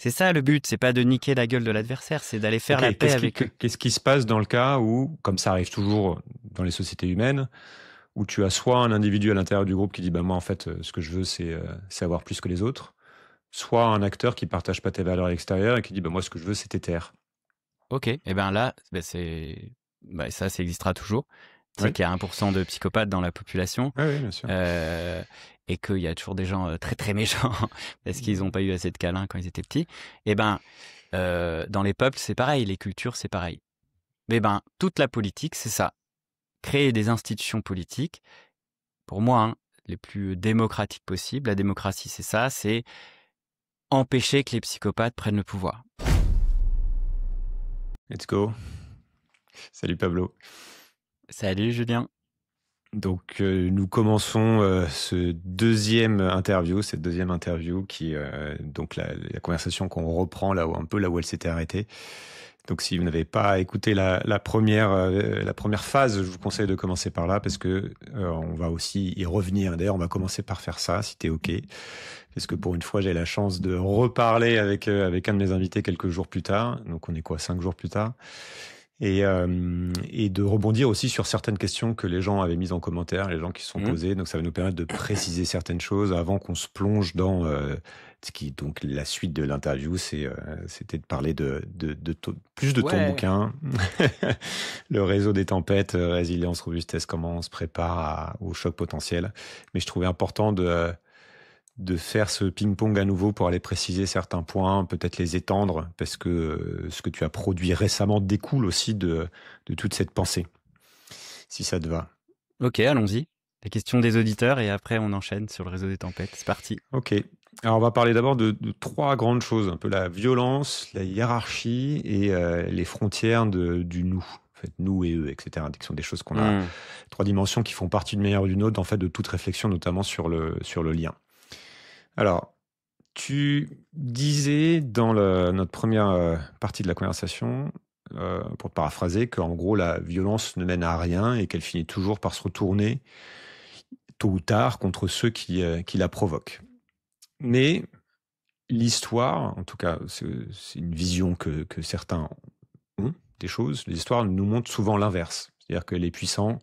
C'est ça le but, c'est pas de niquer la gueule de l'adversaire, c'est d'aller faire la Ok, paix avec eux. qu'est-ce qui se passe dans le cas où, comme ça arrive toujours dans les sociétés humaines, où tu as soit un individu à l'intérieur du groupe qui dit bah moi en fait ce que je veux c'est avoir plus que les autres, soit un acteur qui partage pas tes valeurs à l'extérieur et qui dit bah moi ce que je veux c'est tes terres. Ok, et ben là, ça existera toujours. C'est Oui, qu'il y a 1% de psychopathes dans la population oui, bien sûr. euh, et qu'il y a toujours des gens très très méchants parce qu'ils n'ont pas eu assez de câlins quand ils étaient petits. Et ben, dans les peuples, c'est pareil, les cultures, c'est pareil. Mais ben, toute la politique, c'est ça. Créer des institutions politiques, pour moi, hein, les plus démocratiques possibles. La démocratie, c'est ça, c'est empêcher que les psychopathes prennent le pouvoir. Let's go. Salut Pablo. Salut Julien. Donc nous commençons cette deuxième interview qui donc la conversation qu'on reprend un peu là où elle s'était arrêtée. Donc si vous n'avez pas écouté la première phase, je vous conseille de commencer par là parce que on va aussi y revenir. D'ailleurs, on va commencer par faire ça si t'es OK. Parce que pour une fois, j'ai la chance de reparler avec un de mes invités quelques jours plus tard. Donc on est quoi, 5 jours plus tard. Et de rebondir aussi sur certaines questions que les gens avaient mises en commentaire, les gens qui se sont posés. Donc ça va nous permettre de préciser certaines choses avant qu'on se plonge dans donc la suite de l'interview, c'était de parler plus de ton bouquin, le réseau des tempêtes, résilience, robustesse, comment on se prépare au choc potentiel. Mais je trouvais important de faire ce ping-pong à nouveau pour aller préciser certains points, peut-être les étendre, parce que ce que tu as produit récemment découle aussi de toute cette pensée, si ça te va. Ok, allons-y. Les questions des auditeurs et après on enchaîne sur le réseau des tempêtes. C'est parti. Ok. Alors on va parler d'abord de trois grandes choses, un peu la violence, la hiérarchie et les frontières du nous. En fait, nous et eux, etc. Qui sont des choses qu'on a, trois dimensions qui font partie d'une manière ou d'une autre, en fait, de toute réflexion, notamment sur le lien. Alors, tu disais dans notre première partie de la conversation, pour te paraphraser, qu'en gros, la violence ne mène à rien et qu'elle finit toujours par se retourner, tôt ou tard, contre ceux qui la provoquent. Mais l'histoire, en tout cas, c'est une vision que certains ont des choses, l'histoire nous montre souvent l'inverse. C'est-à-dire que les puissants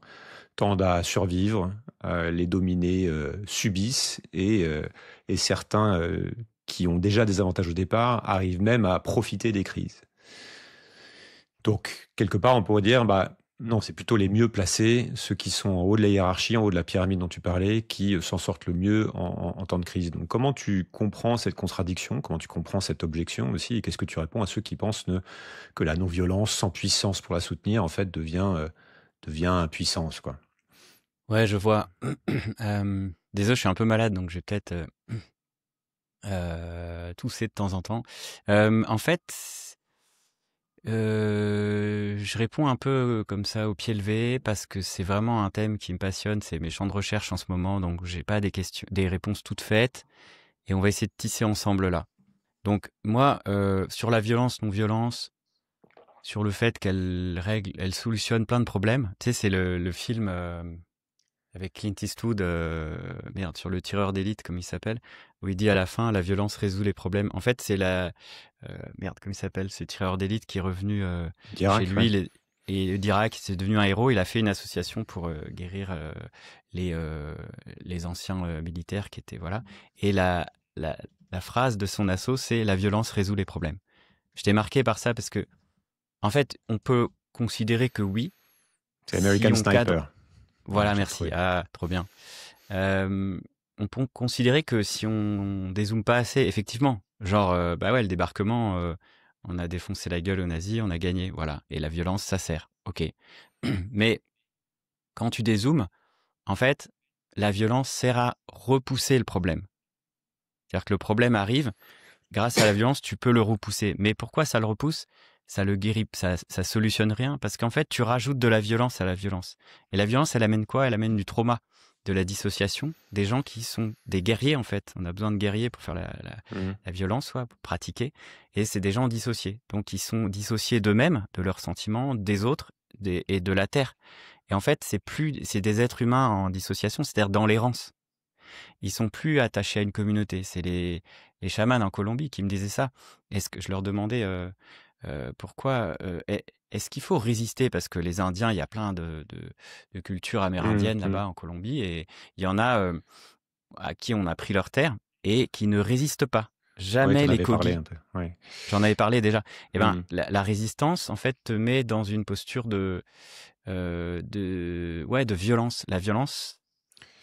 tendent à survivre, les dominés subissent et certains qui ont déjà des avantages au départ arrivent même à profiter des crises. Donc, quelque part, on pourrait dire, non, c'est plutôt les mieux placés, ceux qui sont en haut de la hiérarchie, en haut de la pyramide dont tu parlais, qui s'en sortent le mieux en temps de crise. Donc, comment tu comprends cette contradiction? Comment tu comprends cette objection aussi? Et qu'est-ce que tu réponds à ceux qui pensent que la non-violence, sans puissance pour la soutenir, en fait, devient impuissance, quoi? Ouais, je vois. Désolé, je suis un peu malade, donc je vais peut-être tousser de temps en temps. En fait, je réponds un peu comme ça au pied levé parce que c'est vraiment un thème qui me passionne. C'est mes champs de recherche en ce moment, donc j'ai pas des réponses toutes faites et on va essayer de tisser ensemble là. Donc moi, sur la violence, non-violence, sur le fait elle solutionne plein de problèmes. Tu sais, c'est le film avec Clint Eastwood, sur le tireur d'élite, comme il s'appelle, où il dit à la fin, la violence résout les problèmes. En fait, c'est comme il s'appelle, ce tireur d'élite qui est revenu chez lui et d'Irak, c'est devenu un héros. Il a fait une association pour guérir les anciens militaires qui étaient, voilà. Et la phrase de son asso, c'est la violence résout les problèmes. J'étais marqué par ça parce que, en fait, on peut considérer que oui. C'est American Sniper. Voilà, merci. Ah, trop bien. On peut considérer que si on dézoome pas assez, effectivement, genre, le débarquement, on a défoncé la gueule aux nazis, on a gagné, voilà. Et la violence, ça sert, ok. Mais quand tu dézoomes, en fait, la violence sert à repousser le problème. C'est-à-dire que le problème arrive, grâce à la violence, tu peux le repousser. Mais pourquoi ça le repousse? Ça le guérit, ça solutionne rien, parce qu'en fait, tu rajoutes de la violence à la violence. Et la violence, elle amène quoi? Elle amène du trauma, de la dissociation, des gens qui sont des guerriers, en fait. On a besoin de guerriers pour faire la violence, soit pour pratiquer. Et c'est des gens dissociés. Donc, ils sont dissociés d'eux-mêmes, de leurs sentiments, des autres et de la terre. Et en fait, c'est des êtres humains en dissociation, c'est-à-dire dans l'errance. Ils sont plus attachés à une communauté. C'est les chamans en Colombie qui me disaient ça. Est-ce que je leur demandais pourquoi est-ce qu'il faut résister? Parce que les Indiens, il y a plein de cultures amérindiennes là-bas en Colombie et il y en a à qui on a pris leur terre et qui ne résistent pas. Jamais les Kogis. Ouais. J'en avais parlé déjà. Et ben, la résistance, en fait, te met dans une posture de violence. La violence,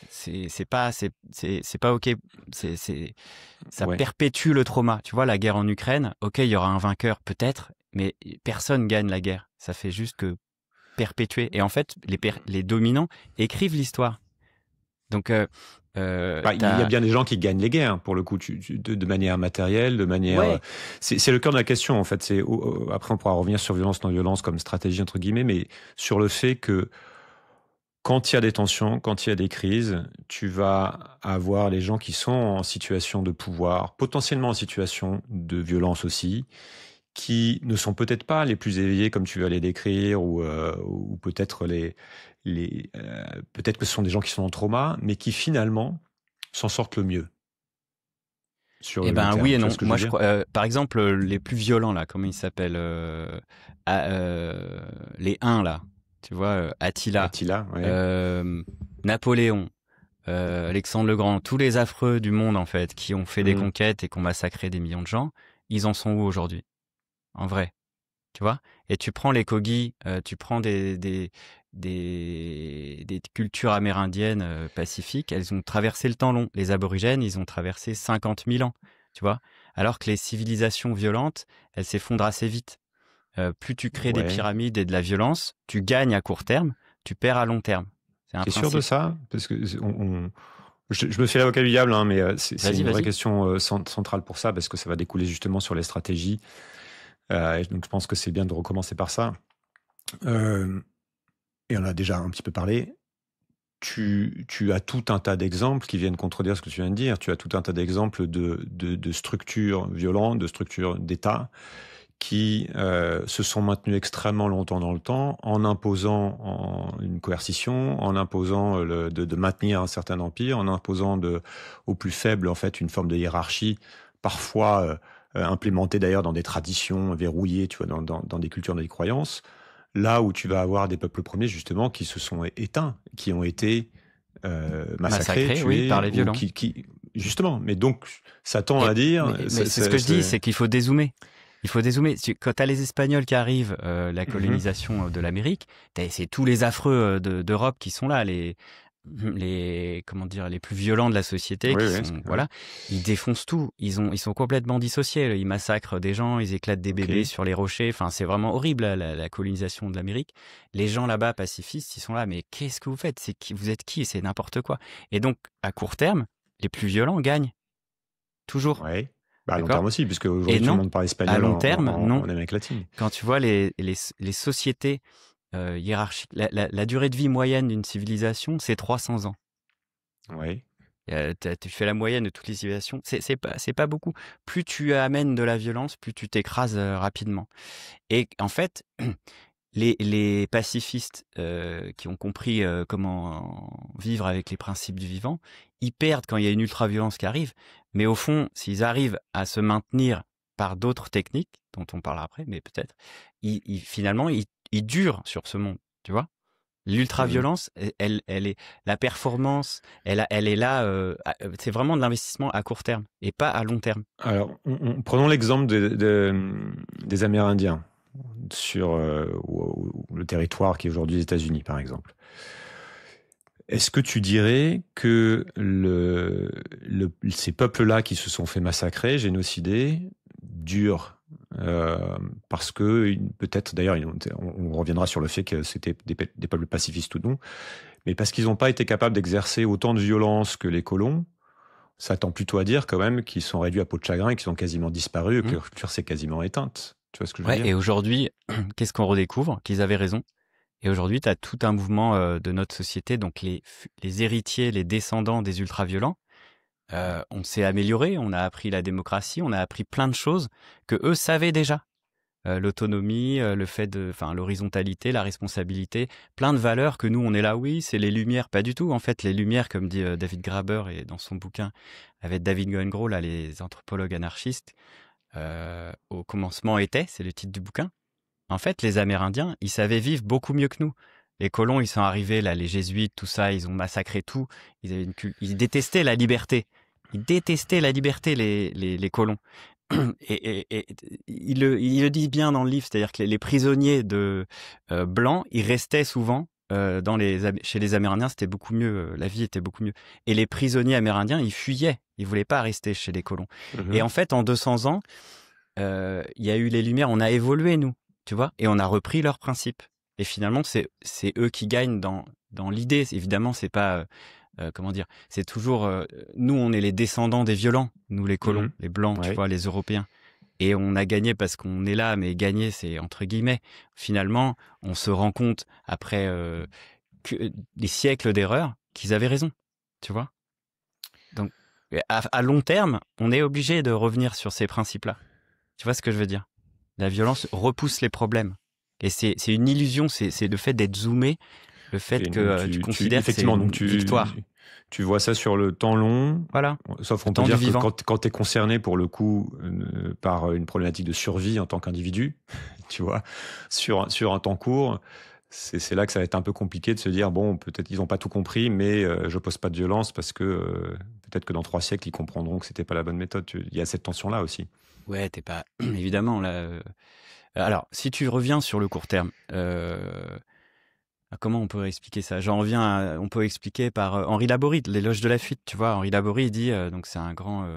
c'est pas ok. Ça perpétue le trauma. Tu vois, la guerre en Ukraine, ok, il y aura un vainqueur peut-être, mais personne gagne la guerre. Ça fait juste que perpétuer. Et en fait, les dominants écrivent l'histoire. Donc, il y a bien des gens qui gagnent les guerres, pour le coup, de manière matérielle, de manière. Ouais. C'est le cœur de la question, en fait. Après, on pourra revenir sur violence, non-violence comme stratégie, entre guillemets, mais sur le fait que quand il y a des tensions, quand il y a des crises, tu vas avoir les gens qui sont en situation de pouvoir, potentiellement en situation de violence aussi, qui ne sont peut-être pas les plus éveillés comme tu vas les décrire, ou peut-être peut-être que ce sont des gens qui sont en trauma, mais qui finalement s'en sortent le mieux. Eh ben oui et non. Moi, je crois, par exemple, les plus violents là, comment ils s'appellent les Huns là, tu vois, Attila, Napoléon, Alexandre le Grand, tous les affreux du monde en fait, qui ont fait des conquêtes et qui ont massacré des millions de gens, ils en sont où aujourd'hui? En vrai, tu vois? Et tu prends les Kogis, tu prends des cultures amérindiennes pacifiques, elles ont traversé le temps long. Les aborigènes, ils ont traversé 50 000 ans, tu vois? Alors que les civilisations violentes, elles s'effondrent assez vite. Plus tu crées des pyramides et de la violence, tu gagnes à court terme, tu perds à long terme. T'es sûr de ça? Parce que je me fais l'avocat du diable, hein, mais c'est une vraie question centrale pour ça, parce que ça va découler justement sur les stratégies. Donc je pense que c'est bien de recommencer par ça. Et on a déjà un petit peu parlé. Tu as tout un tas d'exemples qui viennent contredire ce que tu viens de dire. Tu as tout un tas d'exemples de structures violentes, de structures d'État qui se sont maintenues extrêmement longtemps dans le temps en imposant une coercition, en imposant de maintenir un certain empire, en imposant aux plus faibles en fait une forme de hiérarchie, parfois implémentée d'ailleurs dans des traditions verrouillées, tu vois, dans des cultures, dans des croyances. Là où tu vas avoir des peuples premiers, justement, qui se sont éteints, qui ont été massacrés, tués, oui, par les violents. Justement, mais donc, ça tend à dire... Mais c'est ce que je dis, c'est qu'il faut dézoomer. Il faut dézoomer. Quand tu as les Espagnols qui arrivent, la colonisation de l'Amérique, c'est tous les affreux d'Europe qui sont là, les plus violents de la société, ils défoncent tout. Ils sont complètement dissociés. Ils massacrent des gens, ils éclatent des bébés sur les rochers. Enfin, c'est vraiment horrible la colonisation de l'Amérique. Les gens là-bas pacifistes, ils sont là, mais qu'est-ce que vous faites? Vous êtes qui? C'est n'importe quoi. Et donc, à court terme, les plus violents gagnent toujours. Ouais. À long terme aussi, puisque aujourd'hui tout le monde parle espagnol. À long terme, non. En Amérique latine. Quand tu vois les sociétés hiérarchique. La durée de vie moyenne d'une civilisation, c'est 300 ans. Oui. Tu fais la moyenne de toutes les civilisations, c'est pas beaucoup. Plus tu amènes de la violence, plus tu t'écrases rapidement. Et en fait, les pacifistes qui ont compris comment vivre avec les principes du vivant, ils perdent quand il y a une ultra-violence qui arrive. Mais au fond, s'ils arrivent à se maintenir par d'autres techniques, dont on parlera après, mais peut-être, finalement, ils durent sur ce monde, tu vois. L'ultra-violence, elle est la performance, elle est là. C'est vraiment de l'investissement à court terme et pas à long terme. Alors, prenons l'exemple des Amérindiens sur le territoire qui est aujourd'hui les États-Unis, par exemple. Est-ce que tu dirais que ces peuples-là qui se sont fait massacrer, génocider, durent parce que peut-être, d'ailleurs, on reviendra sur le fait que c'était des peuples pacifistes ou non, mais parce qu'ils n'ont pas été capables d'exercer autant de violence que les colons, ça tend plutôt à dire quand même qu'ils sont réduits à peau de chagrin et qu'ils ont quasiment disparu et que leur culture s'est quasiment éteinte. Tu vois ce que je veux dire ? Et aujourd'hui, qu'est-ce qu'on redécouvre ? Qu'ils avaient raison. Et aujourd'hui, tu as tout un mouvement de notre société, donc les héritiers, les descendants des ultra-violents. On s'est amélioré, on a appris la démocratie, on a appris plein de choses que eux savaient déjà. l'autonomie, le fait l'horizontalité, la responsabilité, plein de valeurs que nous, on est là, oui, c'est les Lumières, pas du tout. En fait, les Lumières, comme dit David Graeber et dans son bouquin avec David Goengrow, là, les anthropologues anarchistes, au commencement c'est le titre du bouquin. En fait, les Amérindiens, ils savaient vivre beaucoup mieux que nous. Les colons, ils sont arrivés, là, les jésuites, tout ça, ils ont massacré tout. Ils détestaient la liberté. Ils détestaient la liberté, les colons. Et il le dit bien dans le livre, c'est-à-dire que les prisonniers blancs, ils restaient souvent chez les Amérindiens, c'était beaucoup mieux, la vie était beaucoup mieux. Et les prisonniers amérindiens, ils fuyaient, ils voulaient pas rester chez les colons. Et en fait, en 200 ans, il y a eu les Lumières, on a évolué, nous, tu vois, et on a repris leurs principes. Et finalement, c'est eux qui gagnent dans l'idée. Évidemment, c'est pas... comment dire, c'est toujours nous, on est les descendants des violents, nous les colons, les blancs, tu vois, les Européens, et on a gagné parce qu'on est là, mais gagner, c'est entre guillemets. Finalement, on se rend compte après des siècles d'erreurs qu'ils avaient raison, tu vois. Donc à long terme, on est obligé de revenir sur ces principes-là. Tu vois ce que je veux dire? La violence repousse les problèmes, et c'est une illusion, c'est le fait d'être zoomé. Le fait que tu considères que c'est une victoire. Tu vois ça sur le temps long. Voilà. Sauf qu'on peut dire que quand tu es concerné pour le coup par une problématique de survie en tant qu'individu, tu vois, sur un temps court, c'est là que ça va être un peu compliqué de se dire, bon, peut-être ils n'ont pas tout compris, mais je pose pas de violence parce que peut-être que dans 3 siècles, ils comprendront que c'était pas la bonne méthode. Il y a cette tension-là aussi. Ouais, t'es pas... Évidemment, là... Alors, si tu reviens sur le court terme... Comment on peut expliquer ça? On peut expliquer par Henri Laborie, l'éloge de la fuite. Tu vois, Henri Laborie, il dit, donc c'est un grand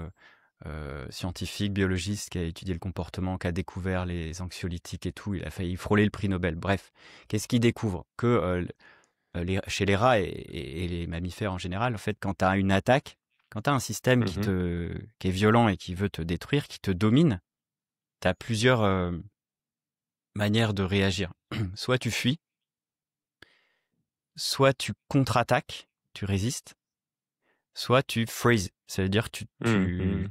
scientifique, biologiste qui a étudié le comportement, qui a découvert les anxiolytiques et tout. Il a failli frôler le prix Nobel. Bref, qu'est-ce qu'il découvre? Que chez les rats et les mammifères en général, en fait, quand tu as une attaque, quand tu as un système qui est violent et qui veut te détruire, qui te domine, tu as plusieurs manières de réagir. Soit tu fuis, soit tu contre-attaques, tu résistes, soit tu freeze, ça veut dire que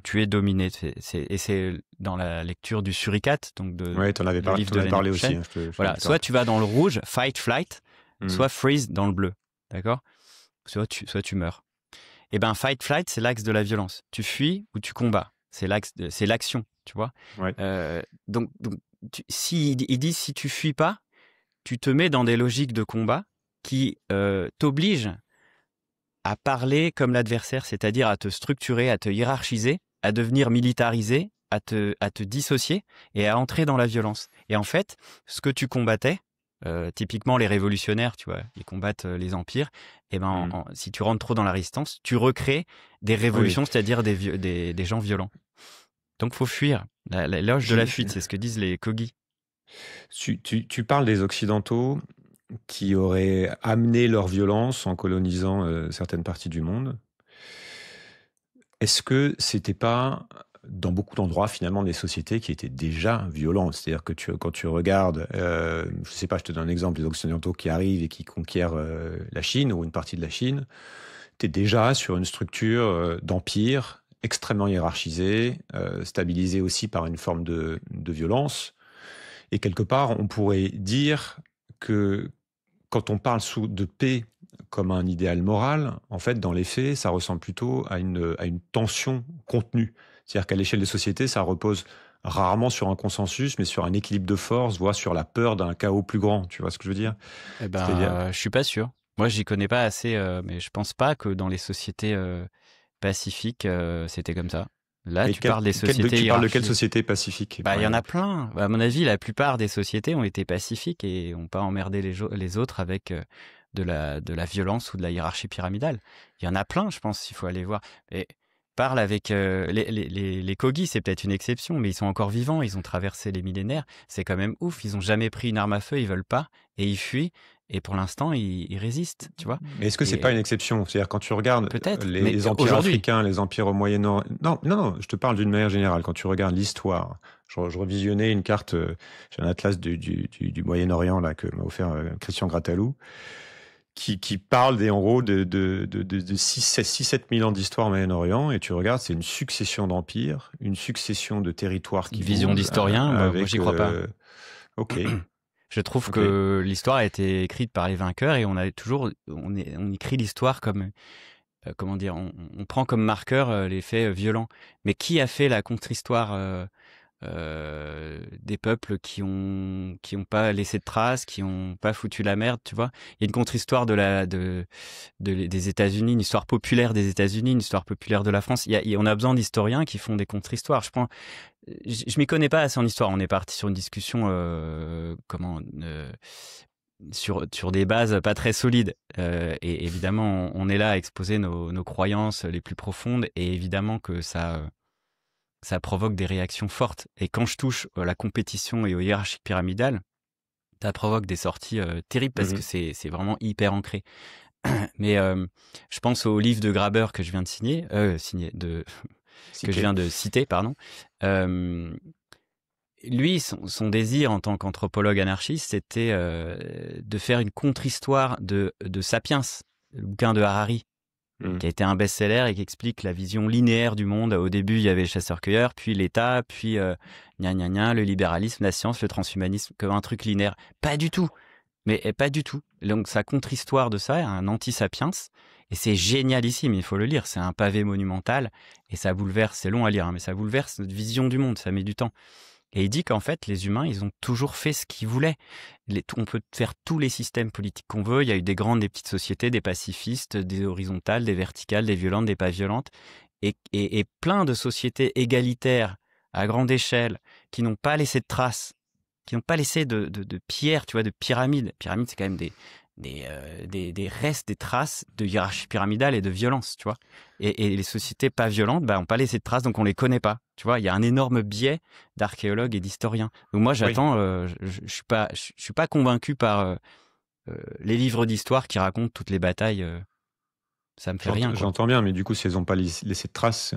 tu es dominé. Et c'est dans la lecture du suricate, donc t'en avais parlé aussi. Hein, voilà, soit tu vas dans le rouge, fight, flight, soit freeze dans le bleu, d'accord? Soit tu meurs. Et ben fight, flight, c'est l'axe de la violence. Tu fuis ou tu combats, c'est l'action, tu vois. Ouais. Donc il dit si tu fuis pas, tu te mets dans des logiques de combat qui t'oblige à parler comme l'adversaire, c'est-à-dire à te structurer, à te hiérarchiser, à devenir militarisé, à te dissocier et à entrer dans la violence. Et en fait, ce que tu combattais, typiquement les révolutionnaires, tu vois, ils combattent les empires, et si tu rentres trop dans la résistance, tu recrées des révolutions, c'est-à-dire des gens violents. Donc faut fuir. L'éloge de la fuite, c'est ce que disent les Kogi. Tu parles des Occidentaux qui auraient amené leur violence en colonisant certaines parties du monde. Est-ce que c'était pas, dans beaucoup d'endroits, finalement, des sociétés qui étaient déjà violentes? C'est-à-dire que quand tu regardes, je sais pas, je te donne un exemple, les Occidentaux qui arrivent et qui conquièrent la Chine ou une partie de la Chine, tu es déjà sur une structure d'empire extrêmement hiérarchisée, stabilisée aussi par une forme de violence. Et quelque part, on pourrait dire que quand on parle de paix comme un idéal moral, en fait, dans les faits, ça ressemble plutôt à une tension contenue. C'est-à-dire qu'à l'échelle des sociétés, ça repose rarement sur un consensus, mais sur un équilibre de force, voire sur la peur d'un chaos plus grand. Tu vois ce que je veux dire? Je suis pas sûr. Moi, j'y connais pas assez, mais je pense pas que dans les sociétés pacifiques, c'était comme ça. Là, tu parles des sociétés. Tu parles de quelle société pacifique? Il y en a plein. À mon avis, la plupart des sociétés ont été pacifiques et n'ont pas emmerdé les autres avec de la violence ou de la hiérarchie pyramidale. Il y en a plein, je pense, il faut aller voir. Et parle avec les Kogi, c'est peut-être une exception, mais ils sont encore vivants, ils ont traversé les millénaires. C'est quand même ouf, ils n'ont jamais pris une arme à feu, ils veulent pas, et ils fuient. Et pour l'instant, ils résistent, tu vois. Mais est-ce que c'est pas une exception? C'est-à-dire quand tu regardes les empires africains, les empires au Moyen-Orient... Non, je te parle d'une manière générale. Quand tu regardes l'histoire, je revisionnais une carte, j'ai un atlas du Moyen-Orient là que m'a offert Christian Grattalou, qui parle en gros de 6-7 000 ans d'histoire au Moyen-Orient, et tu regardes, c'est une succession d'empires, une succession de territoires qui Vision bougent, d'historien, moi j'y crois pas. Ok. Je trouve que l'histoire a été écrite par les vainqueurs et on écrit l'histoire comme, comment dire, on prend comme marqueur les faits violents. Mais qui a fait la contre-histoire des peuples qui ont pas laissé de traces, qui ont pas foutu la merde, tu vois? Il y a une contre-histoire des États-Unis, une histoire populaire des États-Unis, une histoire populaire de la France. On a besoin d'historiens qui font des contre-histoires. Je m'y connais pas assez en histoire. On est parti sur une discussion sur des bases pas très solides. Et évidemment, on est là à exposer nos croyances les plus profondes, et évidemment que ça provoque des réactions fortes. Et quand je touche à la compétition et aux hiérarchies pyramidales, ça provoque des sorties terribles parce que c'est vraiment hyper ancré. Mais je pense au livre de Graeber que je viens de que je viens de citer, pardon. Lui, son désir en tant qu'anthropologue anarchiste, c'était de faire une contre-histoire de Sapiens, le bouquin de Harari, qui a été un best-seller et qui explique la vision linéaire du monde. Au début, il y avait le chasseur-cueilleur, puis l'État, puis le libéralisme, la science, le transhumanisme, comme un truc linéaire. Pas du tout. Mais pas du tout. Donc, sa contre-histoire de ça, un anti-sapiens, et c'est génialissime, il faut le lire. C'est un pavé monumental, et ça bouleverse, c'est long à lire, mais ça bouleverse notre vision du monde, ça met du temps. Et il dit qu'en fait, les humains, ils ont toujours fait ce qu'ils voulaient. On peut faire tous les systèmes politiques qu'on veut. Il y a eu des grandes, des petites sociétés, des pacifistes, des horizontales, des verticales, des violentes, des pas violentes. Et plein de sociétés égalitaires à grande échelle qui n'ont pas laissé de traces, qui n'ont pas laissé de pierres, tu vois, de pyramides. Pyramides, c'est quand même des restes, des traces de hiérarchie pyramidale et de violence, tu vois. Et les sociétés pas violentes, n'ont pas laissé de traces, donc on les connaît pas. Tu vois, il y a un énorme biais d'archéologues et d'historiens. Donc moi, j'attends. Je suis pas convaincu par les livres d'histoire qui racontent toutes les batailles. Ça me fait rien. J'entends bien, mais du coup, si elles n'ont pas laissé de traces,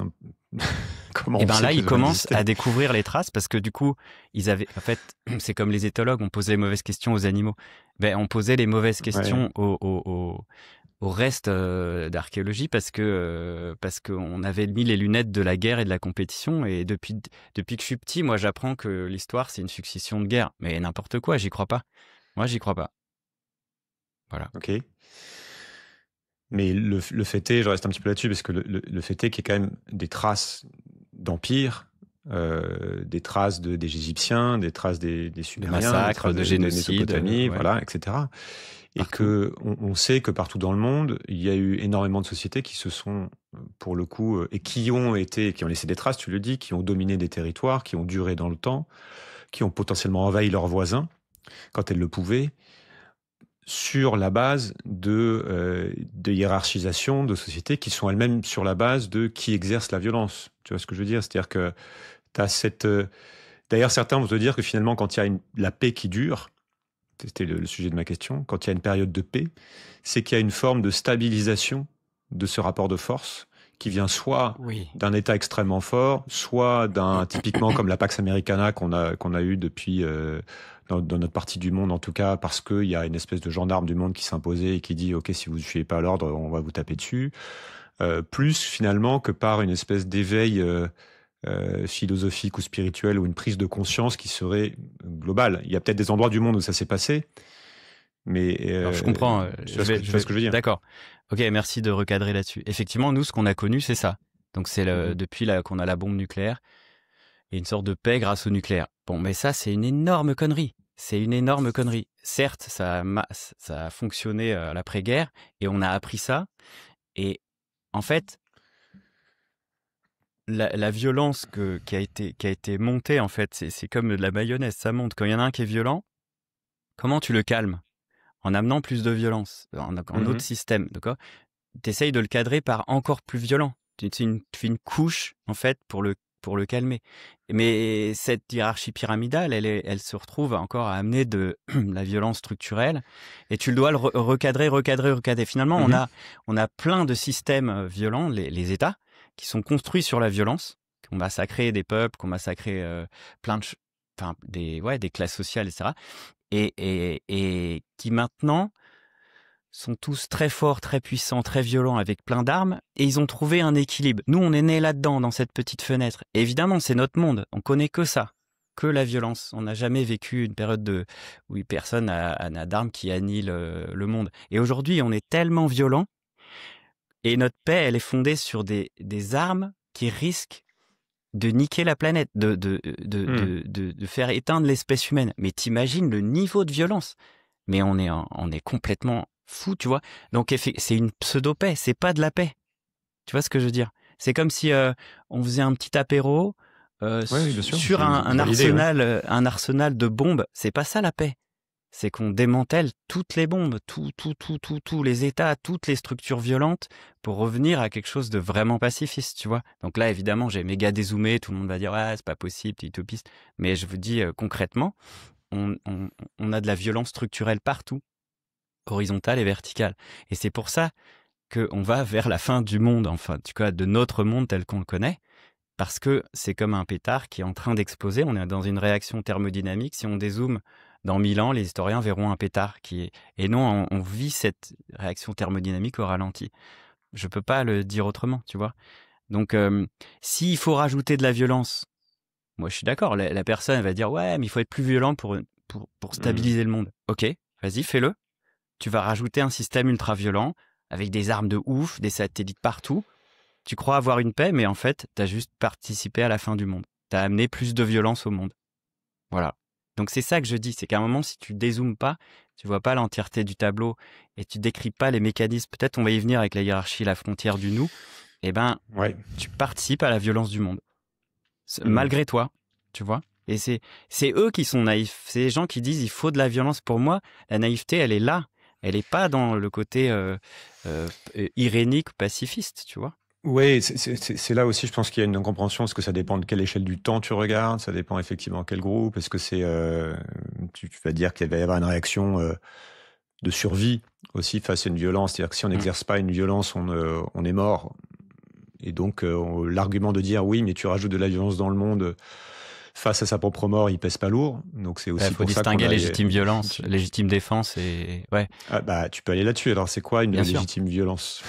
comment on sait là, ils commencent existé à découvrir les traces parce que du coup, en fait, c'est comme les éthologues, on posait les mauvaises questions aux animaux. On posait les mauvaises questions au reste d'archéologie parce qu'on avait mis les lunettes de la guerre et de la compétition. Et depuis que je suis petit, moi, j'apprends que l'histoire, c'est une succession de guerres. Mais n'importe quoi, j'y crois pas. Moi, j'y crois pas. Voilà. Ok. Mais le fait est, je reste un petit peu là-dessus, parce que le fait est qu'il y a quand même des traces d'empire, des traces des Égyptiens, des traces des Sumériens, des massacres, de génocides, voilà, etc. Et on sait que partout dans le monde, il y a eu énormément de sociétés qui se sont, pour le coup, et qui ont laissé des traces, tu le dis, qui ont dominé des territoires, qui ont duré dans le temps, qui ont potentiellement envahi leurs voisins quand elles le pouvaient, sur la base de hiérarchisation de sociétés qui sont elles-mêmes sur la base de qui exerce la violence. Tu vois ce que je veux dire? C'est-à-dire que tu as cette... D'ailleurs, certains vont te dire que finalement, quand il y a la paix qui dure, c'était le sujet de ma question, quand il y a une période de paix, c'est qu'il y a une forme de stabilisation de ce rapport de force qui vient soit d'un État extrêmement fort, soit typiquement comme la Pax Americana qu'on a eu depuis... Dans notre partie du monde, en tout cas, parce qu'il y a une espèce de gendarme du monde qui s'imposait et qui dit « Ok, si vous ne suivez pas l'ordre, on va vous taper dessus ». Plus finalement que par une espèce d'éveil philosophique ou spirituel ou une prise de conscience qui serait globale. Il y a peut-être des endroits du monde où ça s'est passé, mais... Alors, je comprends. Tu vois ce que je veux dire. D'accord. Ok, merci de recadrer là-dessus. Effectivement, nous, ce qu'on a connu, c'est ça. Donc, c'est depuis qu'on a la bombe nucléaire et une sorte de paix grâce au nucléaire. Bon, mais ça, c'est une énorme connerie. C'est une énorme connerie. Certes, ça a fonctionné à l'après-guerre et on a appris ça. Et en fait, la violence qui a été montée, en fait, c'est comme de la mayonnaise, ça monte. Quand il y en a un qui est violent, comment tu le calmes? En amenant plus de violence, en autre système, d'accord? Tu essayes de le cadrer par encore plus violent. Tu fais une couche, en fait, pour le calmer. Mais cette hiérarchie pyramidale, elle se retrouve encore à amener de la violence structurelle, et tu dois le recadrer. Finalement, on a plein de systèmes violents, les États, qui sont construits sur la violence, qui ont massacré des peuples, qui ont massacré des classes sociales, etc. Et qui maintenant sont tous très forts, très puissants, très violents, avec plein d'armes, et ils ont trouvé un équilibre. Nous, on est nés là-dedans, dans cette petite fenêtre. Et évidemment, c'est notre monde. On connaît que ça, que la violence. On n'a jamais vécu une période où personne n'a d'armes qui annihilent le monde. Et aujourd'hui, on est tellement violent, et notre paix, elle est fondée sur des armes qui risquent de niquer la planète, de faire éteindre l'espèce humaine. Mais t'imagines le niveau de violence. Mais on est complètement fou, tu vois. Donc c'est une pseudo-paix, c'est pas de la paix. Tu vois ce que je veux dire? C'est comme si on faisait un petit apéro bien sûr. sur un arsenal de bombes. C'est pas ça la paix. C'est qu'on démantèle toutes les bombes, tous les États, toutes les structures violentes pour revenir à quelque chose de vraiment pacifiste, tu vois. Donc là, évidemment, j'ai méga dézoomé, tout le monde va dire « Ouais, c'est pas possible, t'es utopiste ». Mais je vous dis concrètement, on a de la violence structurelle partout, horizontale et verticale. Et c'est pour ça qu'on va vers la fin du monde, enfin, en tout cas, de notre monde tel qu'on le connaît, parce que c'est comme un pétard qui est en train d'exploser. On est dans une réaction thermodynamique. Si on dézoome, dans 1000 ans, les historiens verront un pétard qui est... Et non, on vit cette réaction thermodynamique au ralenti. Je peux pas le dire autrement, tu vois. Donc, s'il faut rajouter de la violence, moi je suis d'accord, la personne elle va dire « Ouais, mais il faut être plus violent pour stabiliser le monde. » Ok, vas-y, fais-le. Tu vas rajouter un système ultra violent avec des armes de ouf, des satellites partout. Tu crois avoir une paix, mais en fait, tu as juste participé à la fin du monde. Tu as amené plus de violence au monde. Voilà. Donc c'est ça que je dis, c'est qu'à un moment, si tu dézoomes pas, tu vois pas l'entièreté du tableau et tu décris pas les mécanismes, peut-être on va y venir avec la hiérarchie, la frontière du nous, eh ben, tu participes à la violence du monde. Malgré toi, tu vois. Et c'est eux qui sont naïfs. C'est les gens qui disent il faut de la violence. Pour moi, la naïveté, elle est là. Elle n'est pas dans le côté irénique, pacifiste, tu vois. Oui, c'est là aussi, je pense qu'il y a une incompréhension, parce que ça dépend de quelle échelle du temps tu regardes, ça dépend effectivement quel groupe, est-ce que c'est, tu vas dire qu'il va y avoir une réaction de survie aussi face à une violence, c'est-à-dire que si on n'exerce pas une violence, on est mort. Et donc l'argument de dire oui, mais tu rajoutes de la violence dans le monde face à sa propre mort, il pèse pas lourd. Donc c'est aussi faut distinguer légitime violence, légitime défense et ouais. Ah, bah tu peux aller là-dessus. Alors c'est quoi une légitime violence?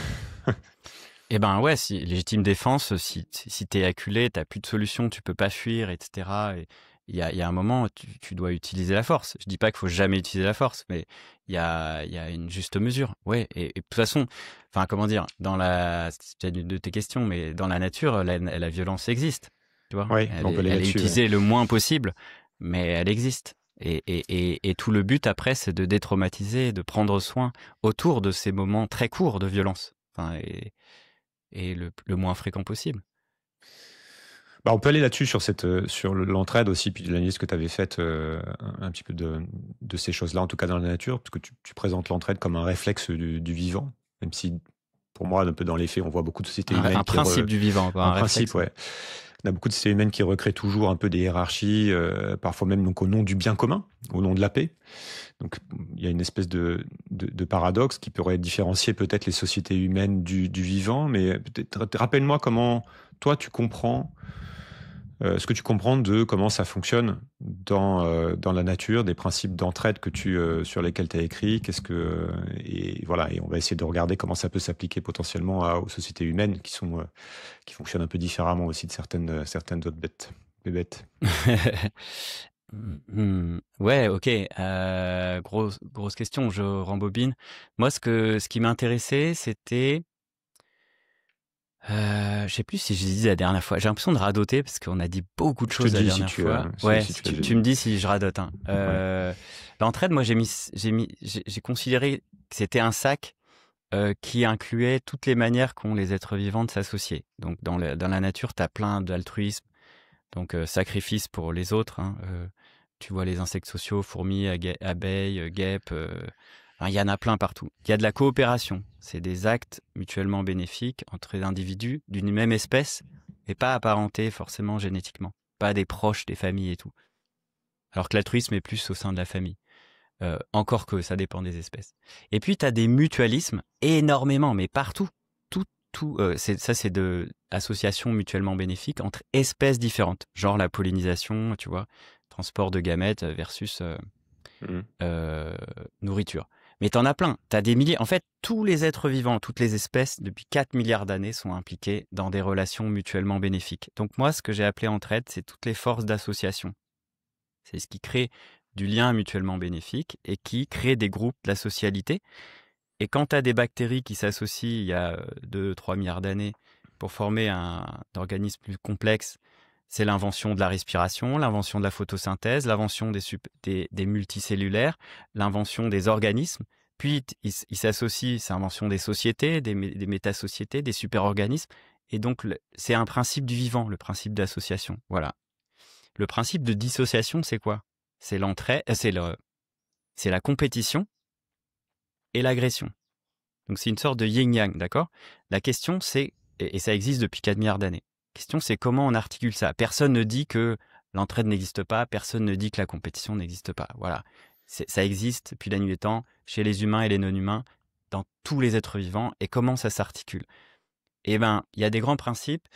Eh ben ouais, si légitime défense, si t'es acculé, t'as plus de solution, tu peux pas fuir, etc. Et il y a un moment, tu dois utiliser la force. Je dis pas qu'il faut jamais utiliser la force, mais il y a une juste mesure. Ouais. Et de toute façon, enfin comment dire, c'est une de tes questions, mais dans la nature, la violence existe. Tu vois, ouais, elle est utilisée le moins possible, mais elle existe. Et tout le but après, c'est de détraumatiser, de prendre soin autour de ces moments très courts de violence. Enfin, et le moins fréquent possible. Bah, on peut aller là-dessus sur l'entraide aussi, puis l'analyse que tu avais faite un petit peu de ces choses-là, en tout cas dans la nature, parce que tu présentes l'entraide comme un réflexe du vivant, même si pour moi, un peu dans les faits, on voit beaucoup de sociétés humaines. Un principe du vivant, pas un principe, ouais. On a beaucoup de sociétés humaines qui recréent toujours un peu des hiérarchies, parfois même donc au nom du bien commun, au nom de la paix. Donc il y a une espèce de paradoxe qui pourrait différencier peut-être les sociétés humaines du vivant, mais peut-être rappelle-moi comment toi tu comprends ce que tu comprends de comment ça fonctionne dans la nature, des principes d'entraide sur lesquels tu as écrit, et voilà, et on va essayer de regarder comment ça peut s'appliquer potentiellement aux sociétés humaines qui fonctionnent un peu différemment aussi de certaines autres bêtes. Ouais, ok. Grosse question, je rembobine. Moi, ce qui m'intéressait, c'était... je sais plus si je disais la dernière fois. J'ai l'impression de radoter parce qu'on a dit beaucoup de choses la dernière fois. Tu me dis si je radote. Hein. L'entraide, moi, j'ai considéré que c'était un sac qui incluait toutes les manières qu'ont les êtres vivants de s'associer. Donc, dans la nature, tu as plein d'altruisme. Donc, sacrifice pour les autres. Hein. Tu vois les insectes sociaux, fourmis, abeilles, guêpes. Il y en a plein partout. Il y a de la coopération. C'est des actes mutuellement bénéfiques entre les individus d'une même espèce et pas apparentés forcément génétiquement. Pas des proches, des familles et tout. Alors que l'altruisme est plus au sein de la famille. Encore que ça dépend des espèces. Et puis, tu as des mutualismes énormément, mais partout. C'est de associations mutuellement bénéfiques entre espèces différentes. Genre la pollinisation, tu vois, transport de gamètes versus nourriture. Mais t'en as plein. T'as des milliers. En fait, tous les êtres vivants, toutes les espèces, depuis 4 milliards d'années, sont impliqués dans des relations mutuellement bénéfiques. Donc moi, ce que j'ai appelé entraide, c'est toutes les forces d'association. C'est ce qui crée du lien mutuellement bénéfique et qui crée des groupes, de la socialité. Et quand tu as des bactéries qui s'associent il y a 2-3 milliards d'années pour former un organisme plus complexe, c'est l'invention de la respiration, l'invention de la photosynthèse, l'invention des multicellulaires, l'invention des organismes. Puis, ils s'associent, c'est l'invention des sociétés, des métasociétés, des super-organismes. Et donc, c'est un principe du vivant, le principe d'association. Voilà. Le principe de dissociation, c'est quoi? C'est l'entraide, c'est la compétition et l'agression. Donc, c'est une sorte de yin-yang, d'accord? La question, c'est, et ça existe depuis 4 milliards d'années, la question, c'est comment on articule ça. Personne ne dit que l'entraide n'existe pas, personne ne dit que la compétition n'existe pas. Voilà. Ça existe depuis la nuit des temps, chez les humains et les non-humains, dans tous les êtres vivants. Et comment ça s'articule? Eh bien, il y a des grands principes.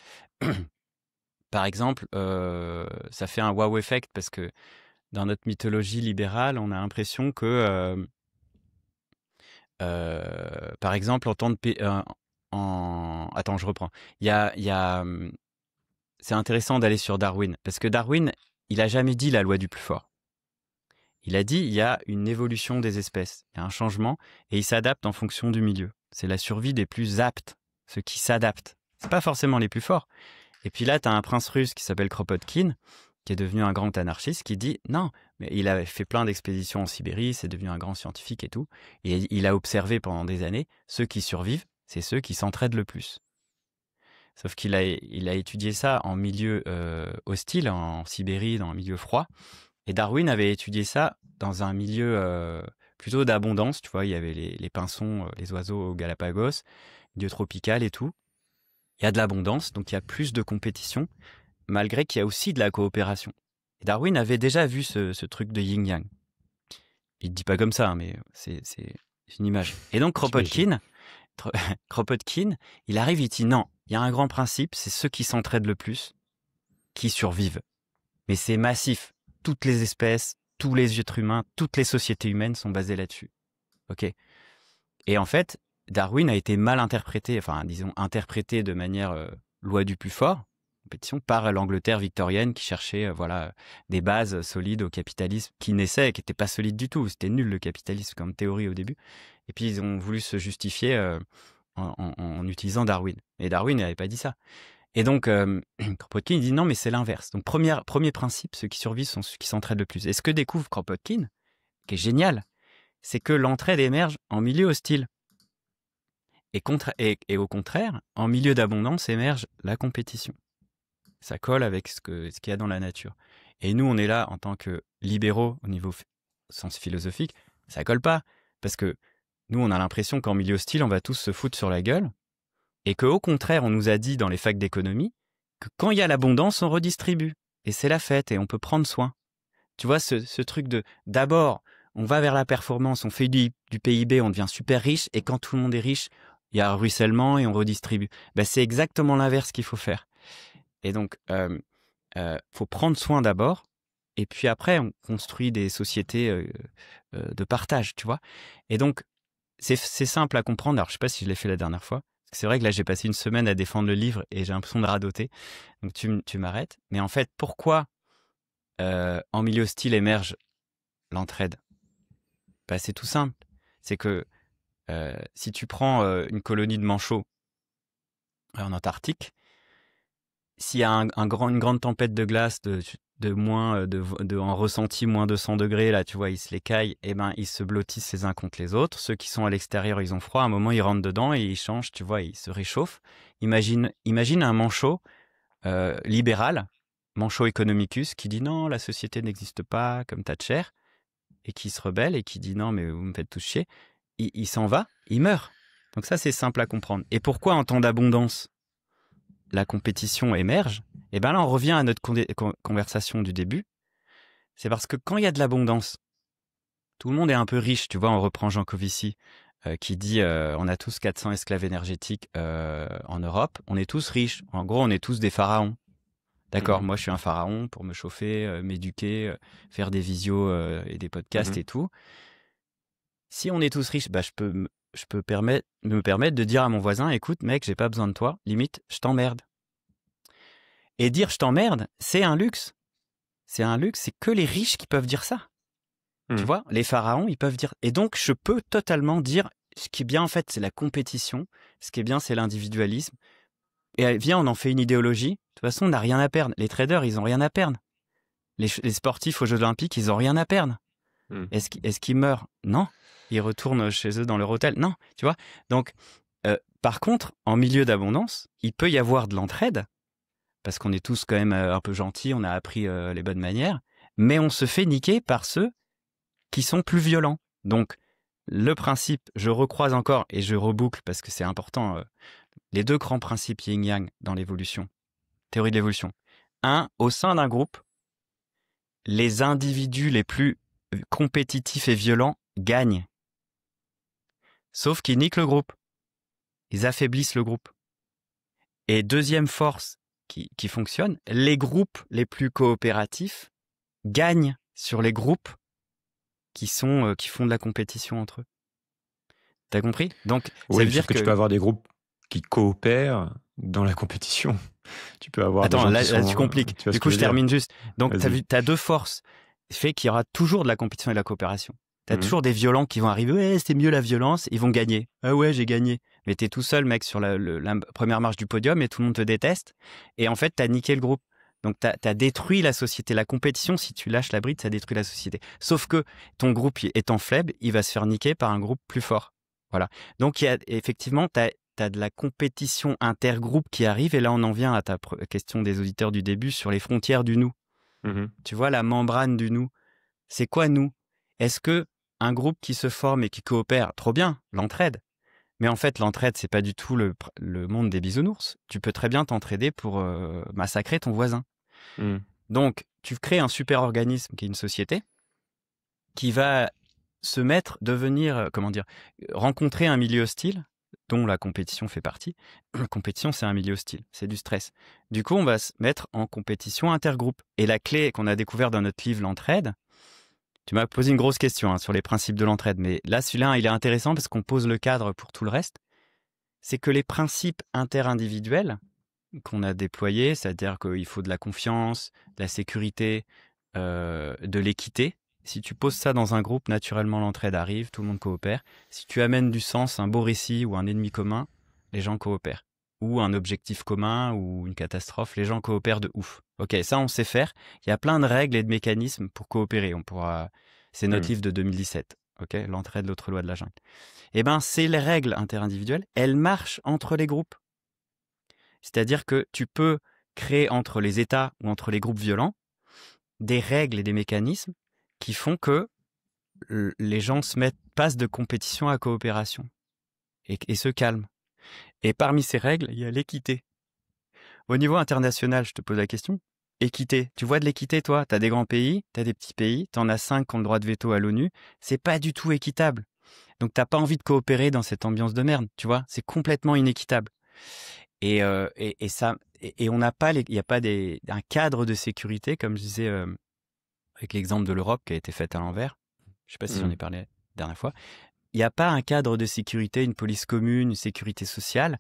Par exemple, ça fait un wow effect parce que dans notre mythologie libérale, on a l'impression que, par exemple, Attends, je reprends. Il y a, c'est intéressant d'aller sur Darwin, parce que Darwin, il n'a jamais dit la loi du plus fort. Il a dit il y a une évolution des espèces, il y a un changement, et il s'adapte en fonction du milieu. C'est la survie des plus aptes, ceux qui s'adaptent. C'est pas forcément les plus forts. Et puis là, tu as un prince russe qui s'appelle Kropotkin, qui est devenu un grand anarchiste, qui dit non, mais il avait fait plein d'expéditions en Sibérie, c'est devenu un grand scientifique et tout, et il a observé pendant des années, ceux qui survivent, c'est ceux qui s'entraident le plus. Sauf qu'il a étudié ça en milieu hostile, en Sibérie, dans un milieu froid. Et Darwin avait étudié ça dans un milieu plutôt d'abondance. Tu vois, il y avait les pinsons, les oiseaux aux Galapagos, milieu tropical et tout. Il y a de l'abondance, donc il y a plus de compétition, malgré qu'il y a aussi de la coopération. Et Darwin avait déjà vu ce truc de yin-yang. Il ne dit pas comme ça, mais c'est une image. Et donc Kropotkin, il arrive, il dit non, il y a un grand principe, c'est ceux qui s'entraident le plus, qui survivent. Mais c'est massif. Toutes les espèces, tous les êtres humains, toutes les sociétés humaines sont basées là-dessus. Ok. Et en fait, Darwin a été mal interprété, enfin disons interprété de manière loi du plus fort, compétition, par l'Angleterre victorienne qui cherchait des bases solides au capitalisme, qui naissait, qui n'était pas solide du tout. C'était nul le capitalisme comme théorie au début. Et puis ils ont voulu se justifier en utilisant Darwin. Et Darwin n'avait pas dit ça. Et donc, Kropotkin, il dit non, mais c'est l'inverse. Donc, premier principe, ceux qui survivent sont ceux qui s'entraident le plus. Et ce que découvre Kropotkin, qui est génial, c'est que l'entraide émerge en milieu hostile. Et au contraire, en milieu d'abondance émerge la compétition. Ça colle avec ce qu'il y a dans la nature. Et nous, on est là en tant que libéraux au niveau sens philosophique, ça colle pas. Parce que nous, on a l'impression qu'en milieu hostile, on va tous se foutre sur la gueule. Et qu'au contraire, on nous a dit dans les facs d'économie que quand il y a l'abondance, on redistribue. Et c'est la fête et on peut prendre soin. Tu vois, ce truc d'abord, on va vers la performance, on fait du PIB, on devient super riche. Et quand tout le monde est riche, il y a un ruissellement et on redistribue. Ben, c'est exactement l'inverse qu'il faut faire. Et donc, faut prendre soin d'abord. Et puis après, on construit des sociétés de partage, tu vois. Et donc, c'est simple à comprendre. Alors, je ne sais pas si je l'ai fait la dernière fois. C'est vrai que là, j'ai passé une semaine à défendre le livre et j'ai l'impression de radoter. Donc, tu m'arrêtes. Mais en fait, pourquoi en milieu hostile émerge l'entraide? Ben, c'est tout simple. C'est que si tu prends une colonie de manchots en Antarctique, s'il y a une grande tempête de glace en ressenti moins 200 degrés, là, tu vois, ils se les caillent, et ben, ils se blottissent les uns contre les autres. Ceux qui sont à l'extérieur, ils ont froid. À un moment, ils rentrent dedans et ils changent, tu vois, ils se réchauffent. Imagine un manchot libéral, manchot economicus, qui dit non, la société n'existe pas, comme Thatcher, et qui se rebelle et qui dit non, mais vous me faites tous chier. Il s'en va, il meurt. Donc ça, c'est simple à comprendre. Et pourquoi en temps d'abondance la compétition émerge? Et bien là, on revient à notre conversation du début. C'est parce que quand il y a de l'abondance, tout le monde est un peu riche. Tu vois, on reprend Jean Covici qui dit on a tous 400 esclaves énergétiques en Europe. On est tous riches. En gros, on est tous des pharaons. D'accord, moi je suis un pharaon pour me chauffer, m'éduquer, faire des visios et des podcasts et tout. Si on est tous riches, bah, je peux me permettre de dire à mon voisin, écoute, mec, j'ai pas besoin de toi, limite, je t'emmerde. Et dire je t'emmerde, c'est un luxe. C'est un luxe, c'est que les riches qui peuvent dire ça. Tu vois, les pharaons, ils peuvent dire. Et donc, je peux totalement dire, ce qui est bien, en fait, c'est la compétition. Ce qui est bien, c'est l'individualisme. Et viens, on en fait une idéologie. De toute façon, on n'a rien à perdre. Les traders, ils ont rien à perdre. Les sportifs aux Jeux Olympiques, ils ont rien à perdre. Est-ce qu'ils meurent? Non. Ils retournent chez eux dans leur hôtel? Non. Tu vois? Donc, par contre, en milieu d'abondance, il peut y avoir de l'entraide, parce qu'on est tous quand même un peu gentils, on a appris les bonnes manières, mais on se fait niquer par ceux qui sont plus violents. Donc, le principe, je recroise encore et je reboucle parce que c'est important, les deux grands principes yin-yang dans l'évolution, théorie de l'évolution. Un, au sein d'un groupe, les individus les plus compétitifs et violents gagnent. Sauf qu'ils niquent le groupe. Ils affaiblissent le groupe. Et deuxième force qui fonctionne, les groupes les plus coopératifs gagnent sur les groupes qui font de la compétition entre eux. T'as compris? Donc, oui, ça veut dire que tu peux avoir des groupes qui coopèrent dans la compétition. Tu peux avoir. Attends, là tu compliques. Du coup, je termine juste. Donc, t'as deux forces. Fait qu'il y aura toujours de la compétition et de la coopération. T'as toujours des violents qui vont arriver. Ouais, c'était mieux la violence. Ils vont gagner. Ah ouais, j'ai gagné. Mais t'es tout seul, mec, sur la première marche du podium et tout le monde te déteste. Et en fait, t'as niqué le groupe. Donc, t'as détruit la société. La compétition, si tu lâches la bride, ça détruit la société. Sauf que ton groupe étant faible, il va se faire niquer par un groupe plus fort. Voilà. Donc, effectivement, t'as de la compétition intergroupe qui arrive. Et là, on en vient à ta question des auditeurs du début sur les frontières du nous. Tu vois, la membrane du nous. C'est quoi nous? Est-ce que un groupe qui se forme et qui coopère, trop bien, l'entraide. Mais en fait, l'entraide, c'est pas du tout le monde des bisounours. Tu peux très bien t'entraider pour massacrer ton voisin. Donc, tu crées un super organisme qui est une société qui va rencontrer un milieu hostile dont la compétition fait partie. La compétition, c'est un milieu hostile, c'est du stress. Du coup, on va se mettre en compétition intergroupe. Et la clé qu'on a découvert dans notre livre L'entraide, tu m'as posé une grosse question sur les principes de l'entraide, mais là, celui-là, il est intéressant parce qu'on pose le cadre pour tout le reste. C'est que les principes interindividuels qu'on a déployés, c'est-à-dire qu'il faut de la confiance, de la sécurité, de l'équité. Si tu poses ça dans un groupe, naturellement, l'entraide arrive, tout le monde coopère. Si tu amènes du sens, un beau récit ou un ennemi commun, les gens coopèrent. Ou un objectif commun ou une catastrophe, les gens coopèrent de ouf. Ok, ça, on sait faire. Il y a plein de règles et de mécanismes pour coopérer. C'est notre livre de 2017. Ok, l'entraide, l'autre loi de la jungle. Eh ben, c'est les règles interindividuelles. Elles marchent entre les groupes. C'est-à-dire que tu peux créer entre les États ou entre les groupes violents des règles et des mécanismes qui font que les gens passent de compétition à coopération et se calment. Et parmi ces règles, il y a l'équité. Au niveau international, je te pose la question, équité. Tu vois de l'équité, toi? T'as des grands pays, t'as des petits pays, t'en as 5 qui ont le droit de veto à l'ONU. C'est pas du tout équitable. Donc t'as pas envie de coopérer dans cette ambiance de merde, tu vois? C'est complètement inéquitable. Et on n'a pas, il n'y a pas un cadre de sécurité, comme je disais avec l'exemple de l'Europe qui a été faite à l'envers. Je sais pas si j'en ai parlé la dernière fois. Il n'y a pas un cadre de sécurité, une police commune, une sécurité sociale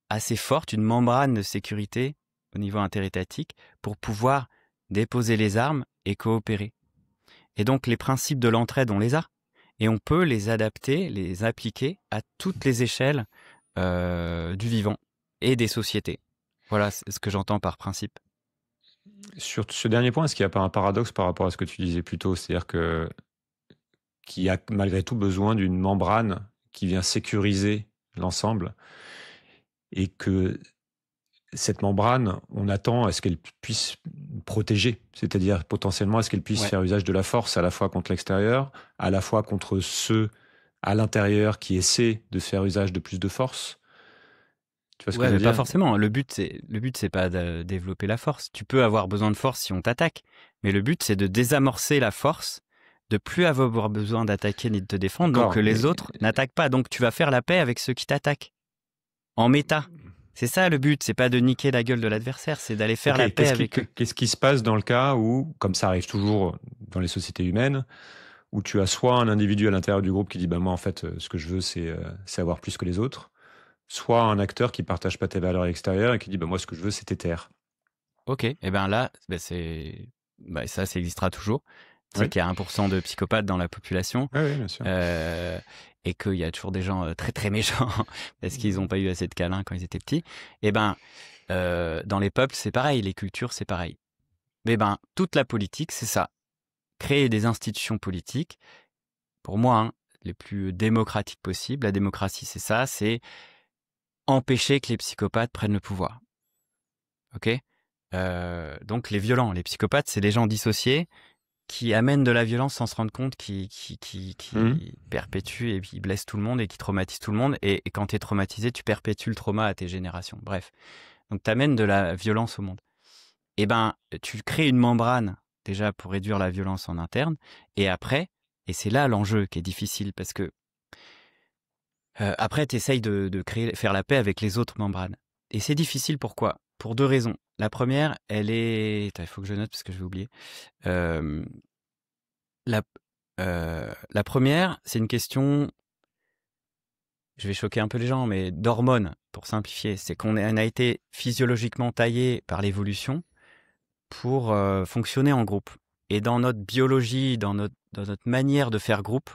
assez forte, une membrane de sécurité au niveau interétatique pour pouvoir déposer les armes et coopérer. Et donc les principes de l'entraide, on les a. Et on peut les adapter, les appliquer à toutes les échelles du vivant et des sociétés. Voilà ce que j'entends par principe. Sur ce dernier point, est-ce qu'il n'y a pas un paradoxe par rapport à ce que tu disais plus tôt? C'est-à-dire qu'il y a malgré tout besoin d'une membrane qui vient sécuriser l'ensemble et que cette membrane, on attend à ce qu'elle puisse protéger, c'est-à-dire potentiellement à ce qu'elle puisse faire usage de la force à la fois contre l'extérieur, à la fois contre ceux à l'intérieur qui essaient de faire usage de plus de force. Tu vois ce que je veux dire? Pas forcément. Le but, c'est pas de développer la force. Tu peux avoir besoin de force si on t'attaque, mais le but, c'est de désamorcer la force, de plus avoir besoin d'attaquer ni de te défendre, donc que les autres n'attaquent pas. Donc tu vas faire la paix avec ceux qui t'attaquent. En méta. C'est ça le but, c'est pas de niquer la gueule de l'adversaire, c'est d'aller faire la paix avec eux. Qu'est-ce qui se passe dans le cas où, comme ça arrive toujours dans les sociétés humaines, où tu as soit un individu à l'intérieur du groupe qui dit, moi, en fait, ce que je veux, c'est avoir plus que les autres, soit un acteur qui partage pas tes valeurs à l'extérieur et qui dit, moi, ce que je veux, c'est tes terres. Ok, et ben là, ça existera toujours. C'est qu'il y a 1% de psychopathes dans la population. Oui, bien sûr. Et qu'il y a toujours des gens très très méchants parce qu'ils n'ont pas eu assez de câlins quand ils étaient petits. Et ben, dans les peuples, c'est pareil, les cultures, c'est pareil. Mais ben, toute la politique, c'est ça. Créer des institutions politiques, pour moi, les plus démocratiques possibles. La démocratie, c'est ça, c'est empêcher que les psychopathes prennent le pouvoir. Ok ? Donc les violents, les psychopathes, c'est les gens dissociés qui amènent de la violence sans se rendre compte, qui perpétuent et puis blessent tout le monde et qui traumatisent tout le monde. Et quand tu es traumatisé, tu perpétues le trauma à tes générations. Bref. Donc tu amènes de la violence au monde. Et ben, tu crées une membrane déjà pour réduire la violence en interne. Et après, et c'est là l'enjeu qui est difficile parce que après, tu essayes de faire la paix avec les autres membranes. Et c'est difficile, pourquoi ? Pour 2 raisons. La première, elle est... Attends, il faut que je note parce que je vais oublier. La première, c'est une question, je vais choquer un peu les gens, mais d'hormones, pour simplifier. C'est qu'on a été physiologiquement taillé par l'évolution pour fonctionner en groupe. Et dans notre biologie, dans notre manière de faire groupe,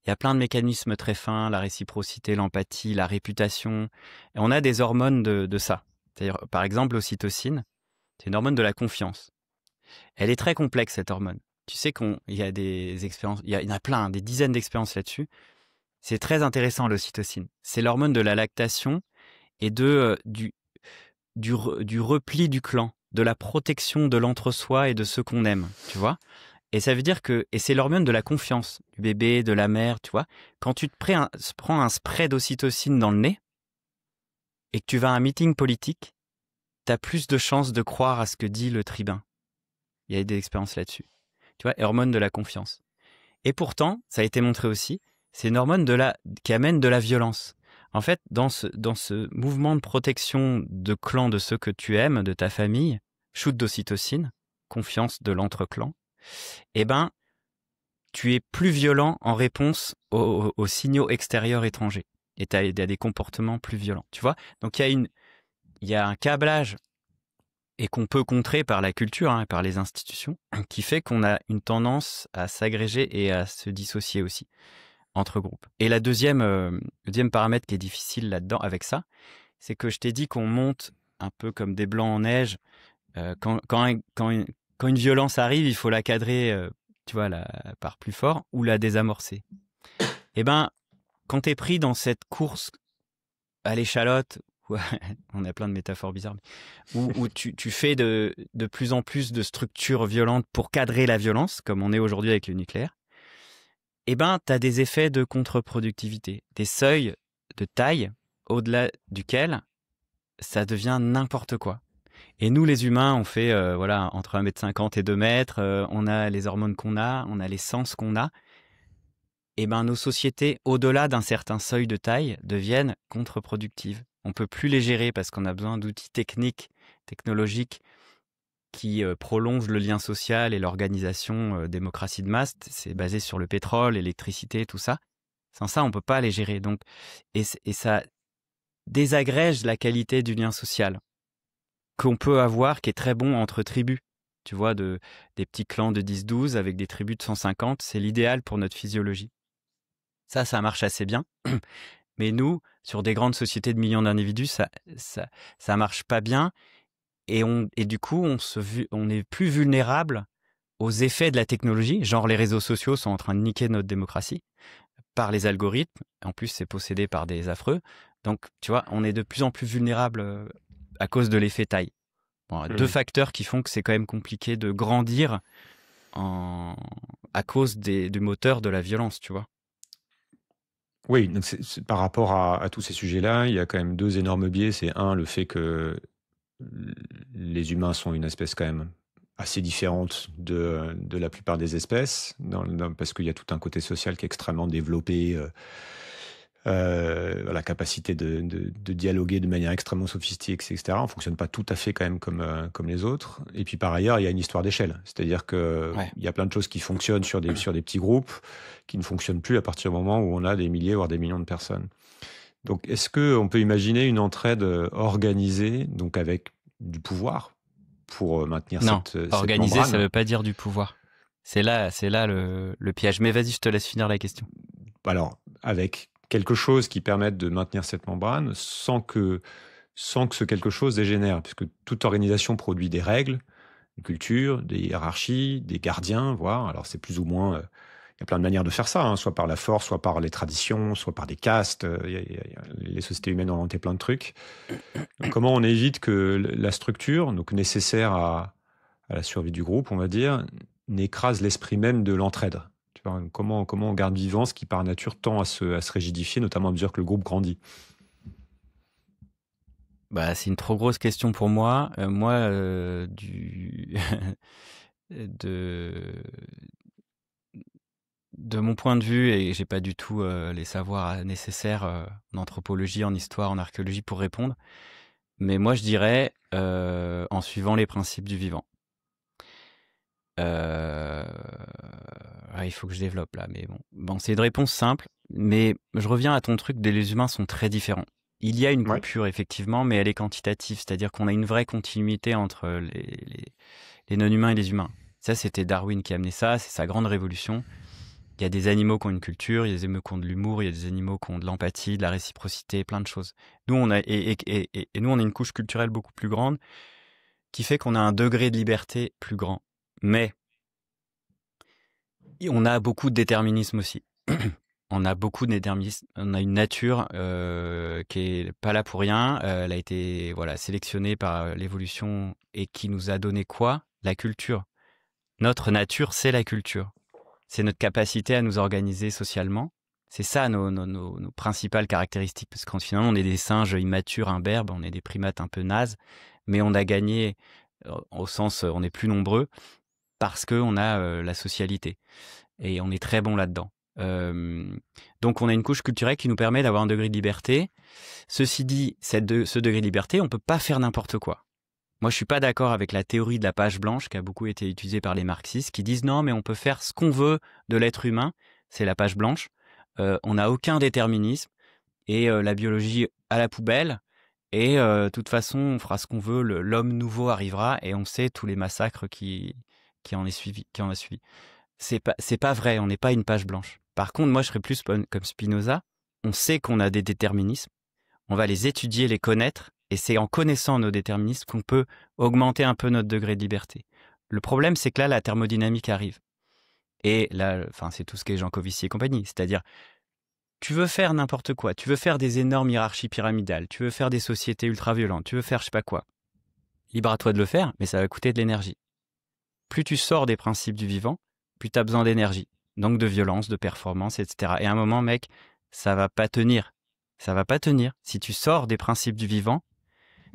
il y a plein de mécanismes très fins, la réciprocité, l'empathie, la réputation. Et on a des hormones de ça. C'est-à-dire, par exemple, l'ocytocine, c'est une hormone de la confiance. Elle est très complexe, cette hormone. Tu sais qu'il y a des expériences, il y en a plein, des dizaines d'expériences là-dessus. C'est très intéressant, l'ocytocine. C'est l'hormone de la lactation et du repli du clan, de la protection de l'entre-soi et de ceux qu'on aime, tu vois. Et ça veut dire et c'est l'hormone de la confiance, du bébé, de la mère, tu vois. Quand tu prends un spray d'ocytocine dans le nez et que tu vas à un meeting politique, tu as plus de chances de croire à ce que dit le tribun. Il y a des expériences là-dessus. Tu vois, hormone de la confiance. Et pourtant, ça a été montré aussi, c'est une hormone qui amène de la violence. En fait, dans ce mouvement de protection de clan de ceux que tu aimes, de ta famille, shoot d'ocytocine, confiance de l'entre-clan, eh ben, tu es plus violent en réponse aux signaux extérieurs étrangers. Et tu as des comportements plus violents, tu vois. Donc, il y a un câblage et qu'on peut contrer par la culture, par les institutions, qui fait qu'on a une tendance à s'agréger et à se dissocier aussi entre groupes. Et le deuxième paramètre qui est difficile là-dedans avec ça, c'est que je t'ai dit qu'on monte un peu comme des blancs en neige. Quand une violence arrive, il faut la cadrer, tu vois, par plus fort ou la désamorcer. Eh ben, quand t'es pris dans cette course à l'échalote, on a plein de métaphores bizarres, où tu fais de plus en plus de structures violentes pour cadrer la violence, comme on est aujourd'hui avec le nucléaire, eh ben, tu as des effets de contre-productivité, des seuils de taille au-delà duquel ça devient n'importe quoi. Et nous, les humains, on fait entre 1,50 m et 2 mètres, on a les hormones qu'on a, on a les sens qu'on a. Eh ben, nos sociétés, au-delà d'un certain seuil de taille, deviennent contre-productives. On ne peut plus les gérer parce qu'on a besoin d'outils technologiques qui prolongent le lien social et l'organisation démocratie de masse. C'est basé sur le pétrole, l'électricité, tout ça. Sans ça, on ne peut pas les gérer. Donc, et ça désagrège la qualité du lien social qu'on peut avoir, qui est très bon entre tribus. Tu vois, des petits clans de 10-12 avec des tribus de 150, c'est l'idéal pour notre physiologie. Ça marche assez bien. Mais nous, sur des grandes sociétés de millions d'individus, ça marche pas bien. Et du coup, on est plus vulnérable aux effets de la technologie. Genre, les réseaux sociaux sont en train de niquer notre démocratie par les algorithmes. En plus, c'est possédé par des affreux. Donc, tu vois, on est de plus en plus vulnérable à cause de l'effet taille. Bon, 2 facteurs qui font que c'est quand même compliqué de grandir à cause du moteur de la violence, tu vois. Oui, donc par rapport à tous ces sujets-là, il y a quand même 2 énormes biais. C'est le fait que les humains sont une espèce quand même assez différente de la plupart des espèces, parce qu'il y a tout un côté social qui est extrêmement développé, la capacité de dialoguer de manière extrêmement sophistiquée, etc. On fonctionne pas tout à fait quand même comme les autres. Et puis par ailleurs, il y a une histoire d'échelle. C'est-à-dire que il y a plein de choses qui fonctionnent sur des petits groupes, qui ne fonctionnent plus à partir du moment où on a des milliers, voire des millions de personnes. Donc, est-ce qu'on peut imaginer une entraide organisée, donc avec du pouvoir, pour maintenir Non, cette organiser, membrane? ça veut pas dire du pouvoir. C'est là le piège. Mais vas-y, je te laisse finir la question. Alors, avec quelque chose qui permette de maintenir cette membrane sans que ce quelque chose dégénère, puisque toute organisation produit des règles, une culture, des hiérarchies, des gardiens, voire. Alors, c'est plus ou moins... il y a plein de manières de faire ça, hein, soit par la force, soit par les traditions, soit par des castes. Les sociétés humaines ont inventé plein de trucs. Donc, comment on évite que la structure, donc nécessaire à la survie du groupe, on va dire, n'écrase l'esprit même de l'entraide? Tu vois, comment on garde vivant ce qui, par nature, tend à se rigidifier, notamment à mesure que le groupe grandit? Bah, c'est une trop grosse question pour moi. de mon point de vue, et j'ai pas du tout les savoirs nécessaires en anthropologie, en histoire, en archéologie pour répondre, mais moi je dirais en suivant les principes du vivant. Il faut que je développe là, mais bon, c'est une réponse simple, mais je reviens à ton truc, les humains sont très différents. Il y a une coupure, effectivement, mais elle est quantitative, c'est-à-dire qu'on a une vraie continuité entre les non-humains et les humains. Ça, c'était Darwin qui a amené ça, c'est sa grande révolution. Il y a des animaux qui ont une culture, il y a des animaux qui ont de l'humour, il y a des animaux qui ont de l'empathie, de la réciprocité, plein de choses. Nous, on a nous, on a une couche culturelle beaucoup plus grande qui fait qu'on a un degré de liberté plus grand. Mais on a beaucoup de déterminisme aussi. On a beaucoup de déterminisme. On a une nature qui est pas là pour rien. Elle a été sélectionnée par l'évolution et qui nous a donné quoi? La culture. Notre nature, c'est la culture. C'est notre capacité à nous organiser socialement. C'est ça nos principales caractéristiques. Parce qu'en finalement, on est des singes immatures, imberbes, on est des primates un peu nazes, mais on a gagné au sens on est plus nombreux parce qu'on a la socialité. Et on est très bon là-dedans. Donc on a une couche culturelle qui nous permet d'avoir un degré de liberté. Ceci dit, ce degré de liberté, on peut pas faire n'importe quoi. Moi, je suis pas d'accord avec la théorie de la page blanche qui a beaucoup été utilisée par les marxistes, qui disent non, mais on peut faire ce qu'on veut de l'être humain. C'est la page blanche. On n'a aucun déterminisme et la biologie à la poubelle. Et de toute façon, on fera ce qu'on veut. L'homme nouveau arrivera et on sait tous les massacres qui en a suivi. C'est pas vrai. On n'est pas une page blanche. Par contre, moi, je serais plus comme Spinoza. On sait qu'on a des déterminismes. On va les étudier, les connaître. Et c'est en connaissant nos déterminismes qu'on peut augmenter un peu notre degré de liberté. Le problème, c'est que là, la thermodynamique arrive. Et là, c'est tout ce qu'est Jean Covici et compagnie. C'est-à-dire, tu veux faire n'importe quoi. Tu veux faire des énormes hiérarchies pyramidales. Tu veux faire des sociétés ultra-violentes. Tu veux faire je sais pas quoi. Libre à toi de le faire, mais ça va coûter de l'énergie. Plus tu sors des principes du vivant, plus tu as besoin d'énergie. Donc de violence, de performance, etc. Et à un moment, mec, ça va pas tenir. Ça va pas tenir. Si tu sors des principes du vivant,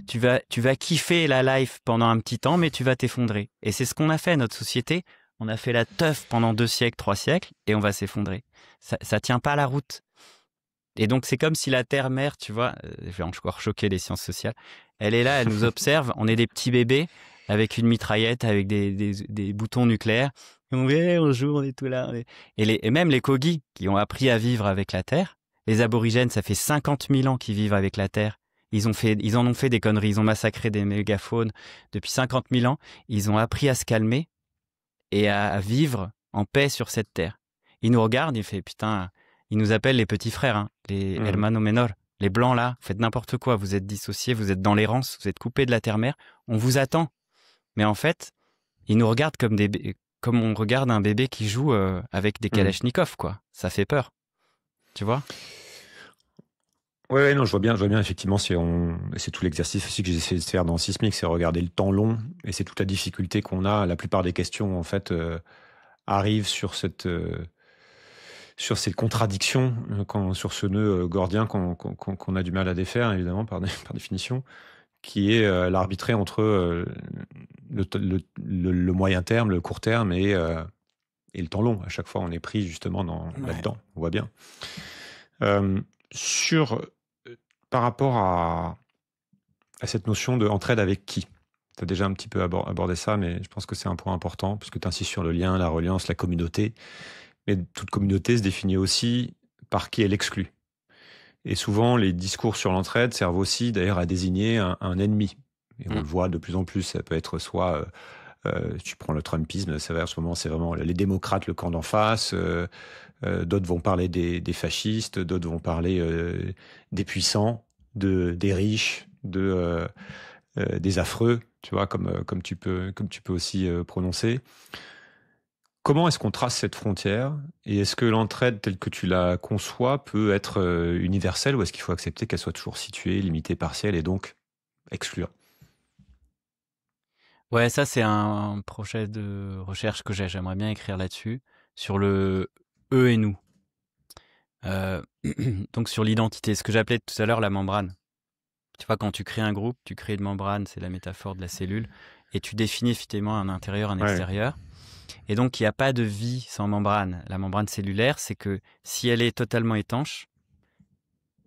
tu vas kiffer la life pendant un petit temps, mais tu vas t'effondrer. Et c'est ce qu'on a fait, notre société. On a fait la teuf pendant 2 siècles, 3 siècles, et on va s'effondrer. Ça tient pas la route. Et donc, c'est comme si la Terre-Mère, tu vois, je vais encore choquer les sciences sociales, elle est là, elle nous observe, on est des petits bébés avec une mitraillette, avec des boutons nucléaires. Et on joue, on est tout là. Et même les Kogis, qui ont appris à vivre avec la Terre, les aborigènes, ça fait 50 000 ans qu'ils vivent avec la Terre. Ils en ont fait des conneries, ils ont massacré des mégafaunes depuis 50 000 ans. Ils ont appris à se calmer et à vivre en paix sur cette terre. Ils nous regardent, ils font putain, ils nous appellent les petits frères, hein, les hermano menor, les blancs là, vous faites n'importe quoi, vous êtes dissociés, vous êtes dans l'errance, vous êtes coupés de la terre-mère, on vous attend. Mais en fait, ils nous regardent comme on regarde un bébé qui joue avec des kalachnikovs, quoi. Ça fait peur, tu vois? Ouais, non, je vois bien, effectivement, c'est tout l'exercice aussi que j'essaie de faire dans Sismic, c'est regarder le temps long, et c'est toute la difficulté qu'on a. La plupart des questions, en fait, arrivent sur cette contradiction, sur ce nœud gordien qu'on a du mal à défaire, évidemment, par définition, qui est l'arbitré entre le moyen terme, le court terme et le temps long. À chaque fois, on est pris justement là-dedans, on voit bien. sur, par rapport à cette notion de entraide avec qui? Tu as déjà un petit peu abordé ça, mais je pense que c'est un point important, puisque tu insistes sur le lien, la reliance, la communauté. Mais toute communauté se définit aussi par qui elle exclut. Et souvent, les discours sur l'entraide servent aussi d'ailleurs à désigner un ennemi. Et on le voit de plus en plus, ça peut être soit, tu prends le Trumpisme, ça va, en ce moment, c'est vraiment les démocrates, le camp d'en face, d'autres vont parler des fascistes, d'autres vont parler des puissants, des riches, des affreux, tu vois, comme tu peux aussi prononcer. Comment est-ce qu'on trace cette frontière? Et est-ce que l'entraide telle que tu la conçois peut être universelle, ou est-ce qu'il faut accepter qu'elle soit toujours située, limitée, partielle, et donc exclure? Ouais, ça c'est un projet de recherche que j'aimerais bien écrire là-dessus, sur le eux et nous. Donc sur l'identité, ce que j'appelais tout à l'heure la membrane. Tu vois, quand tu crées un groupe, tu crées une membrane, c'est la métaphore de la cellule, et tu définis effectivement un intérieur, un extérieur. Et donc, il n'y a pas de vie sans membrane. La membrane cellulaire, c'est que si elle est totalement étanche,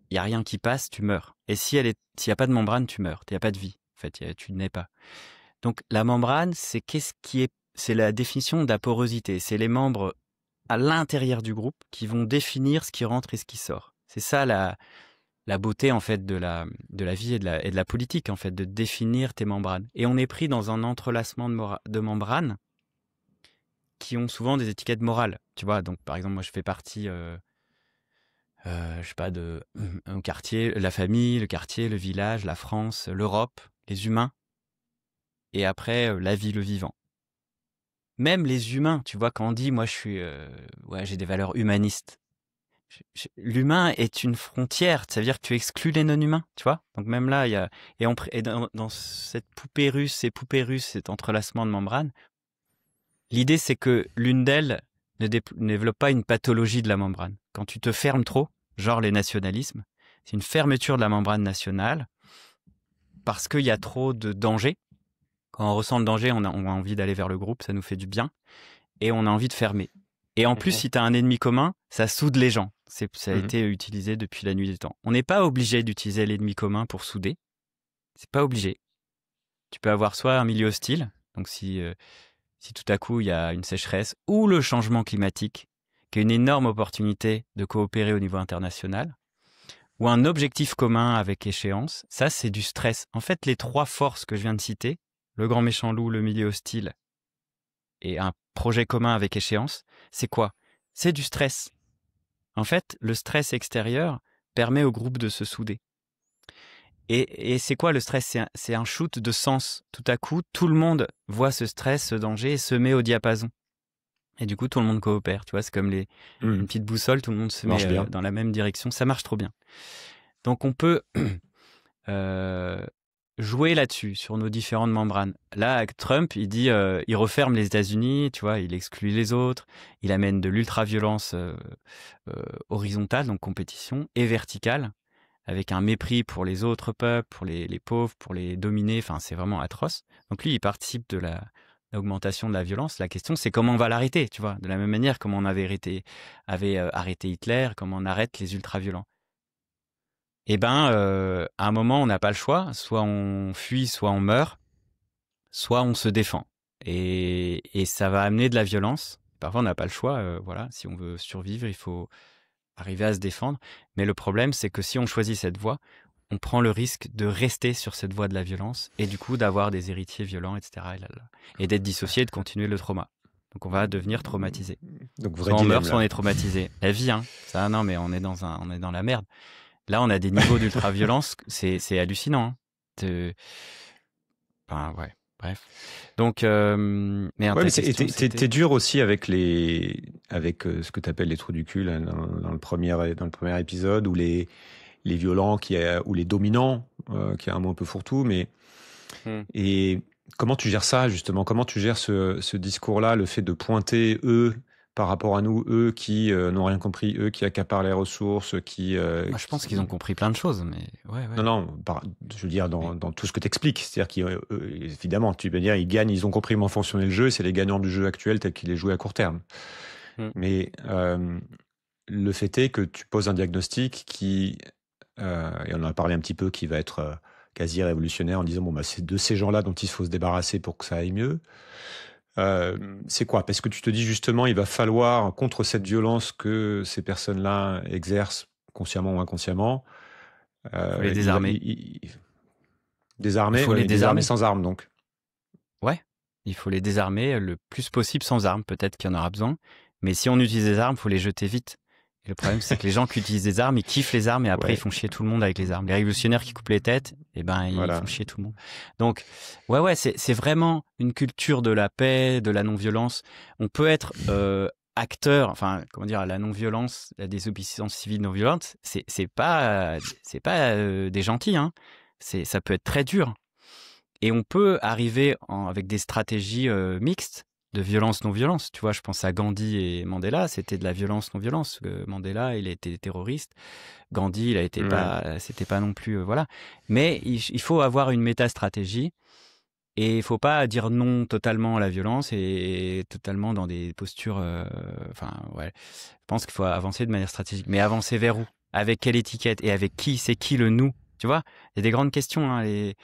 il n'y a rien qui passe, tu meurs. Et s'il n'y a pas de membrane, tu meurs. Il n'y a pas de vie. En fait, tu n'es pas. Donc, la membrane, c'est c'est la définition de la porosité. C'est les membres à l'intérieur du groupe qui vont définir ce qui rentre et ce qui sort. C'est ça la beauté, en fait, de la vie et de la politique, en fait, de définir tes membranes. Et on est pris dans un entrelacement de membranes qui ont souvent des étiquettes morales, tu vois. Donc, par exemple, moi, je fais partie, je sais pas, un quartier, la famille, le quartier, le village, la France, l'Europe, les humains, et après, la vie, le vivant. Même les humains, tu vois, quand on dit, moi, j'ai des valeurs humanistes. L'humain est une frontière, ça veut dire que tu exclus les non-humains, tu vois. Donc même là, il y a et dans cette poupée russe, cet entrelacement de membranes. L'idée, c'est que l'une d'elles ne développe pas une pathologie de la membrane. Quand tu te fermes trop, genre les nationalismes, c'est une fermeture de la membrane nationale parce qu'il y a trop de danger. Quand on ressent le danger, on a envie d'aller vers le groupe, ça nous fait du bien, et on a envie de fermer. Et en plus, si tu as un ennemi commun, ça soude les gens. Ça a été utilisé depuis la nuit des temps. On n'est pas obligé d'utiliser l'ennemi commun pour souder. C'est pas obligé. Tu peux avoir soit un milieu hostile, donc si tout à coup il y a une sécheresse, ou le changement climatique, qui est une énorme opportunité de coopérer au niveau international, ou un objectif commun avec échéance, ça c'est du stress. En fait, les trois forces que je viens de citer, le grand méchant loup, le milieu hostile et un projet commun avec échéance, c'est quoi? C'est du stress. En fait, le stress extérieur permet au groupe de se souder. Et c'est quoi le stress? C'est un shoot de sens. Tout à coup, tout le monde voit ce stress, ce danger et se met au diapason. Et du coup, tout le monde coopère. Tu vois, c'est comme une petite boussole, tout le monde se met dans la même direction. Ça marche trop bien. Donc, on peut jouer là-dessus, sur nos différentes membranes. Là, Trump, il dit, il referme les États-Unis, tu vois, il exclut les autres, il amène de l'ultra-violence horizontale, donc compétition, et verticale, avec un mépris pour les autres peuples, pour les pauvres, pour les dominés. Enfin, c'est vraiment atroce. Donc lui, il participe de l'augmentation de la violence. La question, c'est comment on va l'arrêter, tu vois, de la même manière comment on avait arrêté Hitler, comment on arrête les ultra-violents. Eh ben, à un moment, on n'a pas le choix. Soit on fuit, soit on meurt, soit on se défend. Et ça va amener de la violence. Parfois, on n'a pas le choix. Voilà, si on veut survivre, il faut arriver à se défendre. Mais le problème, c'est que si on choisit cette voie, on prend le risque de rester sur cette voie de la violence et du coup d'avoir des héritiers violents, etc. Et d'être dissocié et de continuer le trauma. Donc on va devenir traumatisé. Donc, soit on meurt, soit on est traumatisé. La vie, hein. Ça, non, mais on est dans la merde. Là, on a des niveaux d'ultra-violence, c'est hallucinant. Hein. Enfin, ouais, bref. Donc, mais t'es dur aussi avec ce que tu appelles les trous du cul là, dans le premier épisode, ou les violents ou les dominants, qui est un mot un peu fourre-tout, mais et comment tu gères ça justement? Comment tu gères ce discours-là, le fait de pointer eux par rapport à nous, eux qui n'ont rien compris, eux qui accaparent les ressources, je pense qu'ils ont compris plein de choses, mais ouais. Non, je veux dire dans tout ce que t'expliques, c'est-à-dire qu'évidemment, tu veux dire, ils gagnent, ils ont compris comment fonctionnait le jeu, c'est les gagnants du jeu actuel tel qu'il est joué à court terme. Mais le fait est que tu poses un diagnostic qui, et on en a parlé un petit peu, qui va être quasi révolutionnaire en disant, bon, bah, c'est de ces gens-là dont il faut se débarrasser pour que ça aille mieux. C'est quoi? Parce que tu te dis justement, il va falloir, contre cette violence que ces personnes-là exercent, consciemment ou inconsciemment, Il faut les désarmer. Il désarmer, faut les ouais, désarmer désarmer. sans armes, donc. Ouais, il faut les désarmer le plus possible sans armes. Peut-être qu'il y en aura besoin. Mais si on utilise des armes, il faut les jeter vite. Et le problème, c'est que les gens qui utilisent des armes, ils kiffent les armes et après, ils Ouais, font chier tout le monde avec les armes. Les révolutionnaires qui coupent les têtes, eh ben, ils voilà. font chier tout le monde. Donc, ouais, c'est vraiment une culture de la paix, de la non-violence. On peut être acteur, enfin, comment dire, la non-violence, la désobéissance civile non-violente, c'est pas des gentils, hein. Ça peut être très dur. Et on peut arriver avec des stratégies mixtes de violence-non-violence. Tu vois, je pense à Gandhi et Mandela, c'était de la violence-non-violence. Mandela, il a été terroriste. Gandhi, il a été Ouais. c'était pas non plus, voilà. Mais il faut avoir une méta-stratégie et il faut pas dire non totalement à la violence et totalement dans des postures, enfin, ouais. Je pense qu'il faut avancer de manière stratégique. Mais avancer vers où? Avec quelle étiquette? Et avec qui? C'est qui le nous? Tu vois, il y a des grandes questions, hein, j'ai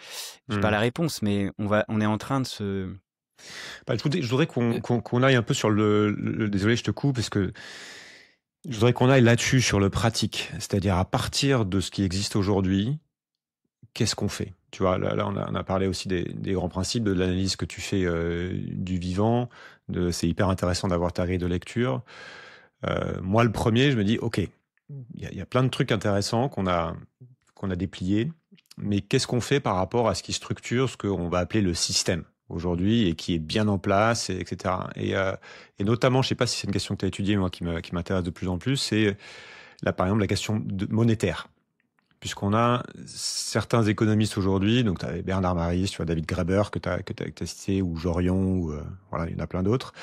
pas Hmm. la réponse, mais on est en train de se. Bah, je voudrais qu'on aille un peu sur désolé, je te coupe, parce que je voudrais qu'on aille là-dessus, sur le pratique. C'est-à-dire, à partir de ce qui existe aujourd'hui, qu'est-ce qu'on fait? Tu vois, là on a parlé aussi des grands principes, de l'analyse que tu fais du vivant. C'est hyper intéressant d'avoir ta grille de lecture. Moi, le premier, je me dis, OK, il y a plein de trucs intéressants qu'on a dépliés, mais qu'est-ce qu'on fait par rapport à ce qui structure ce qu'on va appeler le système aujourd'hui et qui est bien en place, etc. Et notamment, je sais pas si c'est une question que tu as étudiée, moi, qui m'intéresse de plus en plus, c'est là, par exemple, la question monétaire. Puisqu'on a certains économistes aujourd'hui, donc tu avais Bernard Maris, tu vois, David Graeber que tu as cité, ou Jorion, ou voilà, il y en a plein d'autres,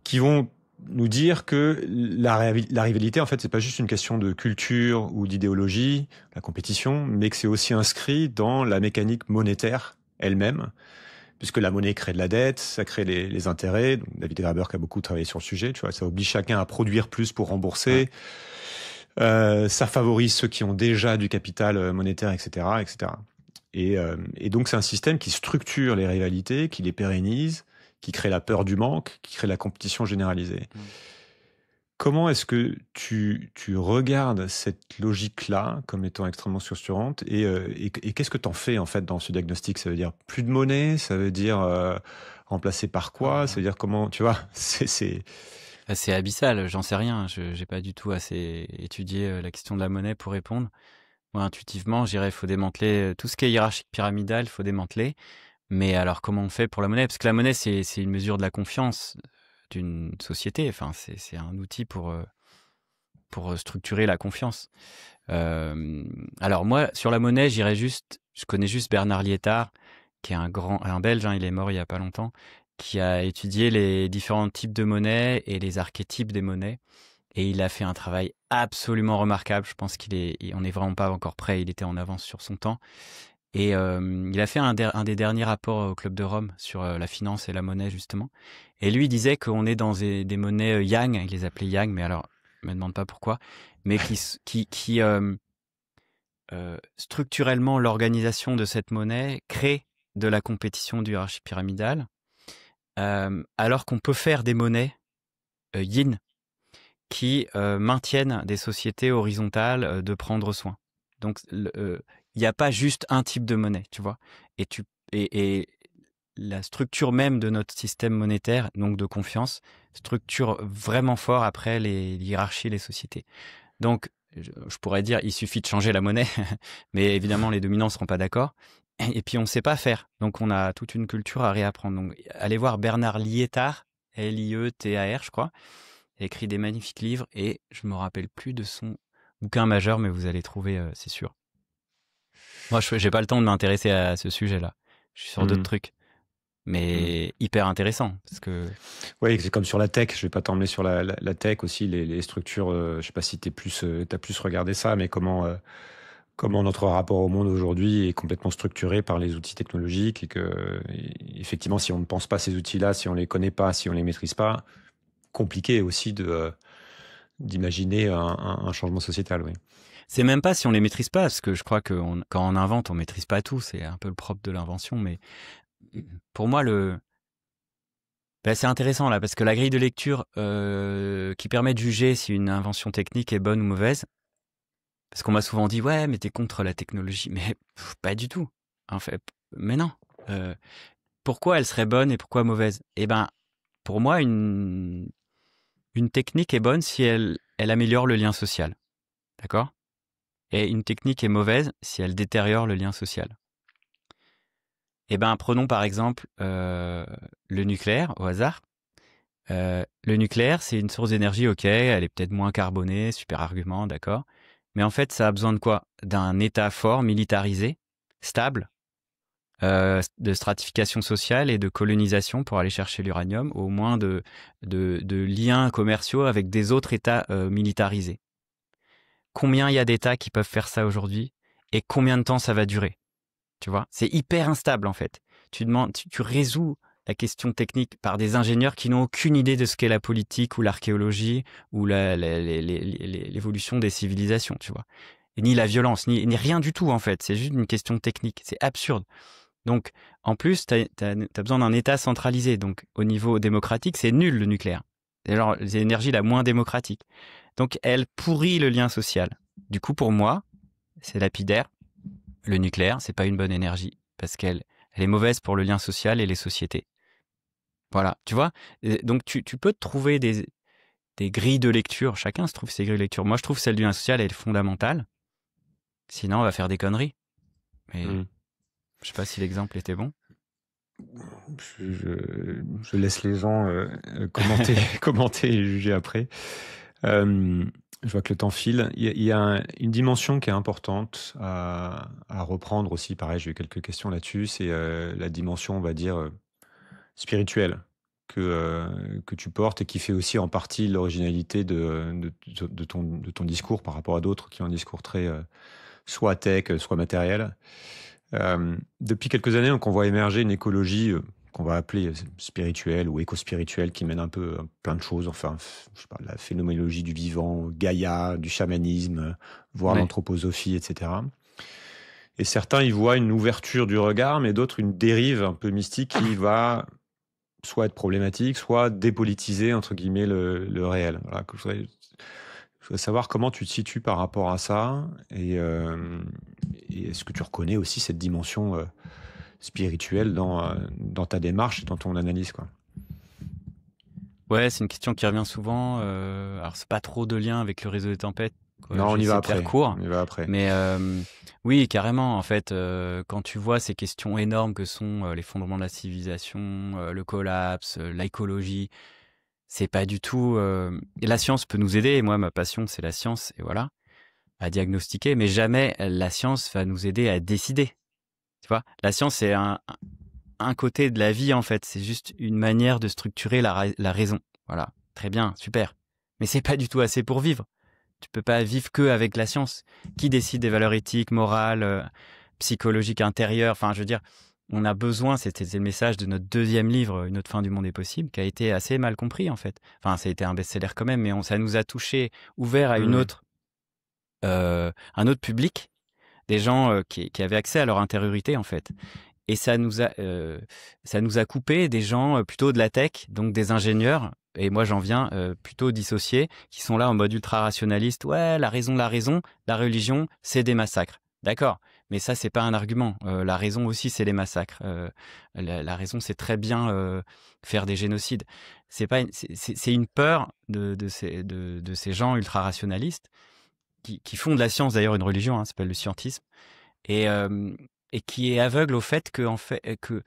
qui vont nous dire que la rivalité, en fait, c'est pas juste une question de culture ou d'idéologie, la compétition, mais que c'est aussi inscrit dans la mécanique monétaire elle-même, puisque la monnaie crée de la dette, ça crée les intérêts. Donc, David Graeber qui a beaucoup travaillé sur le sujet, tu vois, ça oblige chacun à produire plus pour Ouais. rembourser. Ça favorise ceux qui ont déjà du capital monétaire, etc., etc. Et donc c'est un système qui structure les rivalités, qui les pérennise, qui crée la peur du manque, qui crée la compétition généralisée. Mm. Comment est-ce que tu regardes cette logique-là comme étant extrêmement structurante et qu'est-ce que tu en fais en fait dans ce diagnostic? Ça veut dire plus de monnaie? Ça veut dire remplacer par quoi? Ça veut dire comment? Tu vois, C'est abyssal, j'en sais rien. Je n'ai pas du tout assez étudié la question de la monnaie pour répondre. Moi, intuitivement, je dirais qu'il faut démanteler tout ce qui est hiérarchique pyramidal, il faut démanteler. Mais alors, comment on fait pour la monnaie? Parce que la monnaie, c'est une mesure de la confiance d'une société. Enfin, c'est un outil pour structurer la confiance. Alors moi, sur la monnaie, je connais juste Bernard Liétard, qui est un Belge, hein, il est mort il y a pas longtemps, qui a étudié les différents types de monnaies et les archétypes des monnaies. Et il a fait un travail absolument remarquable. Je pense on n'est vraiment pas encore prêt. Il était en avance sur son temps. Et il a fait un des derniers rapports au Club de Rome sur la finance et la monnaie, justement. Et lui, il disait qu'on est dans des monnaies yang, il les appelait yang, mais alors, je me demande pas pourquoi, mais qui structurellement, l'organisation de cette monnaie crée de la compétition du hiérarchie pyramidale, alors qu'on peut faire des monnaies yin qui maintiennent des sociétés horizontales de prendre soin. Donc, il n'y a pas juste un type de monnaie, tu vois. Et la structure même de notre système monétaire, donc de confiance, structure vraiment fort après les hiérarchies et les sociétés. Donc, je pourrais dire, il suffit de changer la monnaie, mais évidemment, les dominants ne seront pas d'accord. Et puis, on ne sait pas faire. Donc, on a toute une culture à réapprendre. Donc, allez voir Bernard Liétard, Lietar, je crois. Il a écrit des magnifiques livres et je me rappelle plus de son bouquin majeur, mais vous allez trouver, c'est sûr. Moi, je n'ai pas le temps de m'intéresser à ce sujet-là. Je suis sur d'autres trucs, mais hyper intéressant parce que. Oui, c'est comme sur la tech. Je vais pas t'emmener sur la tech aussi, les structures. Je sais pas si t'as plus regardé ça, mais comment notre rapport au monde aujourd'hui est complètement structuré par les outils technologiques et que, effectivement, si on ne pense pas ces outils-là, si on les connaît pas, si on les maîtrise pas, compliqué aussi d'imaginer un changement sociétal, oui. C'est même pas si on les maîtrise pas, parce que je crois que quand on invente, on maîtrise pas tout. C'est un peu le propre de l'invention. Mais pour moi, c'est intéressant là, parce que la grille de lecture qui permet de juger si une invention technique est bonne ou mauvaise, parce qu'on m'a souvent dit, ouais, mais t'es contre la technologie. Mais pas du tout. En fait, mais non. Pourquoi elle serait bonne et pourquoi mauvaise? Eh ben, pour moi, une technique est bonne si elle améliore le lien social. D'accord? Et une technique est mauvaise si elle détériore le lien social. Eh ben, prenons par exemple le nucléaire, au hasard. Le nucléaire, c'est une source d'énergie, ok, elle est peut-être moins carbonée, super argument, d'accord. Mais en fait, ça a besoin de quoi? D'un État fort, militarisé, stable, de stratification sociale et de colonisation pour aller chercher l'uranium, au moins de liens commerciaux avec des autres États militarisés. Combien il y a d'États qui peuvent faire ça aujourd'hui et combien de temps ça va durer? Tu vois, c'est hyper instable en fait. Tu résous la question technique par des ingénieurs qui n'ont aucune idée de ce qu'est la politique ou l'archéologie ou l'évolution des civilisations, tu vois. Et ni la violence, ni rien du tout en fait. C'est juste une question technique. C'est absurde. Donc, en plus, t'as besoin d'un État centralisé. Donc, au niveau démocratique, c'est nul le nucléaire. C'est genre l'énergie la moins démocratique. Donc, elle pourrit le lien social. Du coup, pour moi, c'est lapidaire. Le nucléaire, c'est pas une bonne énergie parce qu'elle est mauvaise pour le lien social et les sociétés. Voilà, tu vois. Donc, tu peux te trouver des grilles de lecture. Chacun se trouve ses grilles de lecture. Moi, je trouve celle du lien social, elle est fondamentale. Sinon, on va faire des conneries. Mais je sais pas si l'exemple était bon. Je laisse les gens commenter et juger après. Je vois que le temps file. Il y a une dimension qui est importante à reprendre aussi. Pareil, j'ai eu quelques questions là-dessus. C'est la dimension, on va dire, spirituelle que tu portes et qui fait aussi en partie l'originalité de ton discours par rapport à d'autres qui ont un discours très soit tech, soit matériel. Depuis quelques années, donc, on voit émerger une écologie qu'on va appeler spirituelle ou éco-spirituelle qui mène un peu plein de choses. Enfin, je sais pas, la phénoménologie du vivant, Gaïa, du chamanisme, voire l'anthroposophie, etc. Et certains y voient une ouverture du regard, mais d'autres une dérive un peu mystique qui va soit être problématique, soit dépolitiser, entre guillemets, le réel. Voilà, je voudrais savoir comment tu te situes par rapport à ça et est-ce que tu reconnais aussi cette dimension spirituelle dans ta démarche et dans ton analyse, quoi. Ouais, c'est une question qui revient souvent. Alors, c'est pas trop de lien avec le réseau des tempêtes, quoi. Non, on y va après. Court. On y va après. Mais oui, carrément. En fait, quand tu vois ces questions énormes que sont l'effondrement de la civilisation, le collapse, l'écologie, c'est pas du tout. Et la science peut nous aider. Et moi, ma passion, c'est la science. Et voilà, à diagnostiquer. Mais jamais la science va nous aider à décider. Tu vois, la science, c'est un côté de la vie, en fait. C'est juste une manière de structurer la raison. Voilà, très bien, super. Mais c'est pas du tout assez pour vivre. Tu peux pas vivre que avec la science. Qui décide des valeurs éthiques, morales, psychologiques intérieures? Enfin, je veux dire, on a besoin, c'était le message de notre deuxième livre, Une autre fin du monde est possible, qui a été assez mal compris, en fait. Enfin, ça a été un best-seller quand même, mais ça nous a touché, ouvert à un autre public, des gens qui avaient accès à leur intériorité, en fait. Et ça nous a coupé des gens plutôt de la tech, donc des ingénieurs, et moi j'en viens plutôt dissociés, qui sont là en mode ultra-rationaliste. Ouais, la raison, la religion, c'est des massacres. D'accord, mais ça, c'est pas un argument. La raison aussi, c'est les massacres. La raison, c'est très bien faire des génocides. C'est une peur de ces gens ultra-rationalistes qui font de la science, d'ailleurs, une religion, hein, ça s'appelle le scientisme. Et qui est aveugle au fait que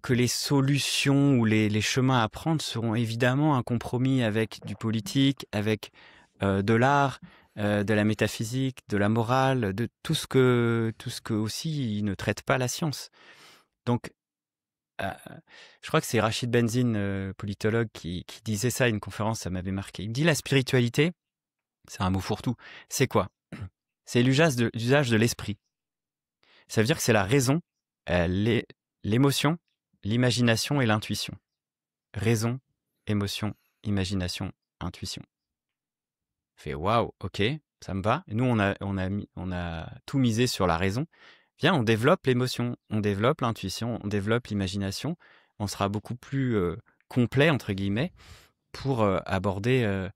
les solutions ou les chemins à prendre seront évidemment un compromis avec du politique, avec de l'art, de la métaphysique, de la morale, de tout ce que aussi ne traite pas la science. Donc, je crois que c'est Rachid Benzine, politologue, qui disait ça à une conférence, ça m'avait marqué. Il me dit la spiritualité, c'est un mot fourre-tout. C'est quoi? C'est l'usage de l'esprit. Ça veut dire que c'est la raison, l'émotion, l'imagination et l'intuition. Raison, émotion, imagination, intuition. Fait waouh, ok, ça me va. Et nous, on a tout misé sur la raison. Viens, on développe l'émotion, on développe l'intuition, on développe l'imagination. On sera beaucoup plus complet, entre guillemets, pour aborder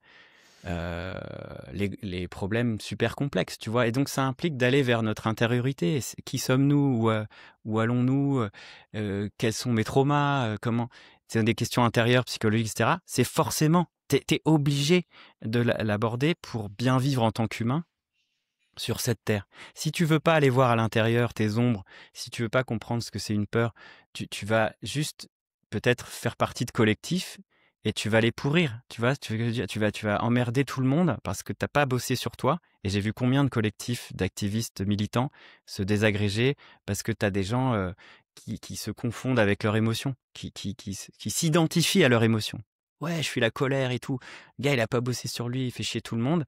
les problèmes super complexes, tu vois. Et donc, ça implique d'aller vers notre intériorité. Qui sommes-nous? Où allons-nous? Quels sont mes traumas? Comment? C'est des questions intérieures, psychologiques, etc. C'est forcément, t'es obligé de l'aborder pour bien vivre en tant qu'humain sur cette terre. Si tu veux pas aller voir à l'intérieur tes ombres, si tu veux pas comprendre ce que c'est une peur, tu vas juste peut-être faire partie de collectifs et tu vas les pourrir. Tu vois, tu vas emmerder tout le monde parce que t'as pas bossé sur toi. Et j'ai vu combien de collectifs d'activistes militants se désagréger parce que t'as des gens qui se confondent avec leurs émotions, qui s'identifient à leurs émotions. Ouais, je suis la colère et tout. Le gars, il a pas bossé sur lui, il fait chier tout le monde.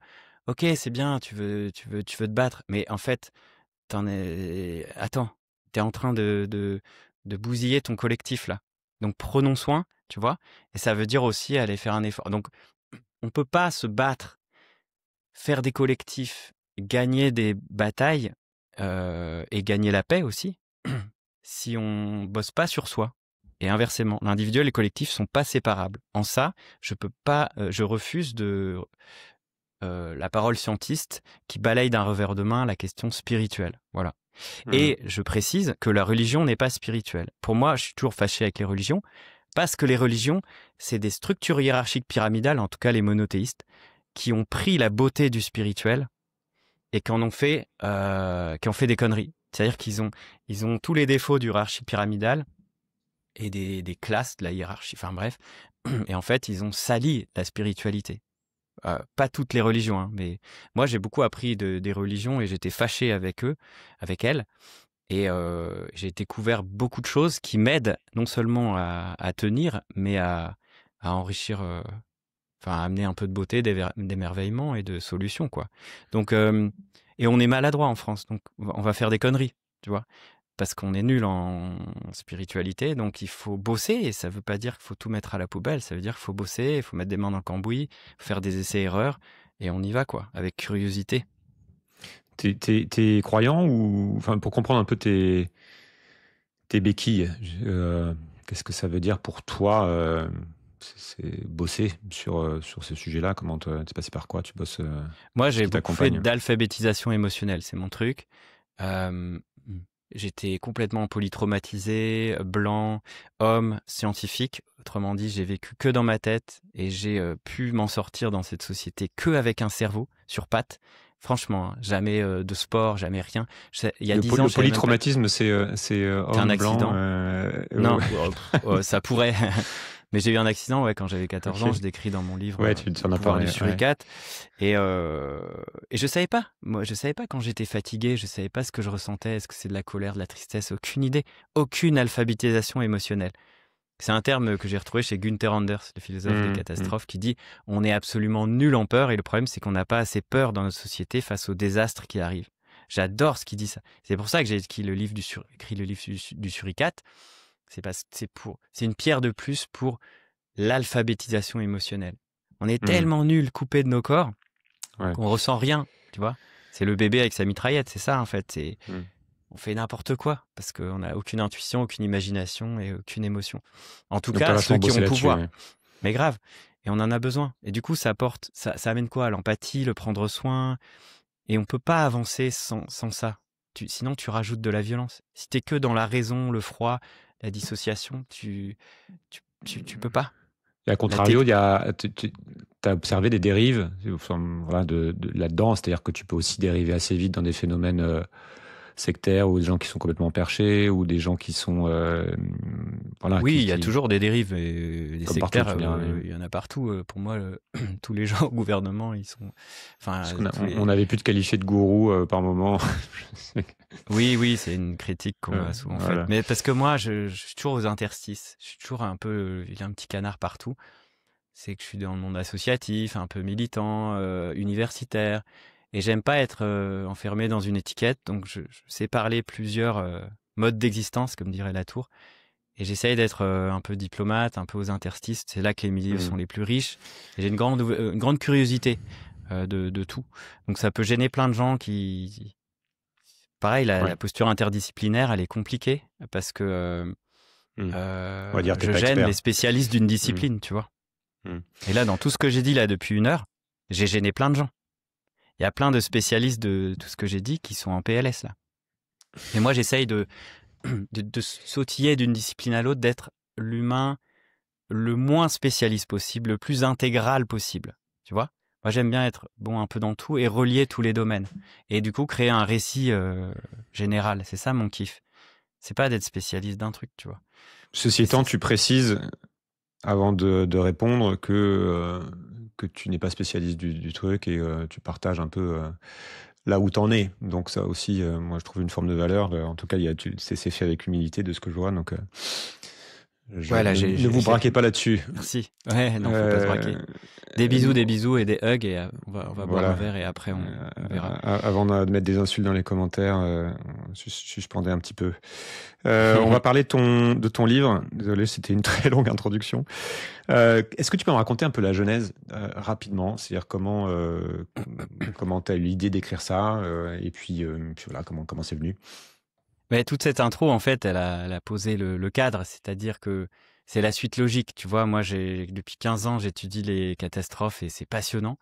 Ok, c'est bien, tu veux te battre, mais en fait, attends, t'es en train de bousiller ton collectif là. Donc prenons soin, tu vois. Et ça veut dire aussi aller faire un effort. Donc on peut pas se battre, faire des collectifs, gagner des batailles et gagner la paix aussi, si on bosse pas sur soi. Et inversement, l'individuel et le collectif sont pas séparables. En ça, je peux pas, je refuse la parole scientiste qui balaye d'un revers de main la question spirituelle. Voilà. Et je précise que la religion n'est pas spirituelle. Pour moi, je suis toujours fâché avec les religions, parce que les religions, c'est des structures hiérarchiques pyramidales, en tout cas les monothéistes, qui ont pris la beauté du spirituel et qui ont fait des conneries. C'est-à-dire ils ont tous les défauts du hiérarchie pyramidale et des classes de la hiérarchie. Enfin bref. Et en fait, ils ont sali la spiritualité. Pas toutes les religions, hein, mais moi j'ai beaucoup appris des religions et j'étais fâché avec eux, avec elles, et j'ai découvert beaucoup de choses qui m'aident non seulement à tenir, mais à enrichir, enfin à amener un peu de beauté, d'émerveillement et de solutions, quoi. Donc, et on est maladroit en France, donc on va faire des conneries, tu vois. Parce qu'on est nul en spiritualité, donc il faut bosser, et ça veut pas dire qu'il faut tout mettre à la poubelle, ça veut dire qu'il faut bosser, il faut mettre des mains dans le cambouis, faire des essais-erreurs, et on y va, quoi, avec curiosité. T'es croyant ou, enfin, pour comprendre un peu tes béquilles, qu'est-ce que ça veut dire pour toi, c'est bosser sur ce sujet-là? Comment t'es passé par quoi? Tu bosses, Moi, ce j'ai qui beaucoup fait t'accompagne? d'alphabétisation émotionnelle, c'est mon truc. J'étais complètement polytraumatisé, blanc, homme, scientifique. Autrement dit, j'ai vécu que dans ma tête et j'ai pu m'en sortir dans cette société que avec un cerveau sur pattes. Franchement, hein, jamais de sport, jamais rien. Il y a 10 ans, Le je savais même pas. polytraumatisme, c'est C'est un homme blanc. accident. Non, ça pourrait. Mais j'ai eu un accident quand j'avais 14 ans. Ok. Je décris dans mon livre Ouais, tu en Le as pouvoir parlé. du Ouais. suricate. Et je savais pas. Moi, je savais pas quand j'étais fatigué. Je savais pas ce que je ressentais. Est-ce que c'est de la colère, de la tristesse? Aucune idée. Aucune alphabétisation émotionnelle. C'est un terme que j'ai retrouvé chez Günther Anders, le philosophe des catastrophes, qui dit on est absolument nul en peur. Et le problème, c'est qu'on n'a pas assez peur dans notre société face aux désastres qui arrivent. J'adore ce qu'il dit ça. C'est pour ça que j'ai écrit le livre du suricate. C'est une pierre de plus pour l'alphabétisation émotionnelle. On est tellement nuls, coupés de nos corps, qu'on ressent rien, tu vois. C'est le bébé avec sa mitraillette, c'est ça en fait. On fait n'importe quoi parce qu'on n'a aucune intuition, aucune imagination et aucune émotion. En tout Donc, cas, ceux qui ont le pouvoir. Ouais. Mais grave. Et on en a besoin. Et du coup, ça amène quoi? L'empathie, le prendre soin. Et on peut pas avancer sans ça. Sinon, tu rajoutes de la violence. Si t'es que dans la raison, le froid, la dissociation, tu peux pas. Et à contrario, tu as observé des dérives voilà, là-dedans, c'est-à-dire que tu peux aussi dériver assez vite dans des phénomènes sectaires ou des gens qui sont complètement perchés ou des gens qui sont voilà. Oui, il y a toujours des dérives et des sectaires. Partout, il y en a partout. Pour moi, tous les gens au gouvernement, ils sont. Enfin, on avait pu te qualifier de gourou par moment. Oui, c'est une critique qu'on m'a souvent faite. Mais parce que moi, je suis toujours aux interstices. Je suis toujours un peu, il y a un petit canard partout. C'est que je suis dans le monde associatif, un peu militant, universitaire, et j'aime pas être enfermé dans une étiquette. Donc, je sais parler plusieurs modes d'existence, comme dirait Latour. Et j'essaye d'être un peu diplomate, un peu aux interstices. C'est là que les milieux sont les plus riches. Et j'ai une grande curiosité. de tout. Donc ça peut gêner plein de gens qui... Pareil, la posture interdisciplinaire, elle est compliquée parce que On va dire, t'es je pas gêne expert. les spécialistes d'une discipline, tu vois. Et là, dans tout ce que j'ai dit là depuis 1 heure, j'ai gêné plein de gens. Il y a plein de spécialistes de tout ce que j'ai dit qui sont en PLS là. Et moi, j'essaye de sautiller d'une discipline à l'autre, d'être l'humain le moins spécialiste possible, le plus intégral possible. Tu vois ? Moi, j'aime bien être bon un peu dans tout et relier tous les domaines. Et du coup, créer un récit général. C'est ça mon kiff. C'est pas d'être spécialiste d'un truc, tu vois. Ceci étant, tu précises, avant de répondre, que tu n'es pas spécialiste du truc et tu partages un peu là où t'en es. Donc ça aussi, moi, je trouve une forme de valeur. En tout cas, c'est fait avec humilité de ce que je vois. Donc, ne vous braquez pas là-dessus. Merci. Ouais, non, faut pas se braquer. Des bisous et des hugs et on va boire un verre et après on verra. Avant de mettre des insultes dans les commentaires, suspendez un petit peu. On va parler de ton livre. Désolé, c'était une très longue introduction. Est-ce que tu peux me raconter un peu la genèse rapidement, c'est-à-dire comment tu as eu l'idée d'écrire ça et puis voilà, comment c'est venu? Mais toute cette intro, en fait, elle a posé le cadre, c'est-à-dire que c'est la suite logique. Tu vois, moi, depuis 15 ans, j'étudie les catastrophes et c'est passionnant.